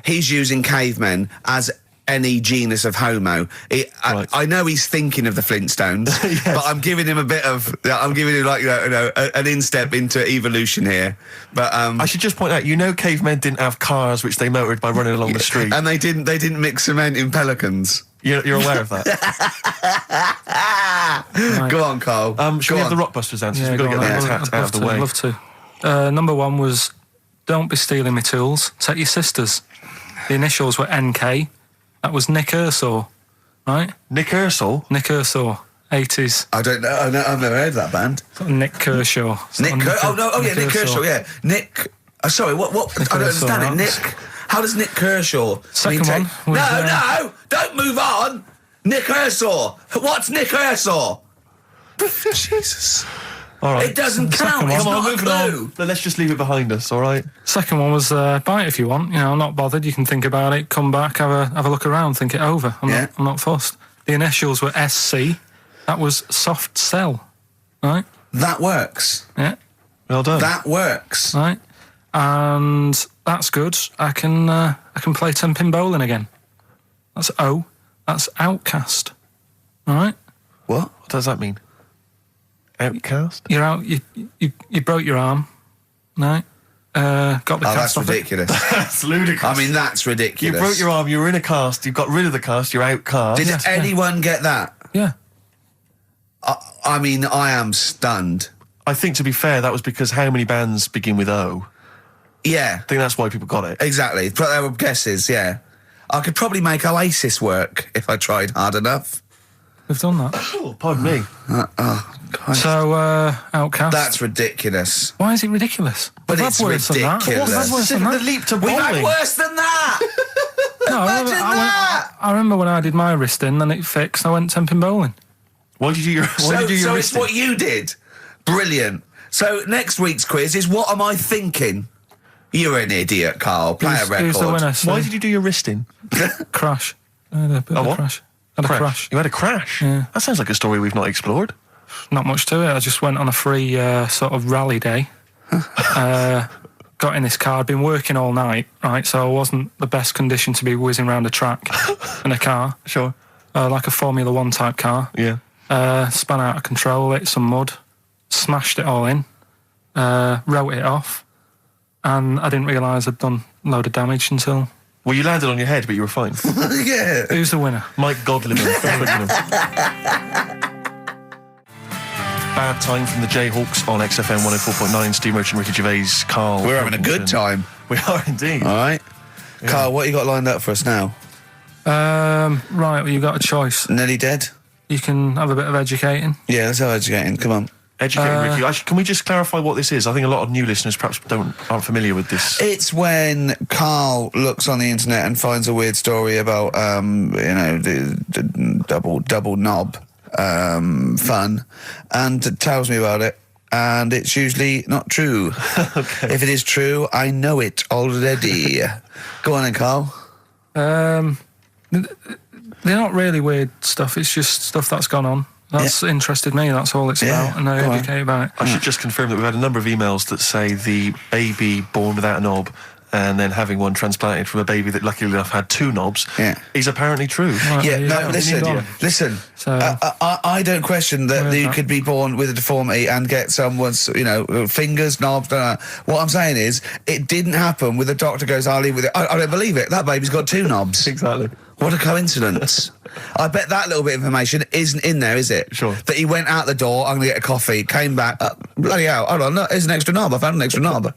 He's using cavemen as any genus of Homo. Right. I know he's thinking of the Flintstones, but I'm giving him like an instep into evolution here. But I should just point out, cavemen didn't have cars which they motored by running along the street, and they didn't mix cement in Pelicans. You're aware of that? Right. Go on, Karl. Should we have the Rockbusters answers? We've got to get that out of the way. I'd love to. Number one was, don't be stealing my tools. Take your sisters. The initials were NK. That was Nick Ursaw, right? Nick Ursaw? Nick Ursaw, 80s. I don't know. I've never heard of that band. Sort of Nick Kershaw. Nick Kershaw, yeah. Nick... sorry, what? Nick I don't Ursaw, understand it. right? Nick... How does Nick Kershaw... Second one was... No! Don't move on! Nick Ursaw! What's Nick Ursaw? Jesus... All right. It doesn't count. It's not a clue. Then let's just leave it behind us, all right? Second one was buy it if you want. I'm not bothered. You can think about it, come back, have a look around, think it over. I'm not fussed. The initials were SC. That was soft sell, right? That works. Yeah. Well done. That works. Right. And that's good. I can play 10-pin bowling again. That's O. That's outcast. All right. What? What does that mean? Outcast? You're out. You broke your arm, right? Got the cast that's off ridiculous. That's ludicrous. I mean, that's ridiculous. You broke your arm, you were in a cast, you got rid of the cast, you're outcast. Did anyone get that? Yeah. I mean, I am stunned. I think, to be fair, that was because how many bands begin with O? Yeah. I think that's why people got it. Exactly. But there were guesses, yeah. I could probably make Oasis work if I tried hard enough. We've done that. Oh, pardon me. So, outcast. That's ridiculous. Why is it ridiculous? But We've it's had worse than that. ridiculous. We've had worse than that. The leap to We've had bowling. worse than that! No, Imagine that! I remember when I did my wrist in, then it fixed, I went 10-pin bowling. Why did you do your So wrist it's what you did. Brilliant. So next week's quiz is, what am I thinking? You're an idiot, Karl. Play a record. Who's the winner? So Why did you do your wrist in? crash. I had a bit of a what? crash. Had a crash. You had a crash? Yeah. That sounds like a story we've not explored. Not much to it. I just went on a free sort of rally day. Got in this car. I'd been working all night, right? So I wasn't the best condition to be whizzing around a track in a car. Sure. Like a Formula 1 type car. Yeah. Spun out of control, hit some mud, smashed it all in, wrote it off, and I didn't realise I'd done a load of damage until... Well, you landed on your head, but you were fine. Yeah. Who's the winner? Mike Godliman. Bad Time from the Jayhawks on XFM 104.9. Steve Merchant, Ricky Gervais, Karl. We're having a good time. We are indeed. All right. Yeah. Karl, what you got lined up for us now? Right, well, you've got a choice. Nearly dead? You can have a bit of educating. Yeah, let's have educating. Come on. Educating Ricky. Actually, can we just clarify what this is? I think a lot of new listeners perhaps aren't familiar with this. It's when Karl looks on the internet and finds a weird story about, the double knob fun, and tells me about it. And it's usually not true. Okay. If it is true, I know it already. Go on then, Karl. They're not really weird stuff. It's just stuff that's gone on. That's interested me. That's all it's about, and I educate about it. I should just confirm that we've had a number of emails that say the baby born without a knob and then having one transplanted from a baby that luckily enough had two knobs is apparently true. Right, Yeah, no, go. listen. So- I don't question that Where's you that? could be born with a deformity and get someone's, fingers, knobs. What I'm saying is, it didn't happen with the doctor goes, I'll leave with it. I don't believe it. That baby's got two knobs. Exactly. What a coincidence. I bet that little bit of information isn't in there, is it? Sure. That he went out the door, I'm going to get a coffee, came back, bloody hell, hold on, no, here's an extra knob, I found an extra knob.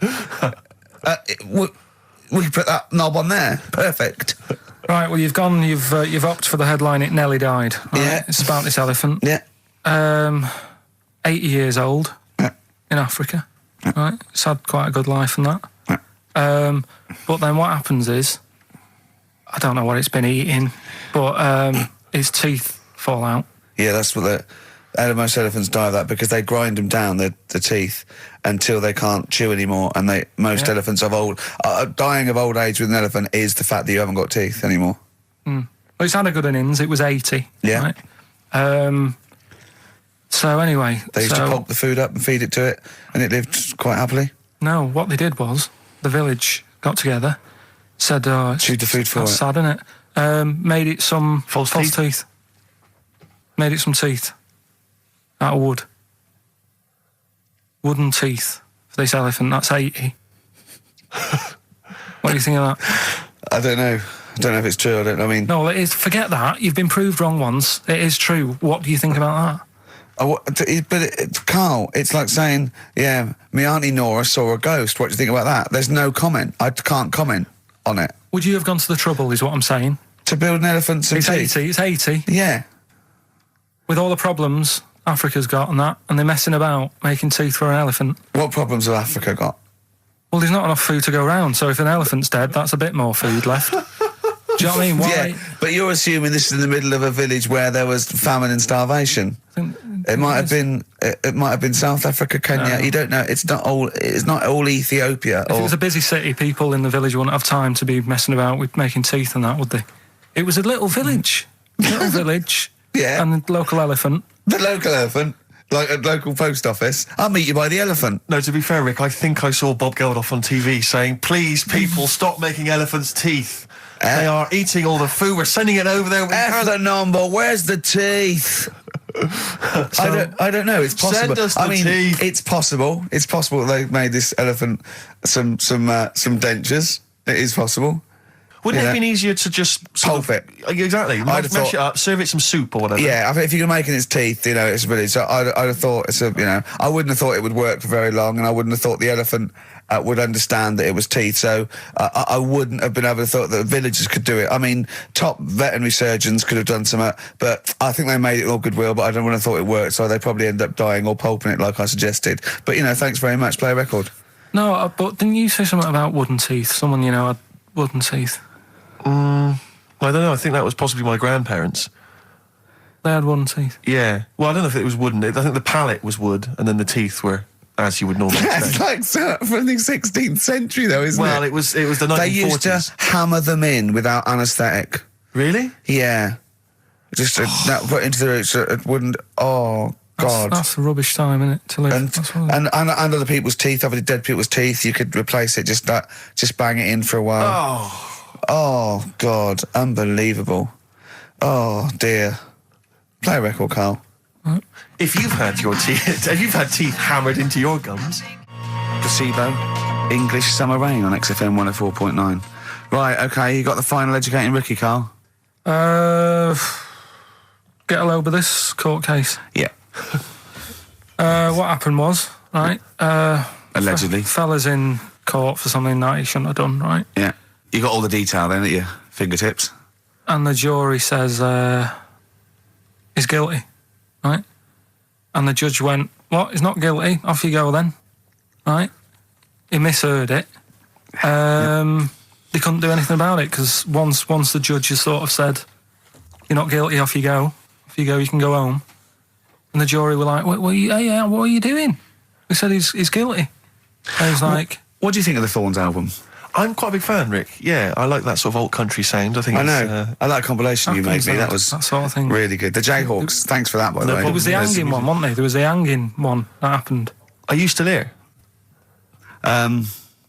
We can put that knob on there. Perfect. Right, well, you've opted for the headline, It Nearly Died. Right? Yeah. It's about this elephant. Yeah. 80 years old in Africa. Right? It's had quite a good life and that. But then what happens is, I don't know what it's been eating, but its teeth fall out. Yeah, that's what most elephants die of that because they grind them down, the teeth, until they can't chew anymore. And most elephants dying of old age with an elephant is the fact that you haven't got teeth anymore. Well, it's had a good innings. It was 80. Yeah. Right? So anyway... They used to pulp the food up and feed it to it, and it lived quite happily. No, what they did was, the village got together, said... chewed the food for that's it. sad, isn't it? Made it some False teeth. Made it some teeth. Out of wood. Wooden teeth for this elephant. That's 80. What do you think of that? I don't know. I don't know if it's true. I mean... No, it is. Forget that. You've been proved wrong once. It is true. What do you think about that? Carl, it's like saying, yeah, my Auntie Nora saw a ghost. What do you think about that? There's no comment. I can't comment on it. Would you have gone to the trouble, is what I'm saying? To build an elephant some It's teeth? 80. It's 80. Yeah. With all the problems Africa's got and that, and they're messing about making teeth for an elephant. What problems have Africa got? Well, there's not enough food to go around, so if an elephant's dead, that's a bit more food left. Do you know what I mean? Why? Yeah, but you're assuming this is in the middle of a village where there was famine and starvation. It might have been. It might have been South Africa, Kenya. No. You don't know. It's not all Ethiopia. If it was a busy city, people in the village wouldn't have time to be messing about with making teeth and that, would they? It was a little village. Little village. Yeah. And the local elephant. The local elephant, like a local post office. I'll meet you by the elephant. No, to be fair, Rick, I think I saw Bob Geldof on TV saying, please, people, stop making elephants' teeth. They are eating all the food. We're sending it over there. F the number. Where's the teeth? I don't know. It's possible. Send us the teeth. It's possible. It's possible that they made this elephant some dentures. It is possible. Wouldn't it Yeah. have been easier to just Pulp it? Exactly. I'd have Mash thought- it up, serve it some soup or whatever. Yeah, I think if you're making its teeth, it's a village. So I'd have thought I wouldn't have thought it would work for very long, and I wouldn't have thought the elephant would understand that it was teeth. So I wouldn't have been able to thought that villagers could do it. I mean, top veterinary surgeons could have done something, but I think they made it all goodwill. But I don't want to thought it worked, so they probably end up dying or pulping it like I suggested. But thanks very much. Play a record. No, but didn't you say something about wooden teeth? Someone had wooden teeth. I don't know. I think that was possibly my grandparents. They had wooden teeth. Yeah. Well, I don't know if it was wooden. I think the palate was wood, and then the teeth were as you would normally That's say. like from the 16th century, though, isn't Well, it? it was the 1940s. They used to hammer them in without anaesthetic. Really? Yeah. Just put into the roots. It wouldn't. Oh God. That's a rubbish time, isn't it? To live. And other people's teeth, obviously dead people's teeth, you could replace it. Just bang it in for a while. Oh God, unbelievable. Oh dear. Play a record, Carl. If you've had teeth hammered into your gums. Placebo. English Summer Rain on XFM 104.9. Right, okay, you got the final educating Ricky, Carl? Get a load of this court case. Yeah. What happened was, right? Allegedly. Fella's in court for something that he shouldn't have done, right? Yeah. You got all the detail then at your fingertips. And the jury says he's guilty, right? And the judge went, what? He's not guilty. Off you go then, right? He misheard it. They couldn't do anything about it because once the judge has sort of said, you're not guilty, off you go. Off you go, you can go home. And the jury were like, what are you doing? We said he's guilty. And he's like... What do you think of the Thorns album? I'm quite a big fan, Rick. Yeah, I like that sort of alt country sound. I think I it's, know. I like that compilation you made me. That was that sort of thing. really good. The Jayhawks, thanks for that, by the way. There was the Yes, hanging one, wasn't there? There was the hanging one that happened. Are you still here?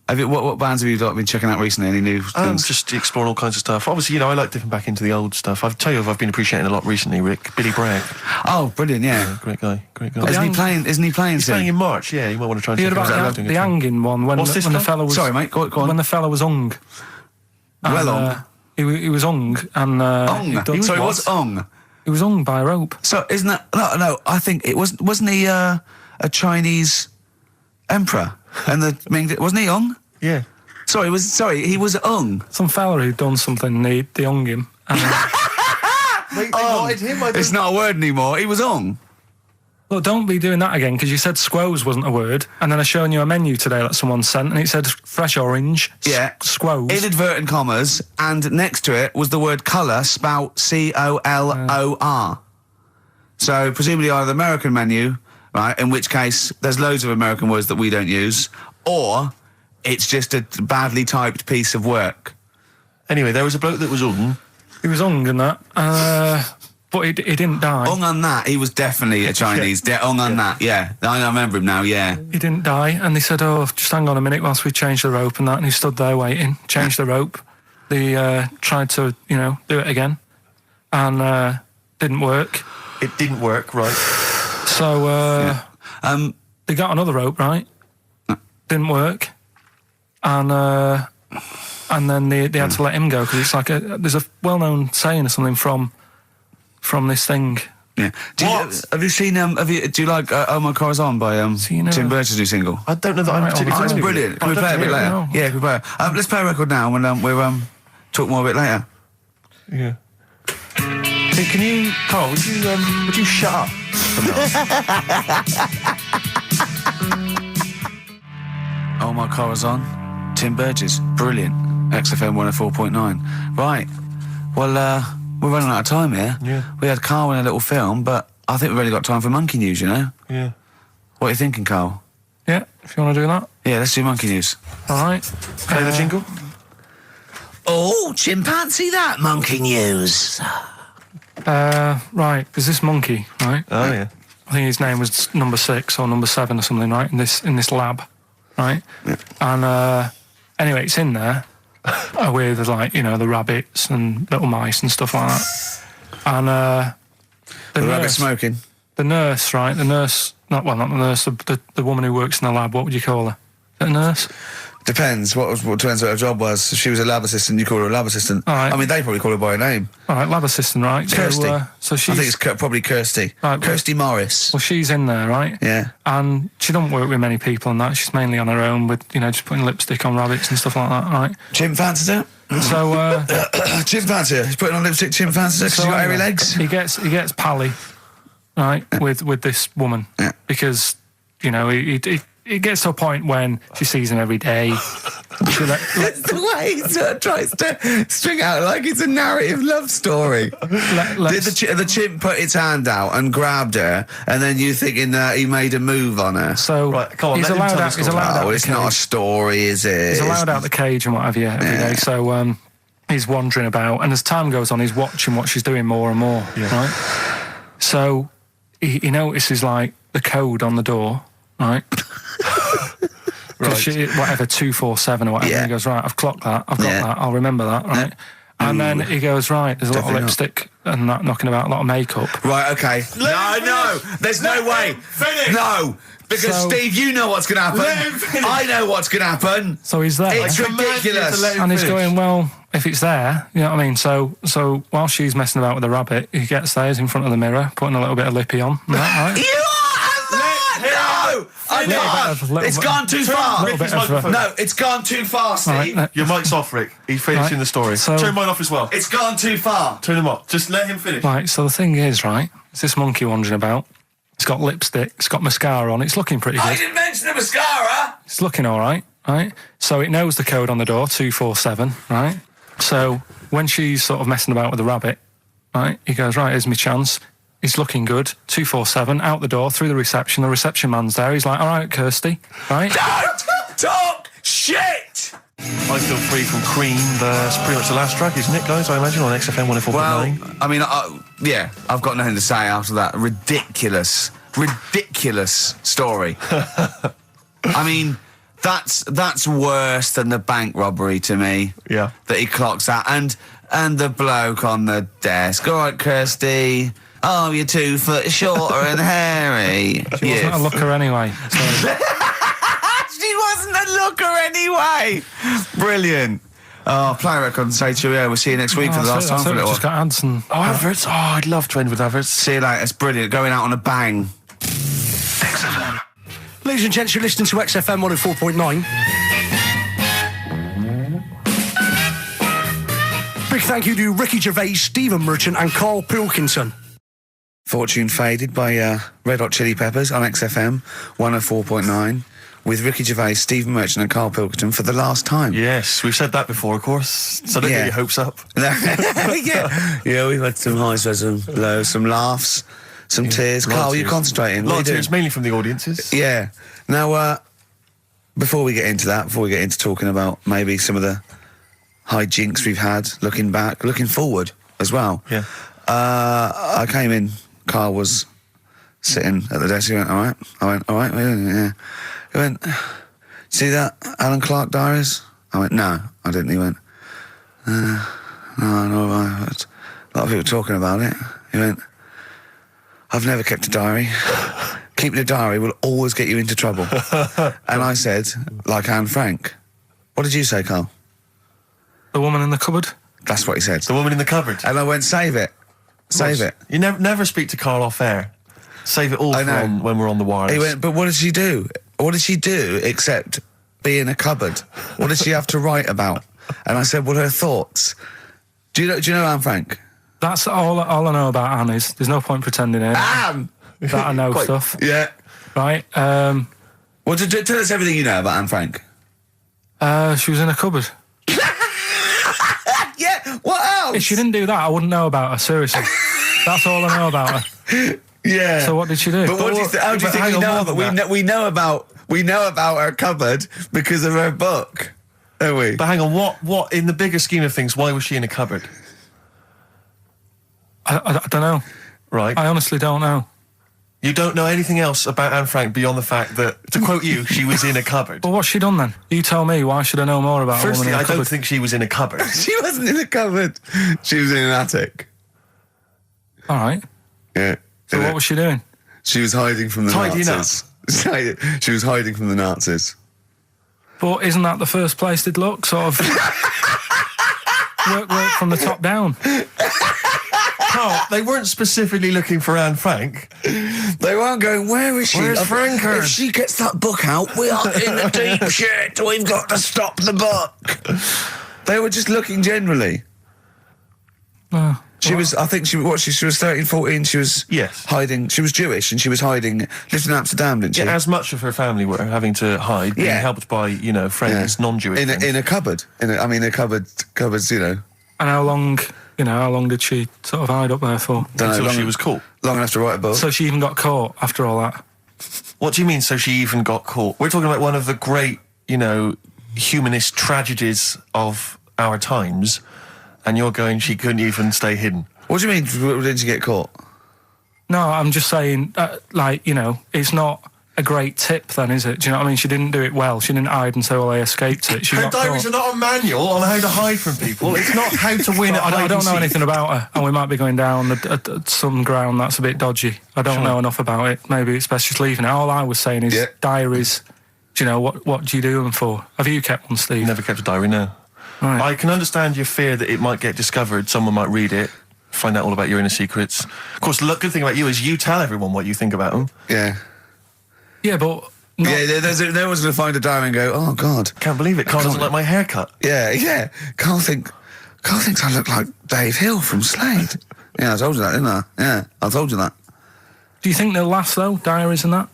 What bands have you been checking out recently? Any new things? Just exploring all kinds of stuff. Obviously, I like dipping back into the old stuff. I'll tell you I've been appreciating a lot recently, Rick. Billy Bragg. Oh, brilliant, yeah. Great guy. Isn't he playing He's playing soon? in March, yeah. You might want to try and You heard check about him out. the hanging one when What's this the called? fella was... Sorry, mate, go on. When the fella was hung. Well And, on. He was hung and Sorry, what's ung? He was hung by a rope. So isn't that no? I think it wasn't he a Chinese emperor and wasn't he ung? Yeah. He was ung. Some fella who'd done something. They hung him. And, They wanted him. It's not a word anymore. He was ung. look, don't be doing that again because you said squoze wasn't a word, and then I shown you a menu today that someone sent, and it said fresh orange. Yeah. Squoze. In inverted commas, and next to it was the word colour, spelt COLOR. So presumably either the American menu, right? In which case there's loads of American words that we don't use, or it's just a badly typed piece of work. Anyway, there was a bloke that was He was hung and that, but he didn't die. Ung on that, he was definitely a Chinese. Ung on that, yeah. I remember him now, yeah. He didn't die, and they said, "Oh, just hang on a minute whilst we change the rope and that." And he stood there waiting, changed the rope. They tried to, do it again, and didn't work. It didn't work, right? So they got another rope, right? Didn't work, and then they had to let him go because it's like there's a well-known saying or something from this thing. Yeah. Have you seen? Do you like "Oh My Car's On" by Tim Burton's new single? I don't know that I'm particularly It's familiar with brilliant. it. Can we play it a bit later? No. Yeah, can we play it? Let's play a record now, and we'll talk more a bit later. Yeah. Hey, can you, Karl? Would you shut up? Oh My Car Is On, Tim Burgess, brilliant, XFM 104.9. Right, well, we're running out of time here. Yeah. We had Karl in a little film, but I think we've only got time for Monkey News, Yeah. What are you thinking, Karl? Yeah, if you want to do that. Yeah, let's do Monkey News. All right. Play the jingle. Oh, chimpanzee that Monkey News. Right, there's this monkey, right? Oh, yeah. I think his name was number 6 or number 7 or something, right? In this lab, right? Yeah. And anyway, it's in there with the rabbits and little mice and stuff like that. And The rabbit smoking. the nurse, right? The nurse, not the nurse, the woman who works in the lab. What would you call her? Is it a nurse? Depends. What depends what her job was. If she was a lab assistant, you call her a lab assistant. All right. I mean, they probably call her by her name. All right, lab assistant, right? Kirsty. So she's, I think it's probably Kirsty. Right, Kirsty Morris. well, she's in there, right? Yeah. And she don't work with many people and that. She's mainly on her own with, just putting lipstick on rabbits and stuff like that, right? Chimpanzee it? So, Chimpanzee. He's putting on lipstick chimpanzee because he's got hairy legs. He gets pally, right, with this woman. Yeah. Because, he gets to a point when she sees him every day. That's the way he sort of tries to string out like it's a narrative love story. Did the chimp put its hand out and grabbed her, and then you thinking that he made a move on her? So Right, come on, he's let him allowed tell the out. He's story. allowed out. Oh, the it's not a cage. story, is it? He's allowed out the cage and what have you every day. So he's wandering about, and as time goes on, he's watching what she's doing more and more. Right. So he notices like the code on the door. Right. Because whatever 247 or whatever. Yeah. He goes, right, I've clocked that. I've got that. I'll remember that. Right. And then he goes, right, there's a lot of Definitely lipstick and that knocking about, a lot of makeup. Right, okay. No, there's no way. Finish. No, because So- Steve, you know what's going to happen. Let him finish. I know what's going to happen. So he's there. It's ridiculous. And he's going, well, if it's there, you know what I mean? So while she's messing about with the rabbit, he gets there, he's in front of the mirror, putting a little bit of lippy on. Right? You are no! I can't. It's gone too far. little bit of, No, it's gone too far, Steve. Right, Your mic's off, Rick. He's finishing Right. the story. So- Turn mine off as well. It's gone too far. Turn him off. Just let him finish. Right, so the thing is, right, it's this monkey wandering about. It's got lipstick, it's got mascara on, it's looking pretty I good. didn't mention the mascara. It's looking all right, right? So it knows the code on the door, 247, right? So when she's sort of messing about with the rabbit, right, he goes, right, here's my chance. He's looking good, 247, out the door, through the reception man's there. He's like, all right, Kirsty, right? Don't talk shit. I Feel Free from Cream. That's pretty much the last track, isn't it, guys? I imagine on XFM 104.9. Well, I mean, yeah, I've got nothing to say after that ridiculous story. I mean, that's worse than the bank robbery to me. Yeah. That he clocks that, and the bloke on the desk. All right, Kirsty. Oh, you're 2 foot shorter and hairy. She wasn't a looker anyway. So. She wasn't a looker anyway. Brilliant. Oh, play a record and say cheerio. We'll see you next week for the last time for a little Just while. got ads and... Oh, adverts. Oh, I'd love to end with adverts. See you later. It's brilliant. Going out on a bang. XFM. Ladies and gents, you're listening to XFM 104.9. Big thank you to Ricky Gervais, Stephen Merchant and Karl Pilkington. Fortune Faded by Red Hot Chili Peppers on XFM 104.9 with Ricky Gervais, Stephen Merchant and Karl Pilkington for the last time. Yes, we've said that before, of course. So don't get your hopes up. Yeah, we've had some highs, some lows, some laughs, some tears. Karl, you're concentrating. A lot of tears, mainly from the audiences. Yeah. Now, before we get into that, before we get into talking about maybe some of the hijinks we've had, looking back, looking forward as well. Yeah. I came in, Karl was sitting at the desk, he went, all right? I went, all right, yeah. He went, see that Alan Clark diaries? I went, no, I didn't. He went, no, a lot of people talking about it. He went, I've never kept a diary. Keeping a diary will always get you into trouble. And I said, like Anne Frank. What did you say, Karl? The woman in the cupboard? That's what he said. The woman in the cupboard. And I went, save it. Save it. You never speak to Karl off air. Save it all for when we're on the wireless. He went, but what did she do? What did she do except be in a cupboard? What did she have to write about? And I said, well, her thoughts. Do you know Anne Frank? That's all I know about Anne is. There's no point pretending here. Anne! That I know stuff. Yeah. Right. Well, tell us everything you know about Anne Frank. She was in a cupboard. Yeah, what else? If she didn't do that, I wouldn't know about her, seriously. That's all I know about her. Yeah. So what did she do? But how do you think we know that? We know about her cupboard because of her book, don't we? But hang on, what in the bigger scheme of things, why was she in a cupboard? I don't know. Right. I honestly don't know. You don't know anything else about Anne Frank beyond the fact that, to quote you, she was in a cupboard. Well, what's she done then? You tell me. Why should I know more about a woman Firstly, in a I cupboard? don't think she was in a cupboard. She wasn't in a cupboard. She was in an attic. All right. Yeah. So what was she doing? She was hiding from the Tidying Nazis. She was hiding from the Nazis. But isn't that the first place they'd look? Sort of work from the top down. Carl, they weren't specifically looking for Anne Frank. They weren't going, where is she? Where's Franker? If she gets that book out, we are in a deep shit. We've got to stop the book. They were just looking generally. She was 13, 14, she was hiding, she was Jewish and she was hiding, lived in Amsterdam, didn't she? Yeah, as much of her family were having to hide, being helped by, friends, non-Jewish friends. In a cupboard. Cupboards, And how long did she sort of hide up there for? Until she was caught. Long enough to write a book. So she even got caught after all that? What do you mean, so she even got caught? We're talking about one of the great, humanist tragedies of our times, and you're going, she couldn't even stay hidden. What do you mean, didn't she get caught? No, I'm just saying, it's not a great tip then, is it? Do you know what I mean? She didn't do it well. She didn't hide and say, well, I escaped it. Her diaries are not a manual on how to hide from people. It's not how to win at hide and seek. I don't know anything about her, and we might be going down some ground that's a bit dodgy. I don't know enough about it. Maybe it's best just leaving it. All I was saying is diaries, what do you do them for? Have you kept one, Steve? Never kept a diary, no. Right. I can understand your fear that it might get discovered, someone might read it, find out all about your inner secrets. Of course, the good thing about you is you tell everyone what you think about them. Yeah. Yeah, but... No one's going to find a diary and go, oh, God. Can't believe it. Carl doesn't like my haircut. Yeah. Carl thinks I look like Dave Hill from Slade. Yeah, I told you that, didn't I? Yeah, I told you that. Do you think they'll last, though, diaries and that?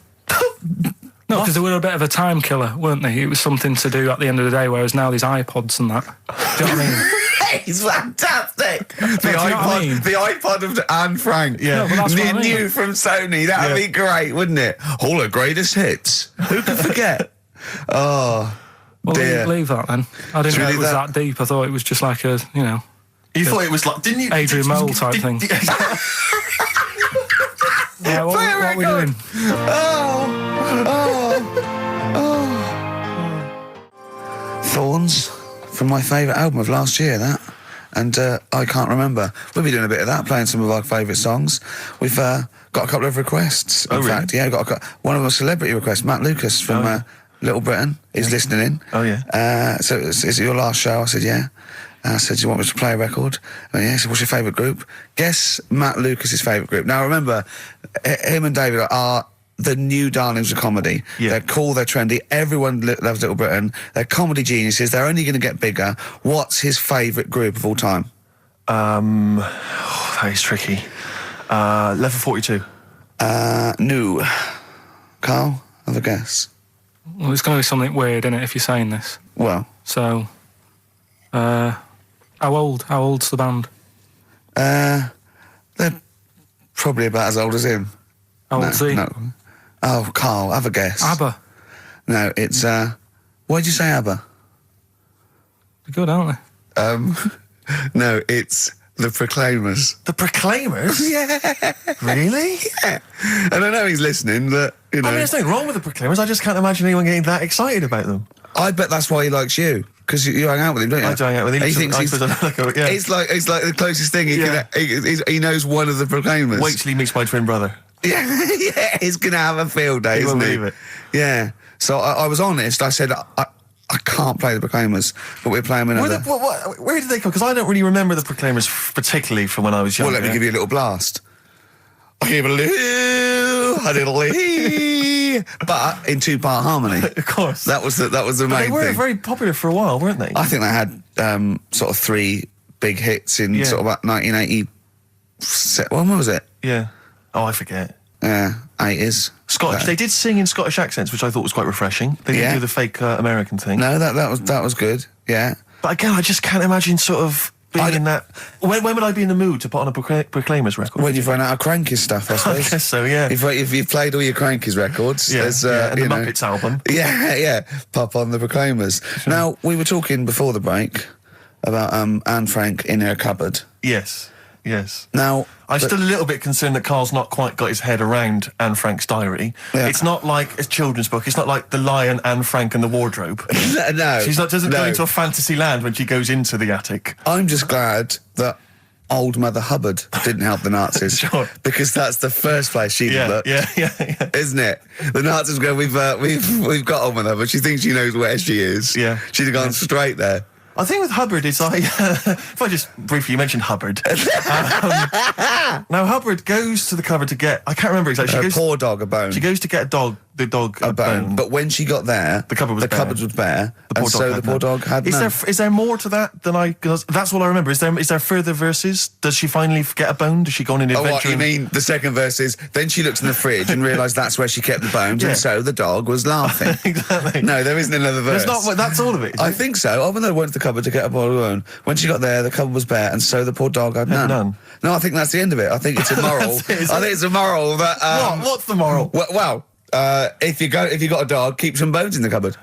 No, because they were a bit of a time killer, weren't they? It was something to do at the end of the day, whereas now there's iPods and that. Do you know what I mean? It's fantastic. The iPod of Anne Frank. Yeah, no, that's what I mean. New from Sony. That would be great, wouldn't it? All her greatest hits. Who could forget? Oh, well, dear. Leave that then. I didn't know it was that deep. I thought it was just like a, You thought it was like, didn't you? Adrian Mole type thing. Yeah, what are we doing? Thorns from my favourite album of last year, that. And I can't remember. We'll be doing a bit of that, playing some of our favourite songs. We've got a couple of requests. In fact, got one of our celebrity requests, Matt Lucas from Little Britain. He's listening in. Oh, yeah. So is it your last show? I said, yeah. I said, do you want me to play a record? And yeah, he said, what's your favourite group? Guess Matt Lucas's favourite group. Now, remember, him and David are the new darlings of comedy. Yeah. They're cool, they're trendy, everyone loves Little Britain. They're comedy geniuses, they're only going to get bigger. What's his favourite group of all time? That is tricky. Level 42. No. Carl, have a guess. Well, it's going to be something weird, isn't it, if you're saying this? Well, So, how old's the band? they're probably about as old as him. How old's he? No. Oh, Carl, have a guess. ABBA. No, it's, why'd you say ABBA? They're good, aren't they? No, it's the Proclaimers. The Proclaimers? Yeah. Really? Yeah. And I know he's listening, but, you know. I mean, there's nothing wrong with the Proclaimers. I just can't imagine anyone getting that excited about them. I bet that's why he likes you. Because you hang out with him, don't you? I do hang out with him. He thinks I he's... suppose I like it, yeah. It's like the closest thing he Yeah. can... He knows one of the Proclaimers. Wait till he meets my twin brother. Yeah, yeah, he's going to have a field day, He isn't won't he? believe it. Yeah. So I was honest. I said, I can't play the Proclaimers, but we're playing another... Where did they come? Because I don't really remember the Proclaimers particularly from when I was younger. Well, let me give you a little blast. I give a little, but in two-part harmony. Of course. That was the main They were thing. very popular for a while, weren't they? I think they had sort of 3 big hits in Yeah. sort of about 1980. When was it? Yeah. Oh, I forget. 80s. Scottish. They did sing in Scottish accents, which I thought was quite refreshing. They didn't Yeah. do the fake American thing. No, that was good. Yeah. But again, I just can't imagine sort of being in that. When would I be in the mood to put on a Proclaimers record? When you've run out of Crankies stuff, I suppose. I guess so, yeah. If you've played all your Crankies records, Yeah, there's, yeah, and the you know, Muppets album. Yeah, pop on the Proclaimers. Now, we were talking before the break about Anne Frank in her cupboard. Yes. Now, I'm still a little bit concerned that Carl's not quite got his head around Anne Frank's diary. Yeah. It's not like a children's book. It's not like The Lion, Anne Frank and the Wardrobe. no, Doesn't go no. into a fantasy land when she goes into the attic. I'm just glad that old Mother Hubbard didn't help the Nazis. Sure. Because that's the first place she'd have looked. Yeah. Isn't it? The Nazis go, we've got old Mother Hubbard. She thinks she knows where she is. Yeah. She'd have gone straight there. I think with Hubbard, it's like, if I just briefly, you mentioned Hubbard. Now, Hubbard goes to the cupboard to get, I can't remember exactly. Poor dog a bone. She goes to get the dog a bone. But when she got there, The cupboard was bare. cupboard was bare, poor and dog so had the poor none. dog had none. Is there more to that than because that's all I remember. Is there further verses? Does she finally get a bone? Does she go on an Oh, adventure? what, you mean the second verse is, then she looked in the fridge and realised that's where she kept the bones, Yeah. and so the dog was laughing. Exactly. No, there isn't another verse. There's not. That's all of it. I think so. When they went to the cupboard to get a bottle of bone, when she got there, the cupboard was bare, and so the poor dog had none. none. No, I think that's the end of it. I think it's a moral. That's it, is I it? think it's a moral that. What's the moral? Well, if you got a dog, keep some bones in the cupboard.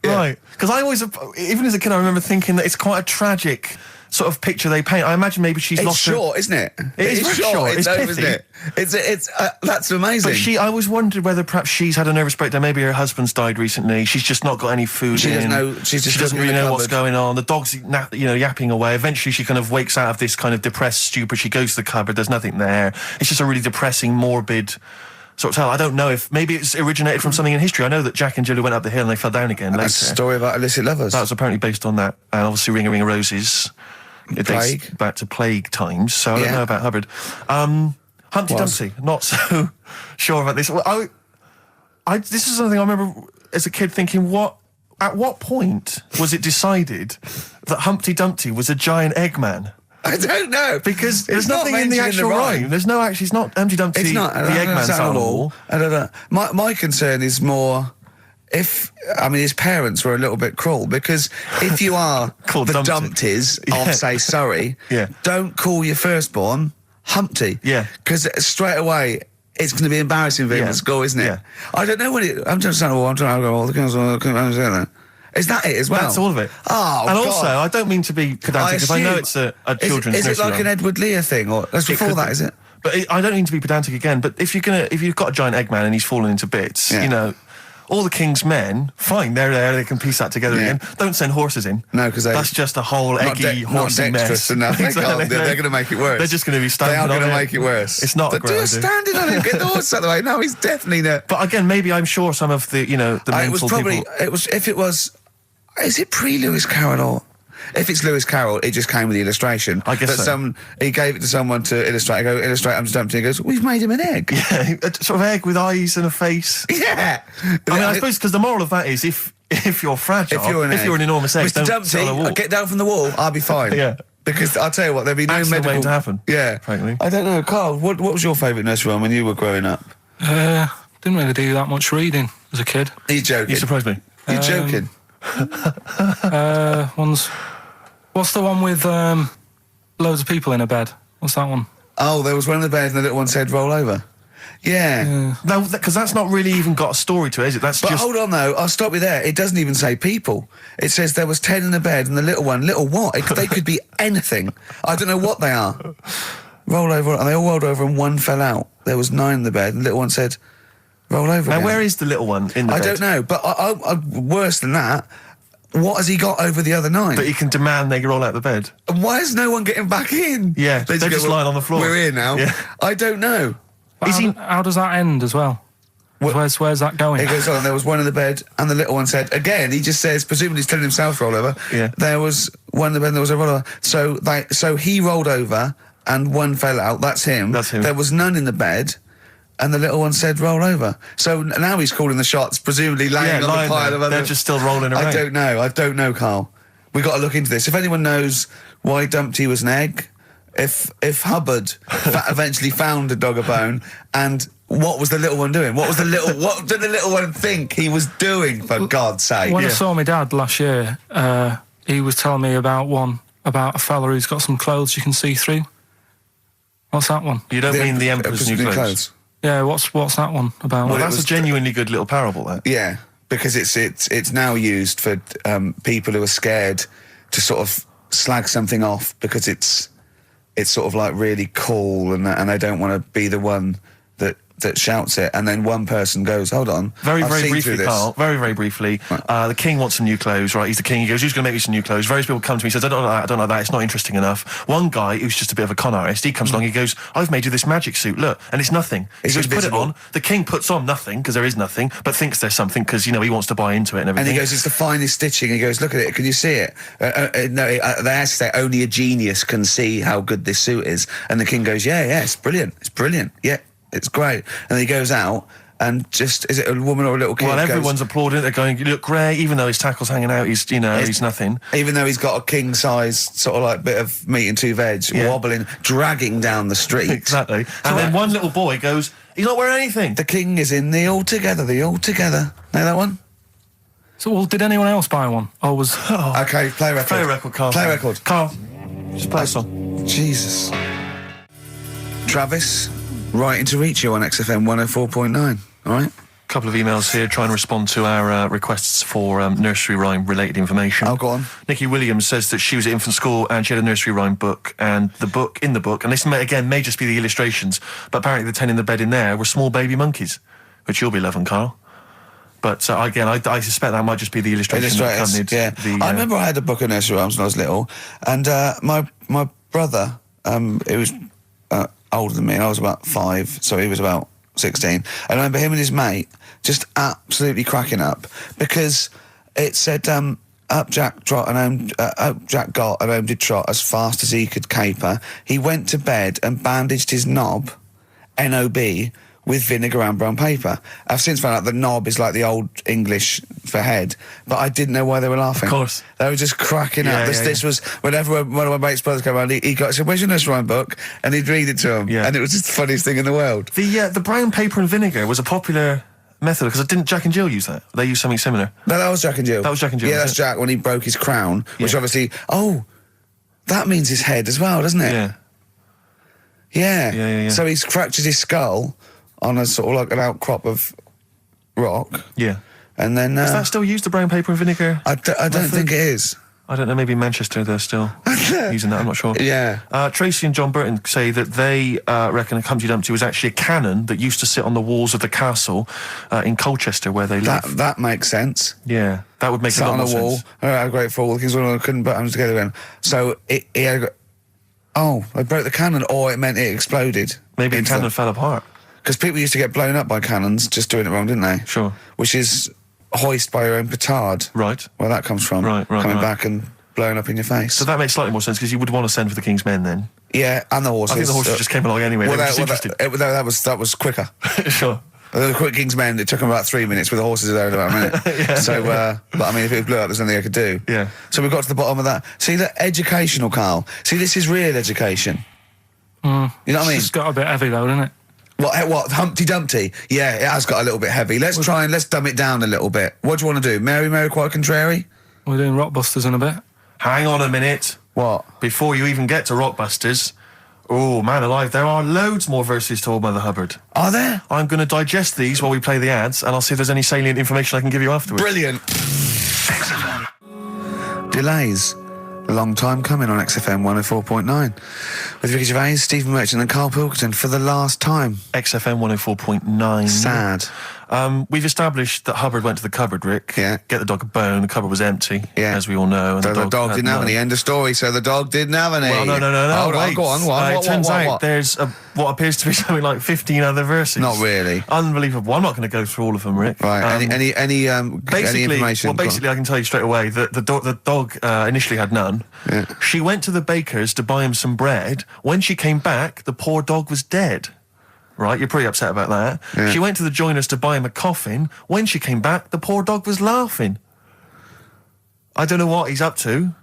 Yeah. Right. Because I always, even as a kid, I remember thinking that it's quite a tragic sort of picture they paint. I imagine maybe she's It's lost her... short, isn't it? It is very short. It's over, pithy. isn't it? It's that's amazing. But I always wondered whether perhaps she's had a nervous breakdown. Maybe her husband's died recently. She's just not got any food She in. doesn't know- she's just she doesn't looking really in the know what's cupboard. going on. The dog's yapping away. Eventually she kind of wakes out of this kind of depressed stupor. She goes to the cupboard. There's nothing there. It's just a really depressing, morbid sort of tale. I don't know if maybe it's originated from something in history. I know that Jack and Jill went up the hill and they fell down again later. That's a story about illicit lovers. That was apparently based on that. And obviously Ring a Ring of Roses. It dates Plague. back to plague times, so I don't Yeah. know about Hubbard. Humpty Was. Dumpty, not so sure about this. Well, this is something I remember as a kid thinking, at what point was it decided that Humpty Dumpty was a giant Eggman? I don't know Because there's It's not nothing in the mentioned actual rhyme. There's no actually, it's not Humpty Dumpty, It's not the I don't Eggman's understand at all. animal. I don't know. My concern is more his parents were a little bit cruel, because if you are Called the Dumpty. Dumpties Yeah. of, say, Surrey, Yeah. don't call your firstborn Humpty. Yeah. Because straight away it's going to be embarrassing for him Yeah. at school, isn't it? Yeah. I don't know I'm just saying, I'm trying to go all the girls. Is that it as well? That's all of it. Oh, and God. also, I don't mean to be pedantic, because I know it's a children's Is it nursery like rhyme. an Edward Lear thing, or that's before could that? be. Is it? But I don't mean to be pedantic again, but if you've got a giant Eggman and he's fallen into bits, Yeah. all the king's men, fine, they're there, they can piece that together Yeah. again. Don't send horses in. No, because that's just a whole eggy, horsey mess. Enough. Exactly. They're going to make it worse. They're just going to be standing They are on going to it. make it worse. It's not a great They're idea. standing on it. Get the horse out of the way. No, he's definitely not. But again, maybe I'm sure some of the, the mental It was probably. people... It was. If it was, is it pre-Lewis Carroll or? If it's Lewis Carroll, it just came with the illustration. I guess that so. He gave it to someone to illustrate. I go, illustrate, I'm dumped. He goes, we've made him an egg. Yeah, a sort of egg with eyes and a face. Yeah. I suppose because the moral of that is if you're fragile, if you're an enormous egg, Mr. don't sit on a wall. Dumpty, get down from the wall, I'll be fine. Yeah. Because I'll tell you what, there'll be no Accident medical... waiting to happen, Yeah. frankly. I don't know, Carl, what was your favourite nursery rhyme when you were growing up? Didn't really do that much reading as a kid. Are you joking? You surprised me. Are you joking? What's the one with loads of people in a bed? What's that one? Oh, there was one in the bed and the little one said roll over. Yeah. No, because that's not really even got a story to it, is it? That's But just... hold on though, I'll stop you there. It doesn't even say people. It says there was 10 in the bed and the little one, little what? They could be anything. I don't know what they are. Roll over, and they all rolled over and one fell out. There was 9 in the bed and the little one said roll over Now, again. where is the little one in the bed? I don't know, but worse than that, what has he got over the other 9? That he can demand they roll out the bed. And why is no one getting back in? Yeah, they're just lying on the floor. We're here now. Yeah. I don't know. But how does that end as well? Where's that going? It goes on, there was one in the bed, and the little one said, again, he just says, presumably he's telling himself to roll over. Yeah. There was one in the bed, and there was a roll over. So he rolled over, and one fell out. That's him. That's him. There was none in the bed, and the little one said, roll over. So now he's calling the shots, presumably laying on lying the pile there. of other... They're just still rolling around. I don't know, Carl. We've got to look into this. If anyone knows why Dumpty was an egg, if Hubbard eventually found a dog a bone, and what was the little one doing? What did the little one think he was doing, for God's sake? When I saw my dad last year, he was telling me about a fella who's got some clothes you can see through. What's that one? You don't mean the Emperor's New Clothes? Yeah, what's that one about? Well, that's a genuinely good little parable, that. Yeah, because it's now used for people who are scared to sort of slag something off because it's sort of like really cool and they don't want to be the one that shouts it, and then one person goes, hold on, Very, I've very seen briefly, through this. Carl, very briefly, the king wants some new clothes, right? He's the king. He goes, who's going to make me some new clothes? Various people come to me and says, I don't like that, it's not interesting enough. One guy, who's just a bit of a con artist, he comes along, he goes, I've made you this magic suit, look, and it's nothing. It's he goes, invisible. put it on. The king puts on nothing, because there is nothing, but thinks there's something, because, he wants to buy into it and everything. And he goes, it's the finest stitching. He goes, look at it, can you see it? No, they actually say only a genius can see how good this suit is. And the king goes, yeah, it's brilliant, yeah, it's great. And he goes out, and just, is it a woman or a little kid? Well, everyone's applauding it, they're going, you look great, even though his tackle's hanging out, he's nothing. Even though he's got a king-size sort of like bit of meat and 2 veg, wobbling, dragging down the street. Exactly. And then one little boy goes, he's not wearing anything. The king is in the All Together. Know that one? So, well, did anyone else buy one? Or was... Okay, play record. Play a record, Carl. Play a record. Carl, just play a song. Jesus. Travis, writing to reach you on XFM 104.9, all right? Couple of emails here trying to respond to our requests for nursery rhyme related information. Oh, go on. Nikki Williams says that she was at infant school and she had a nursery rhyme book, and in the book, and this may just be the illustrations, but apparently the 10 in the bed in there were small baby monkeys, which you'll be loving, Karl. But again, I suspect that might just be the illustration that accompanied the... I remember I had a book of nursery rhymes when I was little, and my brother, he was older than me, and I was about 5, so he was about 16. And I remember him and his mate just absolutely cracking up because it said, up Jack got and home did trot as fast as he could caper. He went to bed and bandaged his knob, N-O-B, with vinegar and brown paper. I've since found out that knob is like the old English for head, but I didn't know why they were laughing. Of course. They were just cracking up. This was, whenever one of my mate's brothers came around, he said, where's your nursery rhyme book? And he'd read it to him. Yeah. And it was just the funniest thing in the world. The brown paper and vinegar was a popular method, because didn't Jack and Jill use that? They used something similar. No, that was Jack and Jill. That was Jack and Jill, Yeah, was that's it? Jack when he broke his crown, which obviously, that means his head as well, doesn't it? Yeah. Yeah. So he's fractured his skull on a sort of like an outcrop of rock. Yeah. And then... Is that still used, the brown paper and vinegar? I don't think it is. I don't know, maybe Manchester they're still using that, I'm not sure. Yeah. Tracy and John Burton say that they reckon a Humpty Dumpty was actually a cannon that used to sit on the walls of the castle in Colchester where they live. That makes sense. Yeah, that would make Sat a lot on a more wall. sense. Had a great fall. The King's Well couldn't put them together again. So it had. It broke the cannon, or it meant it exploded. Maybe the cannon fell apart. Because people used to get blown up by cannons just doing it wrong, didn't they? Sure. Which is hoist by your own petard. Right. Where that comes from. Right. Coming back and blowing up in your face. So that makes slightly more sense because you would want to send for the King's Men then. Yeah, and the horses. I think the horses just came along anyway. They were just interested. That was quicker. Sure. The quick King's Men, it took them about 3 minutes, with the horses there in about a minute. Yeah. So, but I mean, if it blew up, there's nothing I could do. Yeah. So we got to the bottom of that. See, the educational, Karl. See, this is real education. You know what I mean? It's got a bit heavy though, doesn't it? What, Humpty Dumpty? Yeah, it has got a little bit heavy. Let's dumb it down a little bit. What do you want to do? Mary, quite contrary? We're doing Rockbusters in a bit. Hang on a minute. What? Before you even get to Rockbusters, oh, man alive, there are loads more verses to Old Mother Hubbard. Are there? I'm going to digest these while we play the ads, and I'll see if there's any salient information I can give you afterwards. Brilliant. Delays. A long time coming on XFM 104.9 with Ricky Gervais, Stephen Merchant and Karl Pilkington for the last time. XFM 104.9. Sad. We've established that Hubbard went to the cupboard, Rick. Yeah. Get the dog a bone. The cupboard was empty, as we all know. And So the dog had didn't have none. any. End of story. So the dog didn't have any. Well, no. Hold on, wait. go on. What, It turns out what? there's what appears to be something like 15 other verses. Not really. Unbelievable. I'm not going to go through all of them, Rick. Right. Any Basically, information? well, basically, I can tell you straight away that the dog initially had none. Yeah. She went to the baker's to buy him some bread. When she came back, the poor dog was dead. Right, you're pretty upset about that. Yeah. She went to the joiner's to buy him a coffin. When she came back, the poor dog was laughing. I don't know what he's up to.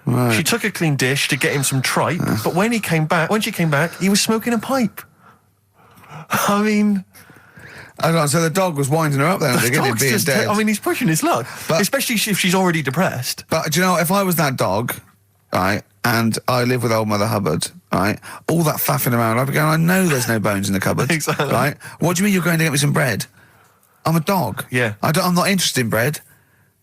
Right. She took a clean dish to get him some tripe, but when she came back, he was smoking a pipe. I mean... So the dog was winding her up then at the beginning, being dead. I mean, he's pushing his luck, But- especially if she's already depressed. But do you know, if I was that dog, right, and I live with Old Mother Hubbard, right, all that faffing around, I'd be going, I know there's no bones in the cupboard. Exactly. Right? What do you mean you're going to get me some bread? I'm a dog. Yeah. I'm not interested in bread.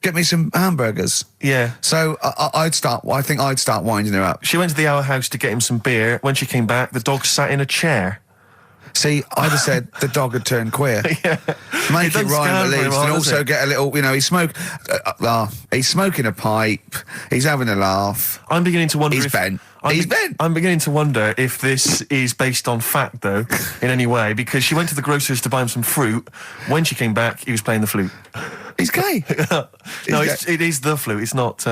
Get me some hamburgers. Yeah. So I think I'd start winding her up. She went to the Our House to get him some beer. When she came back, the dog sat in a chair. See, I'd have said the dog had turned queer. Yeah. Make it doesn't rhyme scan at very least, well, and does also it? get a little, he's smoking a pipe, he's having a laugh. I'm beginning to wonder He's if... bent. I'm He's be- bent. I'm beginning to wonder if this is based on fact, though, in any way, because she went to the grocer's to buy him some fruit. When she came back, he was playing the flute. He's gay. No, it is the flute. It's not...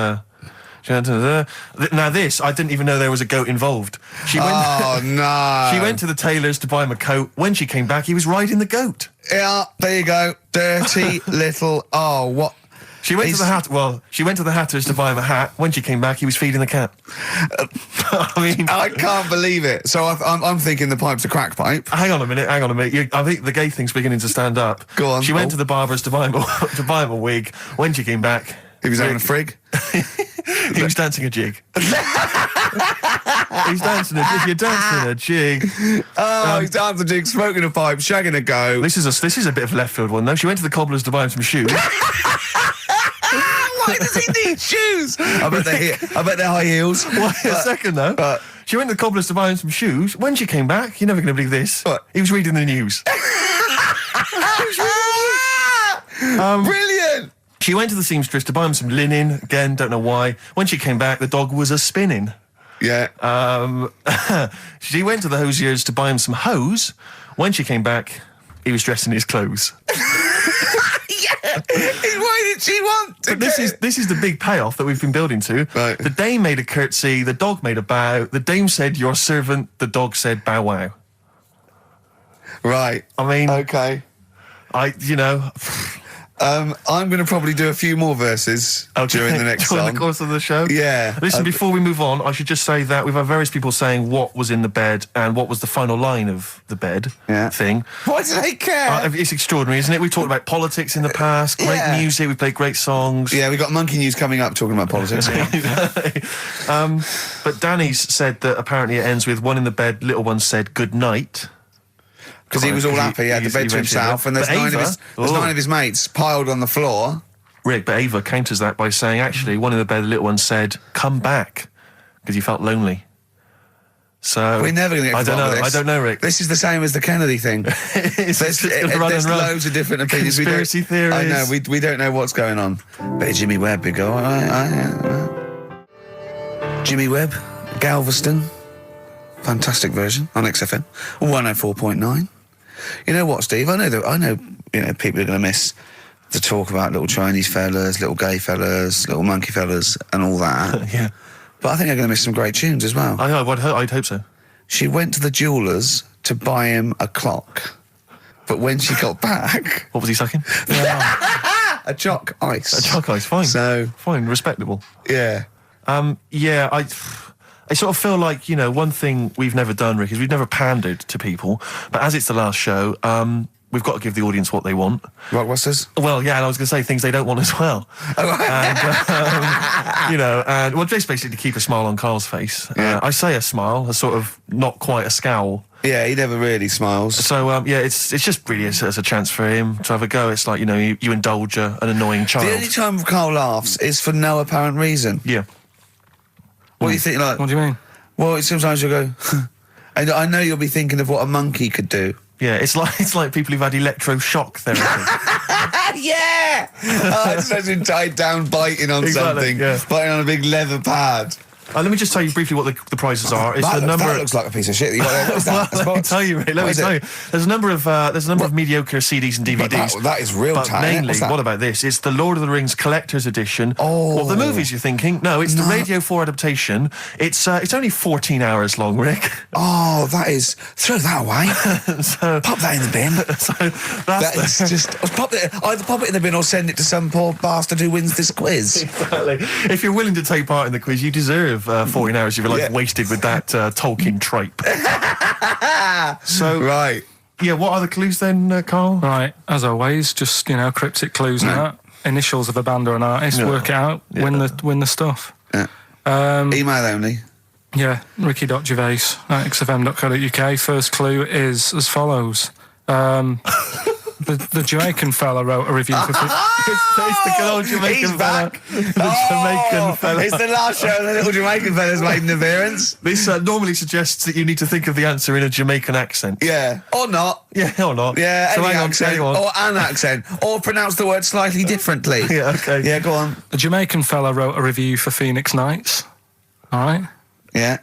Now this, I didn't even know there was a goat involved. She went, Oh, no. She went to the tailor's to buy him a coat. When she came back, he was riding the goat. Yeah, there you go. Dirty little... Oh, what... She went to the hatter's to buy him a hat. When she came back, he was feeding the cat. I mean... I can't believe it. So I'm thinking the pipe's a crack pipe. Hang on a minute. I think the gay thing's beginning to stand up. Go on. She went to the barber's to buy him a wig. When she came back... He was having a frig. He was dancing a jig. He's dancing you're dancing a jig. Oh, he's dancing a jig, smoking a pipe, shagging a goat. This is a bit of a left field one though. She went to the cobbler's to buy him some shoes. Why does he need shoes? I bet they're high heels. Wait a second though. She went to the cobbler's to buy him some shoes. When she came back, you're never going to believe this. What? He was reading the news. Brilliant. She went to the seamstress to buy him some linen. Again, don't know why. When she came back, the dog was a-spinning. Yeah. She went to the hosier's to buy him some hose. When she came back, he was dressed in his clothes. Yeah. Why did she want to But this is the big payoff that we've been building to. Right. The dame made a curtsy, the dog made a bow, the dame said, "Your servant," the dog said, "Bow wow." Right. I mean... Okay. I'm going to probably do a few more verses during the next during song. the course of the show. Yeah. Listen, before we move on, I should just say that we've had various people saying what was in the bed and what was the final line of the bed thing. Why do they care? It's extraordinary, isn't it? We've talked about politics in the past, great music, we played great songs. Yeah, we got Monkey News coming up talking about politics. But Danny's said that apparently it ends with one in the bed, little one said good night. Because he was all happy, he had the bed to himself, and there's nine of his mates piled on the floor. Rick, but Ava counters that by saying, actually, one in the bed, the little one said, "Come back," because he felt lonely. So We're never going to get to the bottom of this. I don't know, Rick. This is the same as the Kennedy thing. There's loads of different opinions. Conspiracy theories. I know, we don't know what's going on. But Jimmy Webb, we go, Jimmy Webb, Galveston. Fantastic version on XFM. 104.9. You know what, Steve? I know people are going to miss the talk about little Chinese fellas, little gay fellas, little monkey fellas and all that. Yeah. But I think they're going to miss some great tunes as well. I'd hope so. She went to the jeweller's to buy him a clock. But when she got back... What was he sucking? a chalk ice. A chalk ice, fine. So... Fine, respectable. Yeah. I sort of feel like, one thing we've never done, Rick, is we've never pandered to people. But as it's the last show, we've got to give the audience what they want. Rockbusters? Well, yeah, and I was going to say things they don't want as well. And just basically to keep a smile on Karl's face. Yeah. I say a smile, a sort of not quite a scowl. Yeah, he never really smiles. So, it's just really as a chance for him to have a go. It's like, you indulge an annoying child. The only time Karl laughs is for no apparent reason. Yeah. What do you think, like... What do you mean? Well, sometimes you'll go... and I know you'll be thinking of what a monkey could do. Yeah, it's like people who've had electroshock therapy. Yeah! It's such a tied down biting on something. Yeah. Biting on a big leather pad. Let me just tell you briefly what the prizes are. It's That looks like a piece of shit that you got there. What's that? Let me tell you, Rick. Let me tell you. There's a number of mediocre CDs and DVDs. That is real But time. mainly, what about this? It's the Lord of the Rings Collector's Edition. Oh. Of the movies, you're thinking? No, it's the Radio 4 adaptation. It's only 14 hours long, Rick. Oh, that is... Throw that away. Pop that in the bin. Either pop it in the bin or send it to some poor bastard who wins this quiz. Exactly. If you're willing to take part in the quiz, you deserve 14 hours of your life wasted with that Tolkien tripe. So, right. Yeah, what are the clues then, Karl? Right, as always, just, cryptic clues and that. Initials of a band or an artist, work it out, win the stuff. Yeah. Email only. Yeah, ricky.gervais@xfm.co.uk. First clue is as follows. The Jamaican fella wrote a review for... It's the good old Jamaican fella. Jamaican fella. It's the last show the little Jamaican fella's made an appearance. This normally suggests that you need to think of the answer in a Jamaican accent. Yeah. Or not. Yeah, or not. Yeah, so any hang accent. on. Or an accent. Or pronounce the word slightly differently. Yeah, okay. Yeah, go on. The Jamaican fella wrote a review for Phoenix Nights. All right? Yeah.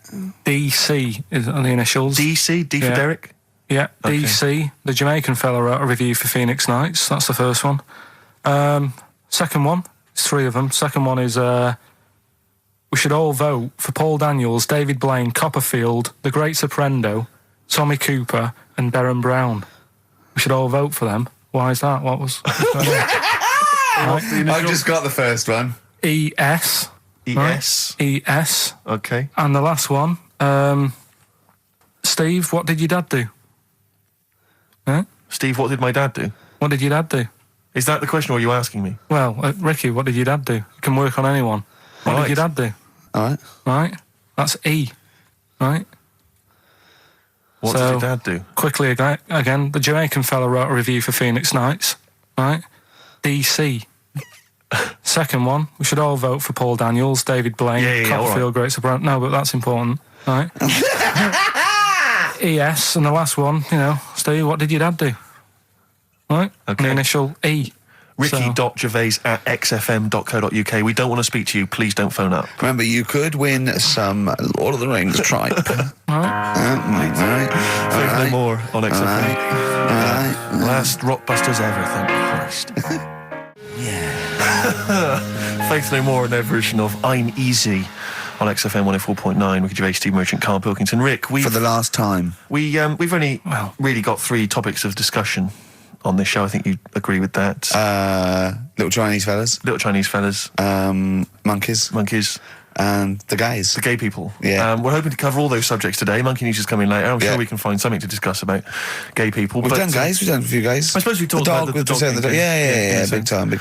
DC is on the initials. DC? D for Derek? Yeah, Okay. DC. The Jamaican fella wrote a review for Phoenix Nights. That's the first one. Second one, there's three of them. Second one is we should all vote for Paul Daniels, David Blaine, Copperfield, The Great Soprendo, Tommy Cooper and Derren Brown. We should all vote for them. Why is that? What was... I've just got the first one. ES. ES? Right? ES. Okay. And the last one, Steve, what did your dad do? Huh? Steve, what did my dad do? What did your dad do? Is that the question or are you asking me? Well, Ricky, what did your dad do? You can work on anyone. What did your dad do? All right. Right? That's E. Right? What did your dad do? Quickly again, the Jamaican fella wrote a review for Phoenix Nights. Right? DC. Second one, we should all vote for Paul Daniels, David Blaine, Copperfield, Great Soprano. No, but that's important. Right? ES, and the last one, Steve, what did your dad do? Right? Okay. The initial E. Ricky.gervais@xfm.co.uk. We don't want to speak to you. Please don't phone up. Remember, you could win some Lord of the Rings tripe. Faith no more on XFM. Last Rockbusters ever, thank Christ. Faith no more in their version of I'm Easy on XFM 104.9. Ricky Gervais, Steve Merchant, Karl Pilkington. Rick, for the last time, we've only really got 3 topics of discussion on this show. I think you agree with that. Little Chinese fellas, monkeys, and the gays. The gay people. Yeah. We're hoping to cover all those subjects today. Monkey News is coming later. I'm sure we can find something to discuss about gay people. We've done gays. We've done a few gays. I suppose we talked about the dog thing. Yeah. Big time.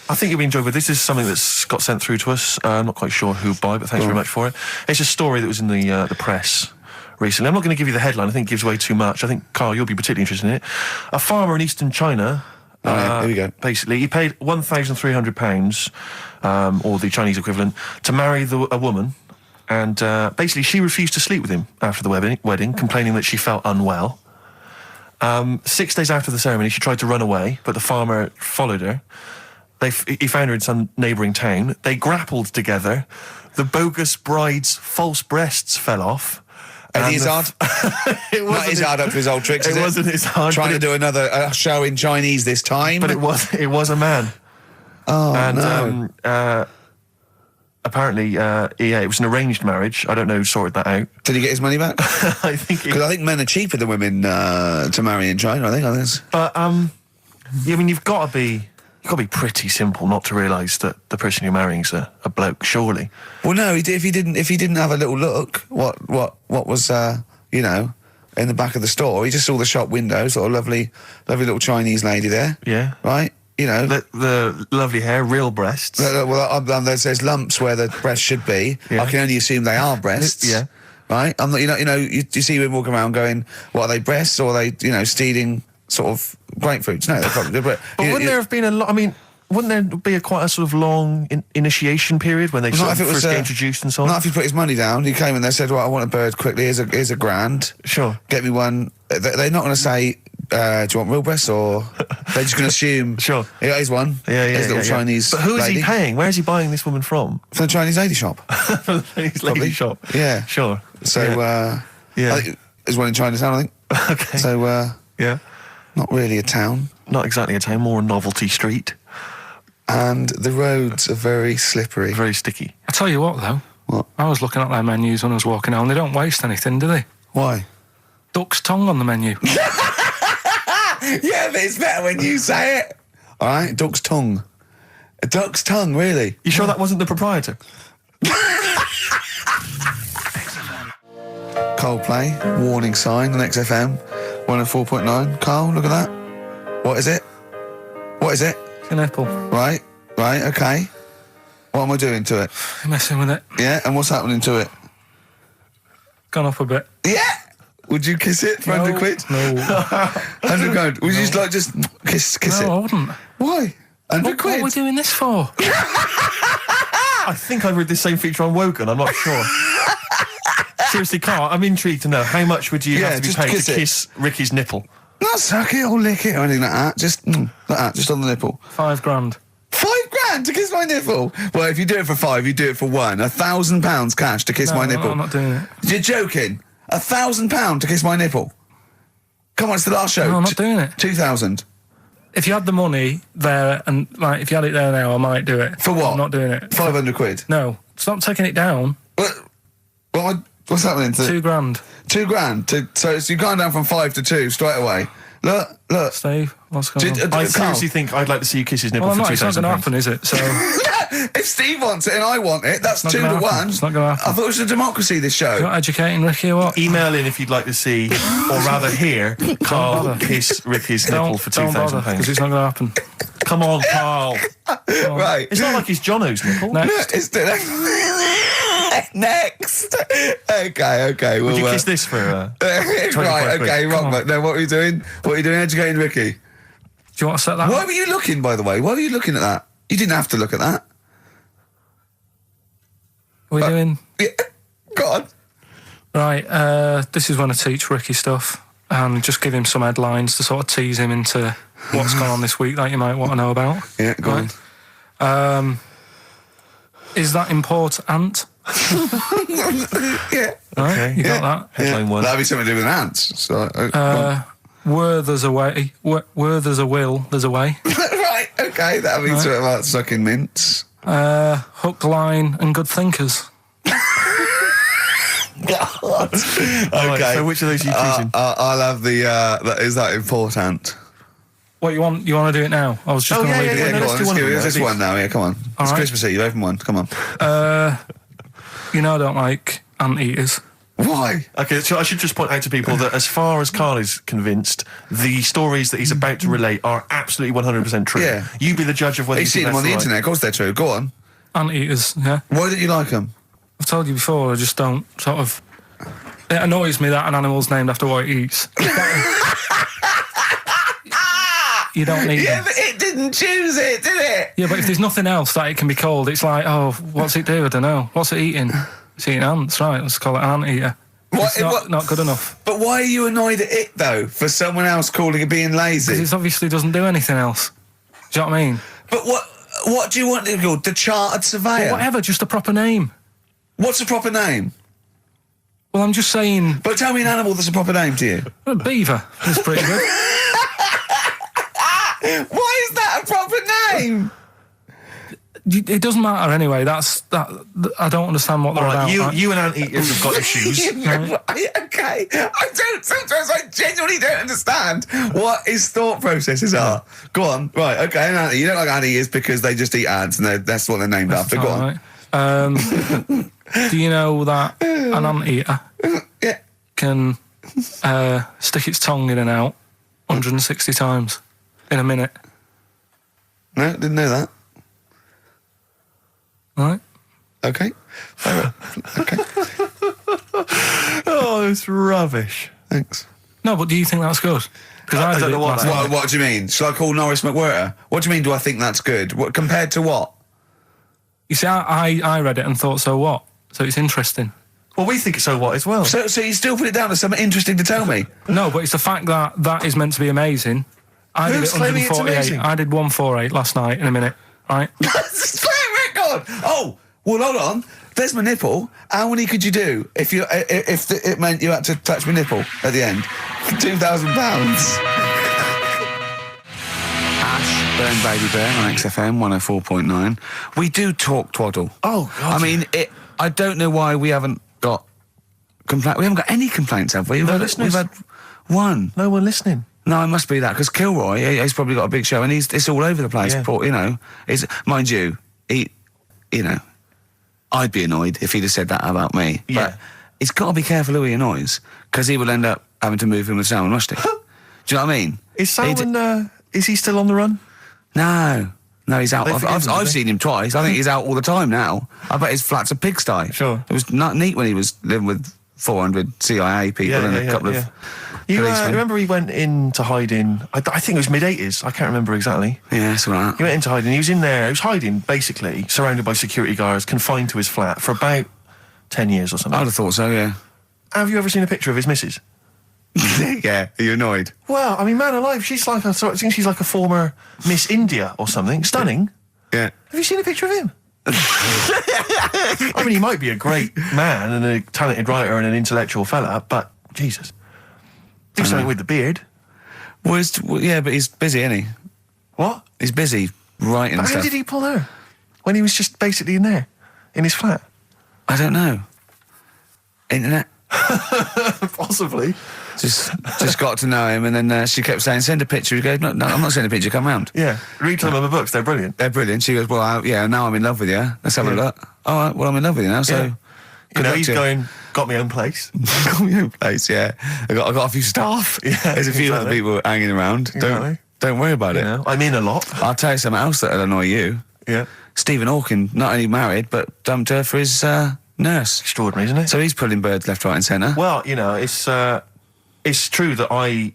I think you'll be enjoying it. This is something that's got sent through to us. I'm not quite sure who by, but thanks very much for it. It's a story that was in the press recently. I'm not going to give you the headline. I think it gives away too much. I think, Karl, you'll be particularly interested in it. A farmer in eastern China Here we go. Basically, he paid £1,300, or the Chinese equivalent, to marry a woman. And basically, she refused to sleep with him after the wedding, complaining that she felt unwell. 6 days after the ceremony, she tried to run away, but the farmer followed her. He found her in some neighbouring town. They grappled together. The bogus bride's false breasts fell off. And he's hard. It Not his hard up to his old tricks, is it? It wasn't his hard. Trying to do another show in Chinese this time. But it was a man. Oh, And no. apparently, it was an arranged marriage. I don't know who sorted that out. Did he get his money back? I think. Because I think men are cheaper than women to marry in China, I think. But you've got to be pretty simple not to realise that the person you're marrying's a bloke, surely. Well, no, if he didn't have a little look, what was in the back of the store? He just saw the shop window, sort of lovely little Chinese lady there. Yeah. Right. The lovely hair, real breasts. Well, there's lumps where the breasts should be. Yeah. I can only assume they are breasts. Yeah. Right. I'm not. You see women walking around going, "What are they, breasts, or are they, stealing sort of grapefruits?" No, they're probably. But wouldn't there have been a lot? I mean, wouldn't there be quite a sort of long initiation period when they sort of first get introduced and so on? Not if he put his money down. He came and they said, "Well, I want a bird quickly. Here's a grand. Sure. Get me one." They're not going to say, "Do you want real breasts?" Or they're just going to assume. Sure. Yeah, here's one. Yeah. Here's a little Chinese. But who is lady. he paying? Where is he buying this woman from? From the Chinese lady shop. From the Chinese lady Probably. shop. Yeah. Sure. So, Yeah. I think there's one in Chinatown, I think. Okay. So, Yeah. not really a town. Not exactly a town, more a novelty street. And the roads are very slippery. Very sticky. I tell you what, though. What? I was looking at their menus when I was walking home. They don't waste anything, do they? Why? Duck's tongue on the menu. Yeah, but it's better when you say it. All right, duck's tongue. A duck's tongue, really? You sure that wasn't the proprietor? Coldplay, warning sign on XFM, 104.9. Karl, look at that. What is it? What is it? It's an apple. Right, okay. What am I doing to it? You're messing with it. Yeah, and what's happening to it? Gone up a bit. Yeah! Would you kiss it for 100 quid? No. 100 quid. Would you just kiss it? No, I wouldn't. Why? 100 What quid? are we doing this for? I think I've read this same feature on Wogan, I'm not sure. Seriously, Karl, I'm intrigued to know how much would you have to be just paid kiss to it. kiss Ricky's nipple? Not suck it or lick it or anything like that. Just like that, just on the nipple. £5,000. £5,000 to kiss my nipple? Well, if you do it for 5, you do it for 1. £1,000 cash to kiss my nipple. No, I'm not doing it. You're joking? £1,000 to kiss my nipple? Come on, it's the last show. No, I'm not doing it. 2,000. If you had the money there, and if you had it there now, I might do it. For what? I'm not doing it. 500 quid. No, stop taking it down. What's happening to £2,000. £2,000? So you've gone down from 5 to 2 straight away. Look. Steve, what's going on? I Karl. seriously think I'd like to see you kiss his nipple Well, for it's not going to £2,000. happen, is it? So If Steve wants it and I want it, that's It's 2 not to gonna happen. 1. It's not gonna happen. I thought it was a democracy, this show. you're not educating Ricky or what? Email in if you'd like to see, or rather hear, Karl bother. kiss Ricky's nipple for Don't bother, because £2,000. it's not going to happen. Come on, Karl. Right. It's not like he's Jono's nipple. No. It's next. Okay. Would you kiss this for... Right, 25 okay, quid. wrong. But no, what were you doing? What were you doing educating Ricky? Do you want to set that Why up? were you looking, by the way? Why were you looking at that? You didn't have to look at that. We're doing... Yeah. Go on. Right, this is when I teach Ricky stuff and just give him some headlines to sort of tease him into what's gone on this week that you might want to know about. Yeah, go on. Is that important? Yeah. Right, Okay. you got Yeah. that? Headline one. That'd be something to do with ants. So, go on. Where there's a way, where there's a will, there's a way. Right, okay, that'd be something about sucking mints. Hook, line, and good thinkers. God. Right, Okay. so which of those are you choosing? I'll have the, is that important? What you want? You want to do it now? I was just Oh, going to yeah, leave yeah, it. no, Go let's on, do one of them, this please. one now, yeah, come on. It's right. Christmas Eve, open one, come on. You know I don't like anteaters. Why? Okay, so I should just point out to people that as far as Karl is convinced, the stories that he's about to relate are absolutely 100% true. Yeah. You be the judge of whether You've you seen them on the think that's internet, of course they're true. Go on. Anteaters, yeah. Why don't you like them? I've told you before, I just don't sort of... It annoys me that an animal's named after what it eats. You don't need Yeah, them. but it didn't choose it, did it? Yeah, but if there's nothing else that it can be called, it's like, oh, what's it do? I don't know. What's it eating? It's eating ants, right? Let's call it ant eater. What- It's not good enough. But why are you annoyed at it, though, for someone else calling it being lazy? Because it obviously doesn't do anything else. Do you know what I mean? But what do you want it called? The Chartered Surveyor? Well, whatever, just a proper name. What's a proper name? Well, I'm just saying, But tell me an animal that's a proper name to you. a beaver is pretty good. Why is that a proper name? It doesn't matter anyway. I don't understand what they're All right, about. right? you and anteaters have got issues. Okay. Sometimes I genuinely don't understand what his thought processes are. Go on. Right, okay, an ant. You don't like anteaters because they just eat ants and that's what they're named after. Go on. Right. Do you know that an anteater Yeah. can stick its tongue in and out 160 times in a minute? No, didn't know that. Right? Okay. Okay, Oh, it's rubbish. thanks. No, but do you think that's good? Because I don't did know it what last that night. What do you mean? Shall I call Norris McWhirter? What do you mean, do I think that's good? What, compared to what? You see, I read it and thought, so what? So it's interesting. Well, we think it's so what as well. So you still put it down as something interesting to tell me? No, but it's the fact that that is meant to be amazing. I did Who's it claiming it's 148. amazing? I did 148 last night in a minute, right? That's a record! Oh, well, hold on. There's my nipple. How many could you do if it meant you had to touch my nipple at the end? £2,000. Ash, Burn Baby Burn on XFM 104.9. We do talk twaddle. Oh, God. I mean, I don't know why we haven't got complaints. We haven't got any complaints, have we? No We've listeners. had one. No one listening. No, it must be that, because Kilroy, he's probably got a big show, and it's all over the place. Yeah. But, mind you, I'd be annoyed if he'd have said that about me. Yeah. But he's got to be careful who he annoys, because he will end up having to move in with Salman Rushdie. Do you know what I mean? Is Salman, is he still on the run? No, he's out. They forgive him, I've did they? seen him twice. I think he's out all the time now. I bet his flat's a pigsty. Sure. It was not neat when he was living with 400 CIA people and a couple of You policemen. remember he went into hiding, I think it was mid-80s, I can't remember exactly. Yeah, that's all right. He went into hiding, he was in there, he was hiding, basically, surrounded by security guards, confined to his flat for about 10 years or something. I'd have thought so, yeah. Have you ever seen a picture of his missus? Yeah, are you annoyed? Well, I mean, man alive, she's like I think she's like a former Miss India or something. Stunning. Yeah. Have you seen a picture of him? I mean, he might be a great man and a talented writer and an intellectual fella, but Jesus. Do something with the beard. Well, yeah, but he's busy, isn't he? What? He's busy writing But how stuff. did he pull her? When he was just basically in there, in his flat? I don't know. Internet. Possibly. Just got to know him, and then she kept saying, "Send a picture." He goes, "No, I'm not sending a picture. Come round." Yeah. Read some of the books, they're brilliant. They're brilliant. She goes, "Well, yeah, now I'm in love with you. Let's have a Yeah. look." All right, well, I'm in love with you now, so. Yeah. Good You know, luck he's to you. going, got my own place. Got my own place, yeah. I got a few staff. Yeah, There's a few other exactly. people hanging around. Exactly. Don't worry about You it. know, I'm in a lot. I'll tell you something else that'll annoy you. Yeah. Stephen Hawking not only married but dumped her for his nurse. Extraordinary, isn't it? So he's pulling birds left, right, and centre. Well, you know, it's true that I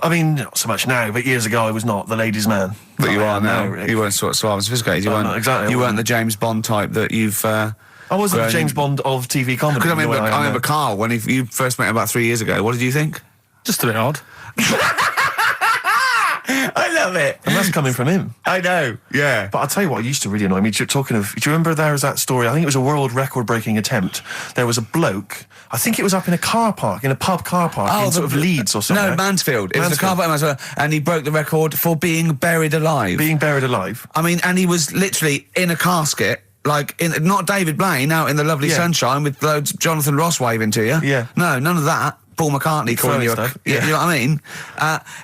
mean, not so much now, but years ago I was not the ladies' man. But you I are am now. Rick. You weren't sort of suave and sophisticated. You Oh, weren't no, exactly. You weren't the James Bond type that you've. I wasn't grown the James in- Bond of TV comedy. Because I the way remember, am I remember now. Karl when you first met him about 3 years ago. What did you think? Just a bit odd. I love it. And that's coming from him. I know. Yeah. But I'll tell you what used to really annoy me. Talking of, do you remember there was that story? I think it was a world record-breaking attempt. There was a bloke, I think it was up in a car park, in a pub car park in sort of Leeds or something. No, Mansfield. It was the car Mansfield. park in Mansfield, and he broke the record for being buried alive. Being buried alive. I mean, and he was literally in a casket, like not David Blaine out in the lovely Yeah. sunshine with loads Jonathan Ross waving to you. Yeah. No, none of that. Paul McCartney calling Throwing you. stuff. You Yeah. know what I mean?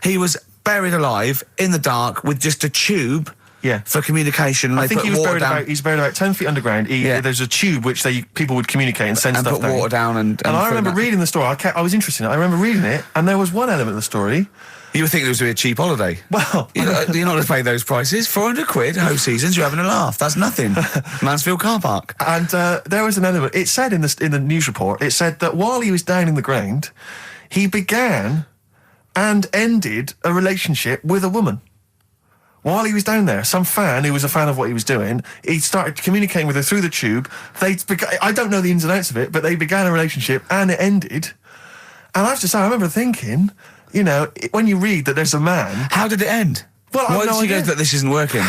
He was buried alive in the dark with just a tube. Yeah. For communication, and I they think put he was water buried down. he's buried about 10 feet underground. Yeah. There's a tube which people would communicate and send And stuff put down. water down and I through remember that. reading the story. I was interested in it. I remember reading it, and there was one element of the story. You were thinking it was going to be a cheap holiday. Well, You're not going to pay those prices. 400 quid, host seasons, you're having a laugh. That's nothing. Mansfield car park. and there was an element. It said in the news report. It said that while he was down in the ground, he began and ended a relationship with a woman. While he was down there, some fan who was a fan of what he was doing, he started communicating with her through the tube. I don't know the ins and outs of it, but they began a relationship and it ended. And I have to say, I remember thinking, you know, when you read that there's a man... How did it end? Well, I Why have did no you go idea. that this isn't working?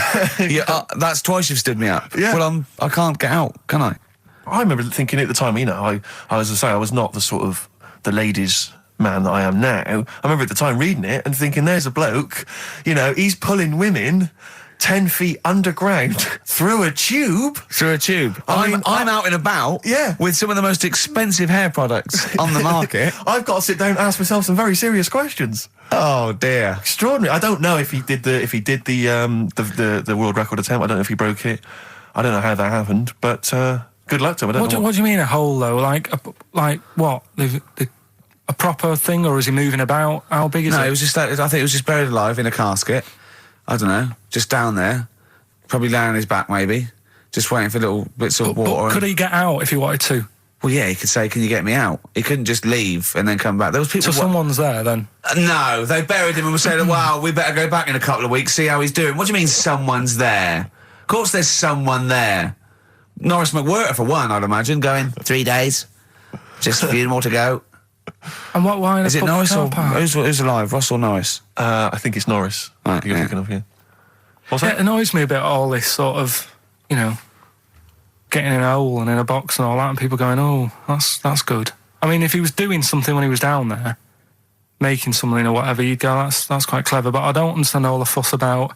That's twice you've stood me up. Yeah. Well, I can't get out, can I? I remember thinking at the time, you know, I was to say, I was not the sort of the ladies' man that I am now. I remember at the time reading it and thinking, there's a bloke, you know, he's pulling women 10 feet underground through a tube. Through a tube. I I'm out and about with some of the most expensive hair products on the market. I've got to sit down and ask myself some very serious questions. Oh dear. Extraordinary. I don't know if he did the world record attempt. I don't know if he broke it. I don't know how that happened, but good luck to him. I don't know What do you mean a hole though? Like what? A proper thing, or is he moving about? How big is it? No, it was just that. I think it was just buried alive in a casket. I don't know, just down there, probably laying on his back maybe, just waiting for little bits of water. But could he get out if he wanted to? Well, yeah, he could say, "Can you get me out?" He couldn't just leave and then come back. There was people. So someone's there then? No, they buried him and were saying, "Wow, we better go back in a couple of weeks, see how he's doing." What do you mean, someone's there? Of course, there's someone there. Norris McWhirter, for one, I'd imagine, going 3 days, just a few more to go. And why? Is it Norris or who's alive? Ross or Norris? I think it's Norris. Right, You're thinking of, yeah. What's It that? annoys me a bit, all this sort of, you know, getting in a hole and in a box and all that, and people going, "Oh, that's good." I mean, if he was doing something when he was down there, making something or whatever, you'd go, "That's quite clever." But I don't understand all the fuss about.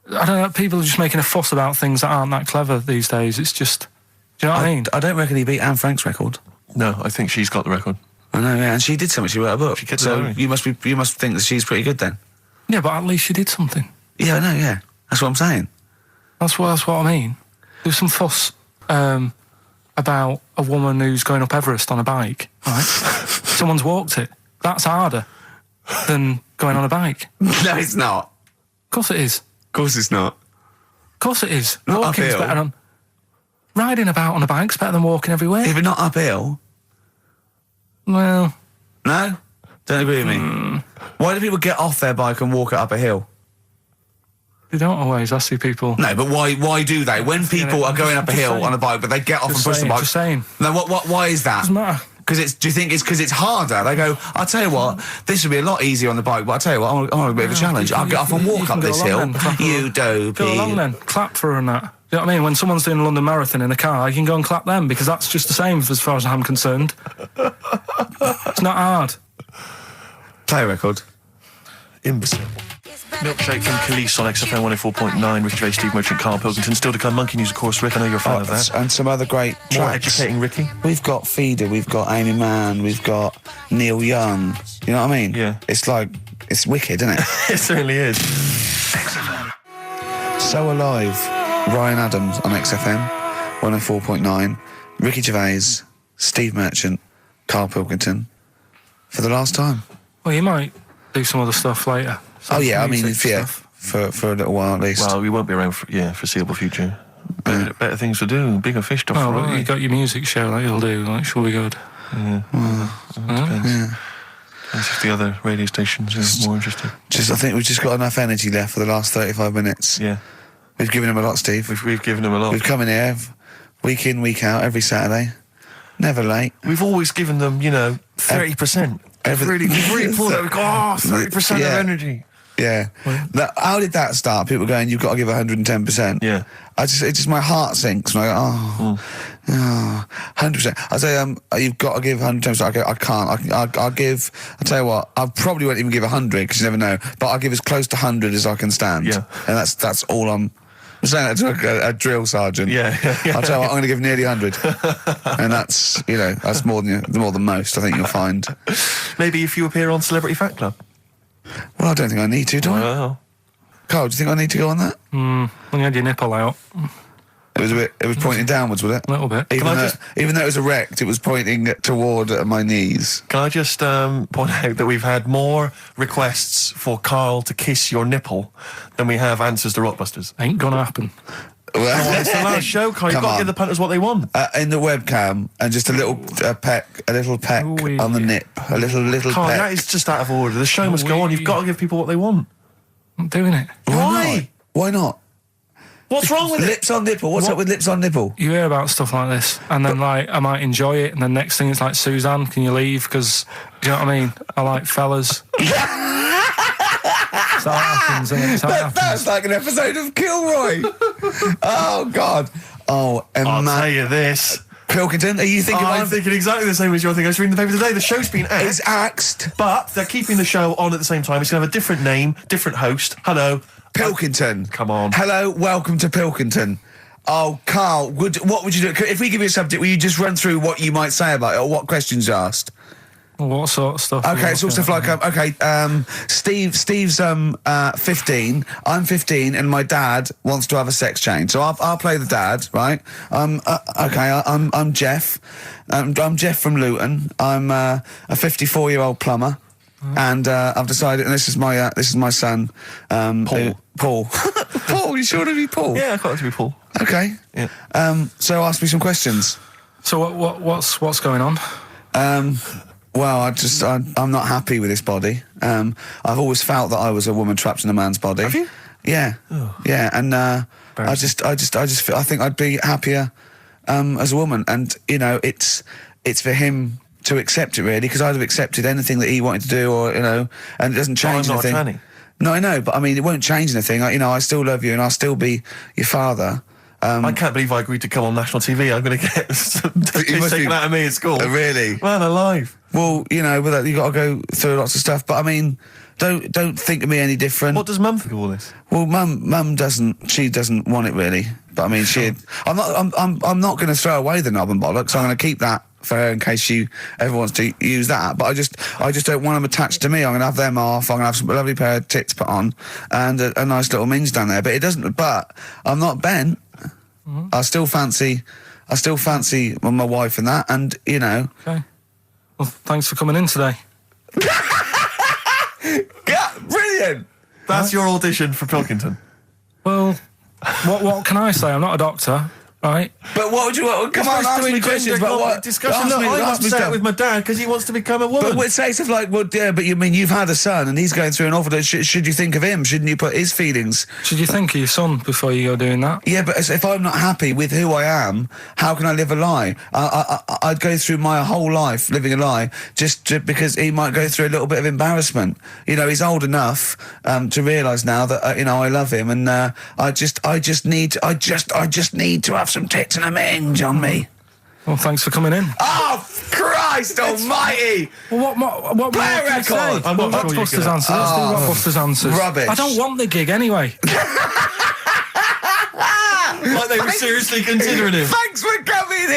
I don't know. People are just making a fuss about things that aren't that clever these days. It's just, do you know what I mean? I don't reckon he beat Anne Frank's record. No, I think she's got the record. I know, yeah, and she did something. She wrote a book. She kept so it you must think that she's pretty good then. Yeah, but at least she did something. Yeah, I know. Yeah, that's what I'm saying. That's what I mean. There's some fuss about a woman who's going up Everest on a bike, right? Someone's walked it. That's harder than going on a bike. No, it's not. Of course it is. Of course it's not. Of course it is. Not Walking's uphill. better than... Riding about on a bike's better than walking everywhere. If it's not uphill. Well... No? Don't agree with me. Why do people get off their bike and walk it up a hill? They don't always. I see people... No, but why do they? When people are going up a just hill saying. on a bike, but they get off and push the bike... Just saying. No, why is that? Doesn't matter. Do you think it's because it's harder? They go, I'll tell you what, this would be a lot easier on the bike, but I'll tell you what, I want a bit of a challenge. I'll get off and walk can up go this along hill. then. You dopey. Go along then. Clap for her and that. You know what I mean? When someone's doing a London Marathon in a car, you can go and clap them, because that's just the same as far as I'm concerned. It's not hard. Play a record. Imbecile. Milkshake from Khalees on XFM 104.9. Ricky Gervais, Steve Merchant, Karl Pilkington. Still to come, Monkey News, of course. Rick, I know you're a fan of that. And some other great More tracks. educating Ricky. We've got Feeder, we've got Amy Mann, we've got Neil Young. You know what I mean? Yeah. It's like, it's wicked, isn't it? It certainly is. So Alive, Ryan Adams on XFM 104.9. Ricky Gervais, Steve Merchant, Karl Pilkington. For the last time. Well, you might do some other stuff later. Oh yeah, I mean, Music yeah, stuff. for a little while at least. Well, we won't be around for, foreseeable future. Better things to do, bigger fish to Oh, fry. but you got your music show that you'll do, like, shall be good. Depends. Depends if the other radio stations are more interested. I think we've just got enough energy left for the last 35 minutes. Yeah. We've given him a lot, Steve. We've given them a lot. We've come in here week in, week out, every Saturday. Never late. We've always given them, 30%. We've really pulled out. We've got 30% of energy. Yeah. How did that start? People going, you've got to give 110%. Yeah. It just my heart sinks. And I go, 100%. I say, you've got to give 110%. I can't. I'll give. I tell you what, I probably won't even give 100 because you never know. But I'll give as close to 100 as I can stand. Yeah. And that's all I'm saying that to a drill sergeant. Yeah. I'll tell you what, I'm going to give nearly 100. And that's that's more than most. I think you'll find. Maybe if you appear on Celebrity Fat Club. Well, I don't think I need to, do I? Well, Carl, do you think I need to go on that? When you had your nipple out, It was pointing downwards, was it? a little bit. Even though it was erect, it was pointing toward my knees. can I just point out that we've had more requests for Karl to kiss your nipple than we have answers to Rockbusters? Ain't gonna happen. Well, it's the last show, Carl. You've Come got to on. give the punters what they want. In the webcam, and just a little peck Ooh-wee. on the nip. A little Carl, peck. that is just out of order. The show must go on. You've got to give people what they want. I'm doing it. Why? Why not? What's wrong with it? Lips on nipple. What's up with lips on nipple? You hear about stuff like this, and then like I might enjoy it, and then next thing it's like, Suzanne, can you leave? Because do you know what I mean? I like fellas. So that happens, isn't it? So that That's happens. like an episode of Kilroy. Oh God. Oh, I'll Emma tell you this. Pilkington. Are you thinking? I'm thinking exactly the same as you're thinking. I was reading the paper today. The show's been It's axed, axed. but they're keeping the show on at the same time. It's going to have a different name, different host. Hello. Pilkington. Come on. Hello, welcome to Pilkington. Oh, Karl, what would you do? If we give you a subject, will you just run through what you might say about it, or what questions you asked? What sort of stuff? Okay, it's all stuff like Steve's 15, I'm 15, and my dad wants to have a sex change. So I'll play the dad, right? I'm Jeff. I'm Jeff from Luton. I'm a 54-year-old plumber, and I've decided. And this is my son, Paul. Paul. Paul, you sure to be Paul? Yeah, I quite like to be Paul. Okay. Yeah. So ask me some questions. So what's going on? Well, I'm not happy with this body. I've always felt that I was a woman trapped in a man's body. Have you? Yeah, yeah, and I think I'd be happier as a woman, and you know, it's for him to accept it really, because I'd have accepted anything that he wanted to do, or you know, and it doesn't change I'm not anything. a tranny. No, I know, but I mean, it won't change anything. I still love you, and I'll still be your father. I can't believe I agreed to come on national TV. I'm going to get some piss must taken be- out of me at school. Really? Man alive. Well, you know, with that, you got to go through lots of stuff. But I mean, don't think of me any different. What does Mum think of all this? Well, Mum doesn't. She doesn't want it really. But I mean, I'm not going to throw away the knob and bollocks. I'm going to keep that for her in case she ever wants to use that. But I just don't want them attached to me. I'm going to have them off. I'm going to have some lovely pair of tits put on and a nice little minge down there. But it doesn't. But I'm not bent. Mm-hmm. I still fancy my wife and that. And you know. Okay. Well, thanks for coming in today. Yeah, brilliant. That's your audition for Pilkington. Well, what can I say? I'm not a doctor, right? But what would you want? Come on, ask me questions. But what? Discussion. Ask Look, me- I'm ask me upset stuff. with my dad because he wants to become a woman. But we'd say stuff like, well, yeah, but you mean you've had a son and he's going through an awful. Should you think of him? Shouldn't you put his feelings? Should you think of your son before you go doing that? Yeah, but if I'm not happy with who I am, how can I live a lie? I'd go through my whole life living a lie just because he might go through a little bit of embarrassment. You know, he's old enough to realise now that you know I love him, and I just need to have some tits and a minge on me. Well, thanks for coming in. Oh, Christ Almighty! Well, what more Play a can I say? record. I'm not sure you're Rockbusters gonna- answers. Let's do Rockbusters answers. Rubbish. I don't want the gig anyway. Like they were seriously considering him. Thanks for coming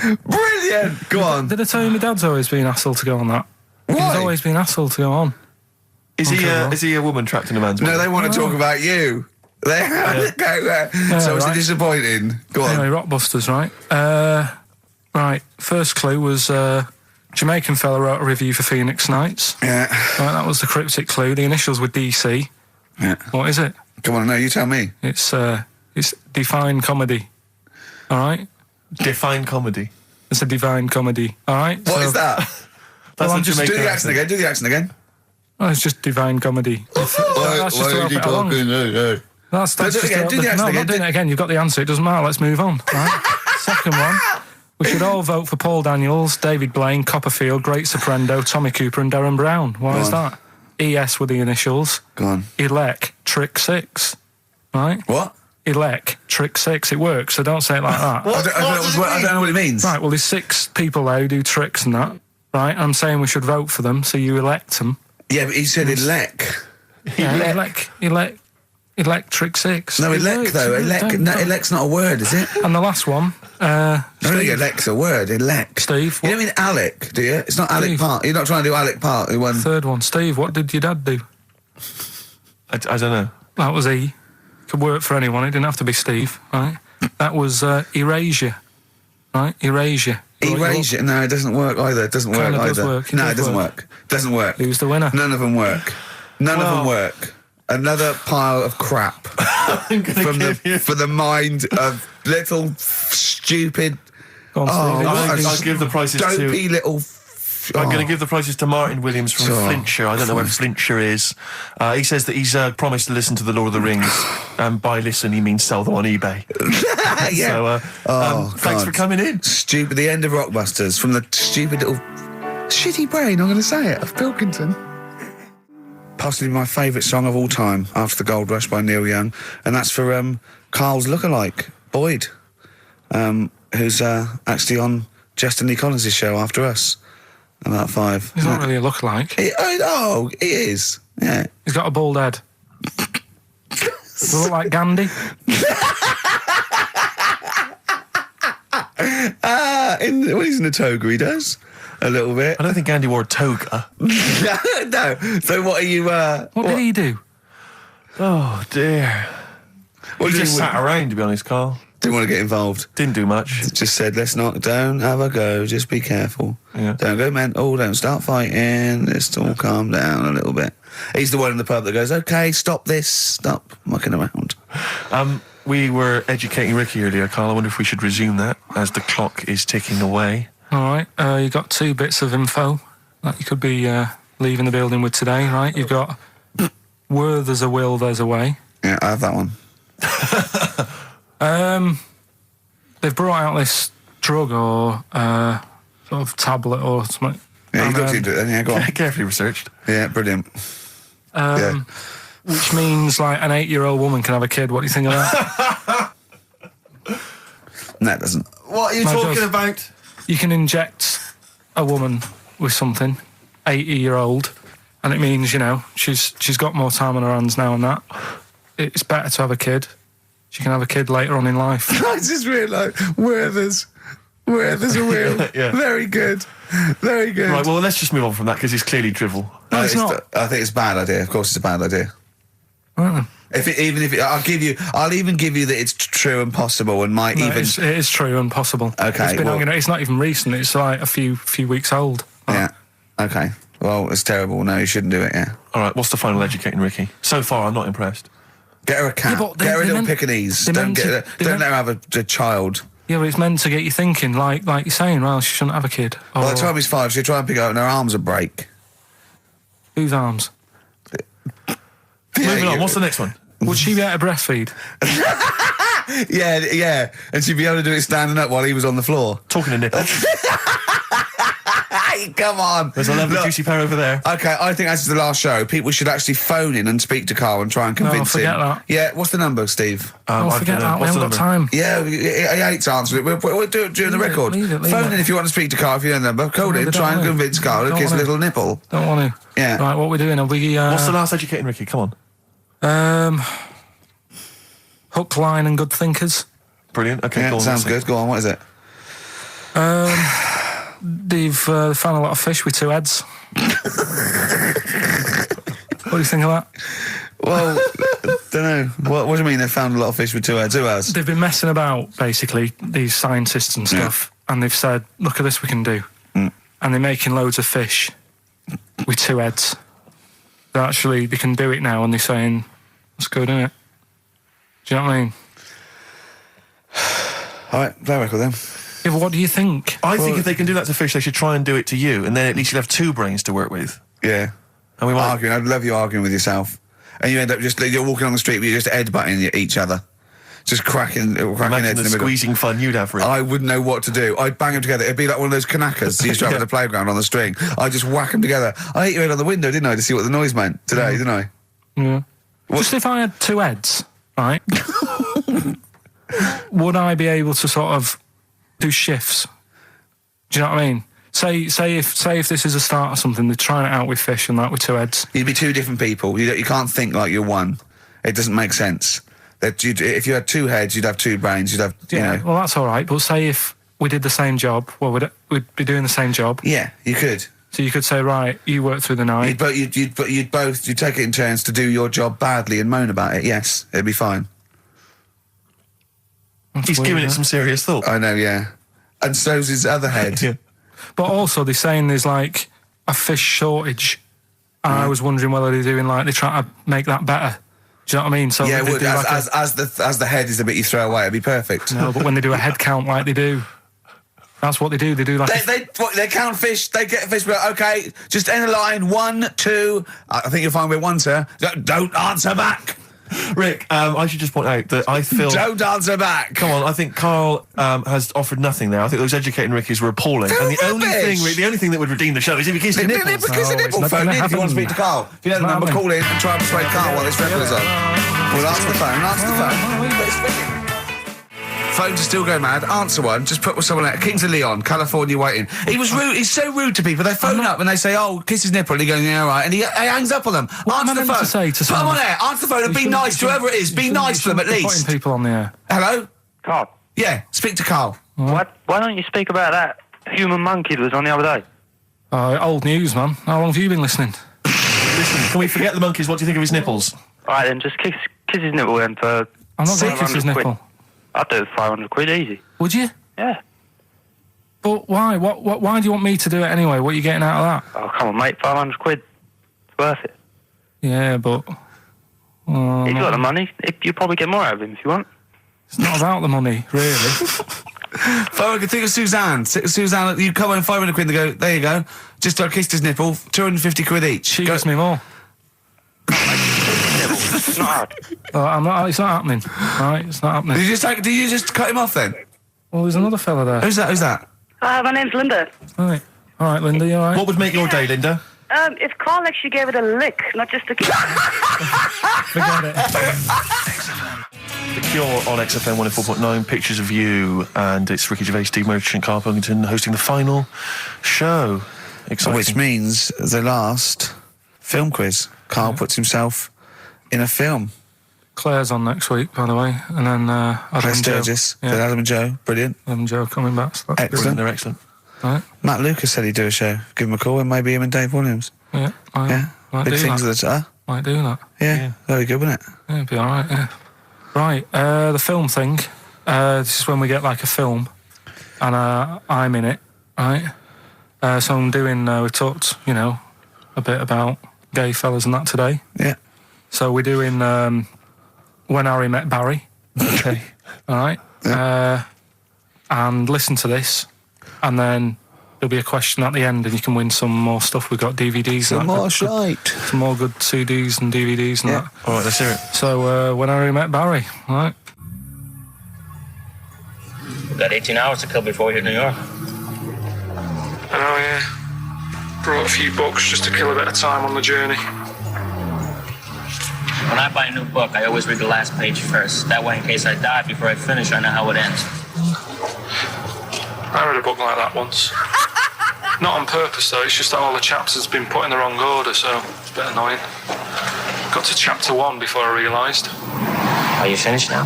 in. Brilliant. Go on. Did I tell you my dad's always been asked to go on that? He's Why? always been asked to go on. Is Okay, he a woman trapped in a man's body? No, they want to talk about you. They go there. So it's right. disappointing. Go on. Anyway, Rockbusters, right? Right, first clue was Jamaican fella wrote a review for Phoenix Nights. Yeah. Right, that was the cryptic clue. The initials were DC. Yeah. What is it? Come on, no, you tell me. It's Define Comedy. All right? Define comedy. It's a divine comedy. All right? What is that? That's I'm a just Do Jamaican the accent again. Do the accent again. Oh, it's just divine comedy. That's just to help it along. That's Do it just again, to do the help accent no, I'm again, not doing it again. You've got the answer. It doesn't matter. Let's move on. Right? Second one. We should all vote for Paul Daniels, David Blaine, Copperfield, Great Soprendo, Tommy Cooper and Darren Brown. Why Go is on. that? ES with the initials. Go on. Elec, Trick 6. Right? What? Elec, Trick 6. It works, so don't say it like that. I don't know what it means. Right, well, there's 6 people there who do tricks and that. Right? I'm saying we should vote for them, so you elect them. Yeah, but he said elect. Yeah, Electric 6. No, It elect works. though. Don't- No, elect's not a word, is it? And the last one, I don't think elect's a word. Elect. Steve, You don't mean Alec, do you? It's not Alec Steve. Park. You're not trying to do Alec Park. The one. third one, Steve, what did your dad do? I don't know. That was E. Could work for anyone. It didn't have to be Steve, right? That was Erasure, right? Erasure. Erasure. No, it doesn't work either. It doesn't work Kinda either. does work. It No, does it doesn't work. work. Doesn't work. Who's the winner? None of them work. None of Well, them work. Another pile of crap I'm gonna give you. for the mind of little stupid. Go on, Steve. I'll give the prices dopey to. little. I'm going to give the prices to Martin Williams from Oh, Flintshire. I don't know where Flintshire is. He says that he's promised to listen to the Lord of the Rings, and by listen he means sell them on eBay. Yeah. So thanks for coming in. Stupid. The end of Rockbusters from the stupid little shitty brain. I'm going to say it of Pilkington. Possibly my favourite song of all time after the Gold Rush by Neil Young, and that's for Karl's lookalike Boyd, who's actually on Justin Lee Collins' show after us. About 5. He's not really a lookalike. He is. Yeah. He's got a bald head. Does he look like Gandhi? When he's in a toga, he does. A little bit. I don't think Andy wore a toga. No. So what are you... What did he do? Oh, dear. What He did just he- sat around, to be honest, Carl. Didn't want to get involved. Didn't do much. Just said, don't have a go, just be careful. Yeah. Don't go mental, don't start fighting, just all calm down a little bit. He's the one in the pub that goes, okay, stop this, stop mucking around. We were educating Ricky earlier, Carl. I wonder if we should resume that as the clock is ticking away. All right, you got 2 bits of info that you could be leaving the building with today, right? You've got where there's a will, there's a way. Yeah, I have that one. They've brought out this drug or sort of tablet or something. Yeah, And, you looked into it then, yeah, go on. Carefully researched. Yeah, brilliant. Yeah. Which means like an 8-year-old woman can have a kid. What do you think of that? No, it doesn't. What are you No, it talking does. about? You can inject a woman with something, 80-year-old, and it means, you know, she's got more time on her hands now and that. It's better to have a kid. She can have a kid later on in life. I just realised where there's a will. Yeah. Very good. Very good. Right, well, let's just move on from that because it's clearly drivel. No, it's not. I think it's a bad idea. Of course, it's a bad idea. Right then. I'll even give you that it's true and possible, and might No, even. it is true and possible. Okay, It's been well- it's not even recent. It's like a few weeks old. Yeah. Okay. Well, it's terrible. No, you shouldn't do it. Yeah. All right, what's the final educating Ricky? So far, I'm not impressed. Get her a cat. Yeah, but Get her a they little meant- Pekingese. they Don't meant to- they don't meant- let her have a child. Yeah, but it's meant to get you thinking, like you're saying, well, she shouldn't have a kid. Or By the time he's 5, she'll try and pick it up, and her arms will break. whose arms? Moving on, what's the next one? Would she be able to breastfeed? Yeah, and she'd be able to do it standing up while he was on the floor. Talking to Nick. Hey, come on. There's a lovely Look, juicy pair over there. Okay, I think that's the last show. People should actually phone in and speak to Karl and try and convince forget him. that. Yeah, what's the number, Steve? Oh, I forget don't know. that. We What's haven't the got number? time. Yeah, he hates answering it. We'll do it during the Leave it, record. leave it. Phone in if you want to speak to Karl, if you know the number. Call No, in, they try don't and wanna. convince Karl to Don't kiss a wanna. little nipple. Don't want to. Yeah. Right, what are we doing? Are we... What's the last educating Ricky? Come on. Hook, line and good thinkers. Brilliant. Okay, Yeah, go on. sounds let's see. good. Go on, what is it? They've found a lot of fish with 2 heads. What do you think of that? Well, don't know. What do you mean they found a lot of fish with 2 heads? Who has? They've been messing about, basically, these scientists and stuff, and they've said, look at this we can do. And they're making loads of fish with 2 heads. They can do it now, and they're saying, that's good, isn't it? Do you know what I mean? All right, play a record then. Yeah, but what do you think? I think if they can do that to fish, they should try and do it to you, and then at least you'll have 2 brains to work with. Yeah. And we might. Arguing. I'd love you arguing with yourself. And you end up you're walking on the street, but you're just headbutting each other. Just cracking heads Imagine in the the middle. squeezing fun you'd have for it. I wouldn't know what to do. I'd bang them together. It'd be like one of those knackers you used to have at the playground on the string. I'd just whack them together. I hit your head on the window, didn't I, to see what the noise meant today, didn't I? Yeah. Just if I had 2 heads, right, would I be able to sort of do shifts? Do you know what I mean? Say if this is a start or something, they're trying it out with fish and that with 2 heads. You'd be 2 different people. You can't think like you're one. It doesn't make sense. If you had 2 heads, you'd have 2 brains. You'd have, you know. Well, that's all right. But say if we did the same job, well, we'd be doing the same job. Yeah, you could. So you could say, right, you work through the night. You'd both take it in turns to do your job badly and moan about it. Yes, it'd be fine. That's He's weird, giving it isn't some serious thought. I know, yeah. And so's his other head. Yeah. But also, they're saying there's like a fish shortage And I was wondering whether they're doing like, they're trying to make that better. Do you know what I mean? So Yeah, they would, do like as the head is the bit you throw away, it'd be perfect. no, but when they do a head count like they do, that's what they do. They do like They count fish. They get fish. But okay, just end the line. 1, 2. I think you'll find we're 1, sir. Don't answer back. Rick, I should just point out that I feel... Don't answer back. Come on, I think Karl has offered nothing there. I think those educating Rickies were appalling. They're and the only rubbish. thing, Rick, the only thing that would redeem the show is if he kisses the nipples. Because the No, nipple it's not phone gonna in if you want to happen. speak to Karl. If you know the It's not number, happening. call in and try and persuade Karl while this record is on. We'll answer the phone. Answer the phone. Phones are still going mad. Answer one. Just put with someone out. Kings of Leon, California, waiting. He was rude. He's so rude to people. They phone up and they say, "Oh, kiss his nipple." And he goes, "Yeah, all right." And he hangs up on them. What Answer am I the meant phone. to say to Put them someone? on air. Answer the phone and be nice to whoever it is. Be nice to them at Putting least. people on the air. Hello. Carl, Yeah. Speak to Karl. why don't you speak about that human monkey that was on the other day? Old news, man. How long have you been listening? Listen, can we forget the monkeys? What do you think of his nipples? All right, then just kiss his nipple then for... I'm not going to kiss his 500 quid. nipple. I'd do it 500 quid easy. Would you? Yeah. But why? Why do you want me to do it anyway? What are you getting out of that? Oh, come on, mate, 500 quid. It's worth it. Yeah, but... He's got the money. You'll probably get more out of him if you want. It's not about the money, really. I could think of Suzanne. Suzanne, you come on 500 quid and they go, there you go. Just kissed his nipple, 250 quid each. She gives me more. It's not hard. It's not happening. Right, it's not happening. Do you just cut him off then? Well, there's another fella there. Who's that? My name's Linda. Right. All right, Linda, you all right? What would make your day, Linda? If Karl actually gave it a lick, not just a kiss. Forget it. The Cure on XFM 104.9, pictures of you, and it's Ricky Gervais, Steve Merchant, Karl Pilkington hosting the final show. Exciting. Which means the last film quiz. Karl puts himself in a film. Claire's on next week, by the way, and then Adam Claire and Joe. Sturgis, Yeah. then Adam and Joe, brilliant. Adam and Joe coming back. So that's Excellent. Brilliant, they're excellent. Right. Matt Lucas said he'd do a show. Give him a call, and maybe him and Dave Williams. Yeah. Yeah, Might big do things that. of the Might do that. Yeah, very good, wasn't it? Yeah, it'd be all right. Yeah. Right. The film thing. This is when we get like a film, and I'm in it. Right. So I'm doing. We talked, a bit about gay fellas and that today. Yeah. So we're doing When Harry Met Barry. Okay. All right. Yeah. And listen to this, and then there'll be a question at the end, and you can win some more stuff. We've got DVDs. Some and that. more shite. Some more good CDs and DVDs and Yeah. that. All right, let's hear it. So When Harry Met Barry. All right. We've got 18 hours to kill before we hit New York. I know, yeah. Brought a few books just to kill a bit of time on the journey. When I buy a new book, I always read the last page first. That way, in case I die before I finish, I know how it ends. I read a book like that once. Not on purpose, though. It's just that all the chapters have been put in the wrong order, so it's a bit annoying. Got to chapter 1 before I realised. Are you finished now?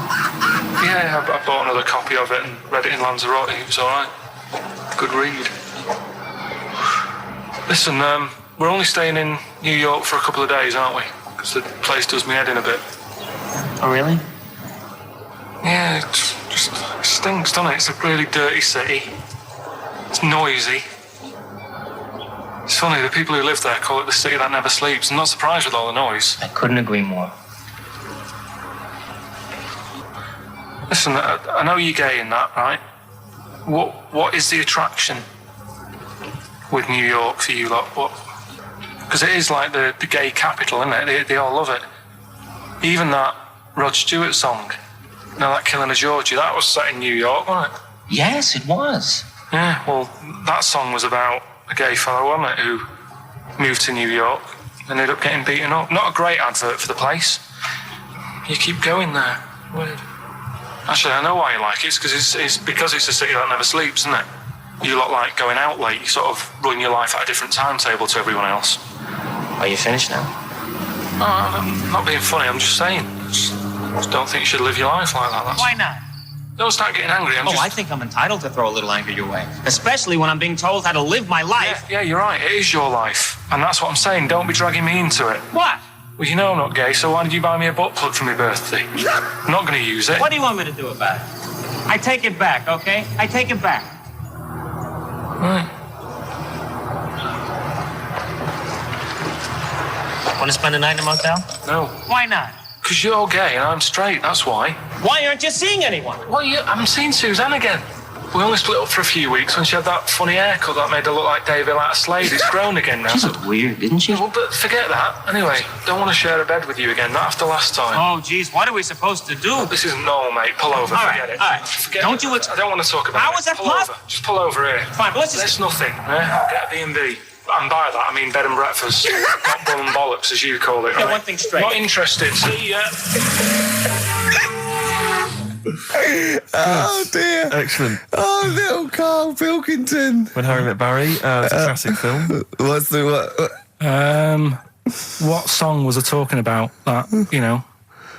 Yeah, I bought another copy of it and read it in Lanzarote. It was all right. Good read. Listen, we're only staying in New York for a couple of days, aren't we? Because the place does me head in a bit. Oh, really? Yeah, it stinks, doesn't it? It's a really dirty city. It's noisy. It's funny, the people who live there call it the city that never sleeps. I'm not surprised with all the noise. I couldn't agree more. Listen, I know you're gay in that, right? What is the attraction with New York for you lot? Because it is like the gay capital, isn't it? They all love it. Even that Rod Stewart song, that Killing of Georgie, that was set in New York, wasn't it? Yes, it was. Yeah, well, that song was about a gay fellow, wasn't it, who moved to New York and ended up getting beaten up. Not a great advert for the place. You keep going there. Weird. Actually, I know why you like it. It's because it's a city that never sleeps, isn't it? You lot like going out late. You sort of run your life at a different timetable to everyone else. Are you finished now? No, I'm not being funny. I'm just saying. Just don't think you should live your life like that. Why not? Don't start getting angry. I think I'm entitled to throw a little anger your way. Especially when I'm being told how to live my life. Yeah, you're right. It is your life. And that's what I'm saying. Don't be dragging me into it. What? Well, you know I'm not gay, so why did you buy me a butt plug for my birthday? I'm not going to use it. What do you want me to do about it? I take it back, okay? I take it back. Right. Want to spend the night in a motel? No. Why not? Because you're gay and I'm straight, that's why. Why aren't you seeing anyone? Well, I'm seeing Suzanne again. We only split up for a few weeks when she had that funny haircut that made her look like David out of Slade. It's grown again now. She looked weird, didn't she? Well, but forget that. Anyway, don't want to share a bed with you again, not after last time. Oh, geez, what are we supposed to do? This isn't normal, mate. Pull over, forget it. All right. Forget Don't it. you... I don't want to talk about How it. is that Pull possible? over. Just pull over here. Fine, but let's just... There's nothing, I'll get a B&B. And by that, I mean bed and breakfast. Not bum and bollocks, as you call it, Get right? one thing straight. Not interested. See ya. Oh dear. Excellent. Oh, little Karl Pilkington. When Harry Met Barry. It's a classic film. What's the what? What song was I talking about? That, you know.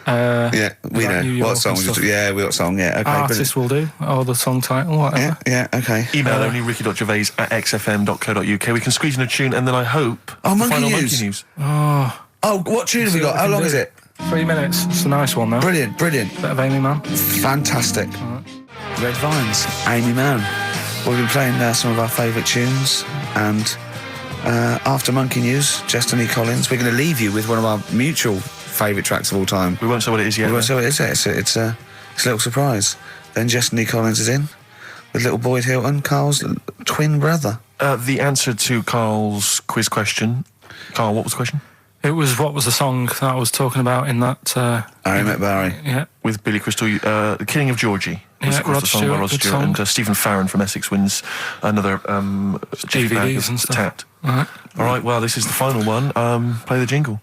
Yeah, we Like know. New York What song and was it? stuff. Yeah, we got song, yeah. Okay. Artist will do, or the song title, whatever. Yeah, okay. Email only ricky.gervais@xfm.co.uk. We can squeeze in a tune and then I hope Oh, the Monkey final News. Monkey News. Oh, what tune have we got? How long is it? 3 minutes. It's a nice one, though. Brilliant, brilliant. Bit of Amy Mann. Fantastic. Red Vines, Amy Mann. We've been playing some of our favourite tunes, and after Monkey News, Destiny Collins, we're going to leave you with one of our mutual favourite tracks of all time. We won't say what it is yet. We won't say what it is. It's a little surprise. Then Destiny Collins is in with little Boyd Hilton, Karl's twin brother. The answer to Karl's quiz question. Karl, what was the question? It was, what was the song that I was talking about in that... Harry Met Barry. Yeah. With Billy Crystal, The King of Georgie. Was, Yeah, of course, Rod the song Stewart, by Rod good Stewart. song. And Stephen Farron from Essex wins another DVDs and stuff. Tapped. All right, well, this is the final one. Play the jingle.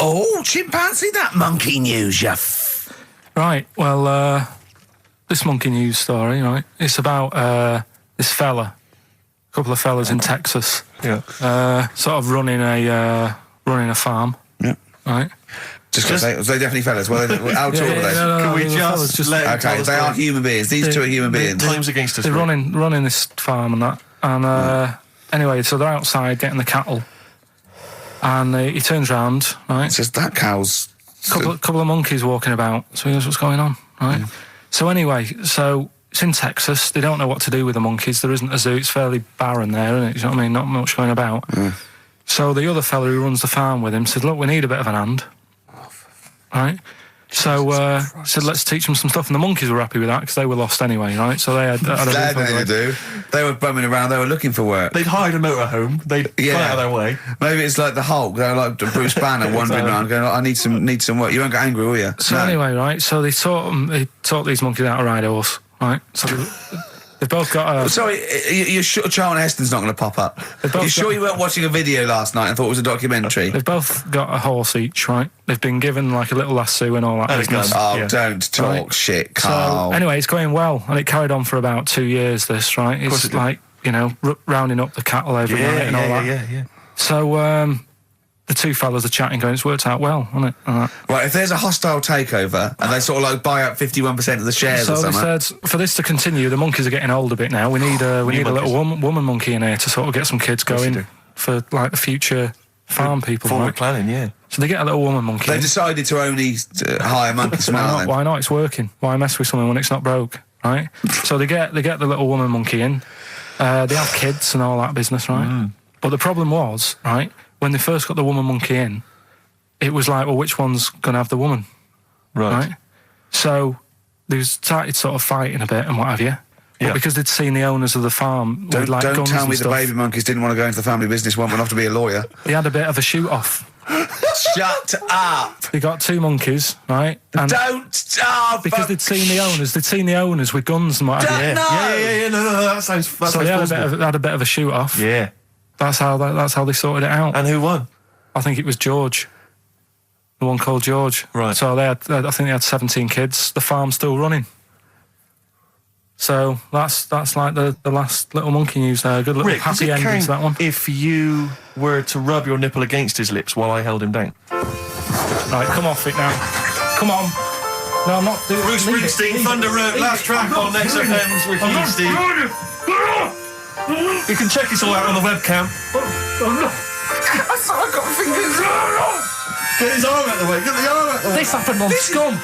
Oh, chimpanzee, that Monkey News, you Right, well, this Monkey News story, right, it's about this fella, a couple of fellas in Texas, sort of running a farm, right? Just because they definitely fellas. Well, how tall are they? Can we just let him tell okay, the they are story? human beings. These two are human beings. Time's against us. They're Rick. running this farm and that, and anyway, so they're outside getting the cattle, and he turns round, right? It's just that cow's... Couple of monkeys walking about, so he knows what's going on, right? So anyway, so it's in Texas. They don't know what to do with the monkeys. There isn't a zoo. It's fairly barren there, isn't it? You know what I mean? Not much going about. So the other fella who runs the farm with him said, look, we need a bit of an hand. Right? So said, let's teach them some stuff. And the monkeys were happy with that because they were lost anyway, right? So they had a They had nothing to do. They were bumming around. They were looking for work. They'd hired a motorhome. They'd gone out of their way. Maybe it's like the Hulk. They're like Bruce Banner wandering around going, I need some work. You won't get angry, will you? So anyway, right, so they taught these monkeys how to ride a horse, right? So they've both got a... Sorry, you're sure Charlton Heston's not going to pop up? You're sure you weren't watching a video last night and thought it was a documentary? They've both got a horse each, right? They've been given like a little lasso and all that business. Oh, don't talk shit, Karl. So anyway, it's going well, and it carried on for about 2 years, this, right? It's like, you know, rounding up the cattle every night and all that. Yeah. So the two fellas are chatting, going, it's worked out well, hasn't it? Right, if there's a hostile takeover and they sort of like buy up 51% of the shares or so something... they said, for this to continue, the monkeys are getting old a bit now. We need a little woman monkey in here to sort of get some kids going for like the future farm people. Forward planning, yeah. So they get a little woman monkey. They've decided to only hire monkey smell then. Why not? It's working. Why mess with something when it's not broke, right? So they get the little woman monkey in. They have kids and all that business, right? But the problem was, right, when they first got the woman monkey in, it was like, well, which one's going to have the woman? Right? So they started sort of fighting a bit and what have you. But because they'd seen the owners of the farm with like Don't guns tell me and the stuff, baby monkeys didn't want to go into the family business, went off to be a lawyer. they had a bit of a shoot-off. Shut up! They got two monkeys, right? And don't stop! because they'd seen the owners with guns and what have you. No, that sounds So they had a bit of a shoot-off. Yeah. That's how they sorted it out. And who won? I think it was George. The one called George. Right. So I think they had 17 kids. The farm's still running. So that's like the last little monkey news there. Good little Rick, does happy it ending to that one. if you were to rub your nipple against his lips while I held him down? Right, come off it now. Come on. No, I'm not doing Bruce Springsteen, Thunder Road, last track on XFM's Ricky and Steve. You can check this all out on the webcam. I've got fingers. Get his arm out the way, get the arm out the way. This happened on Scum.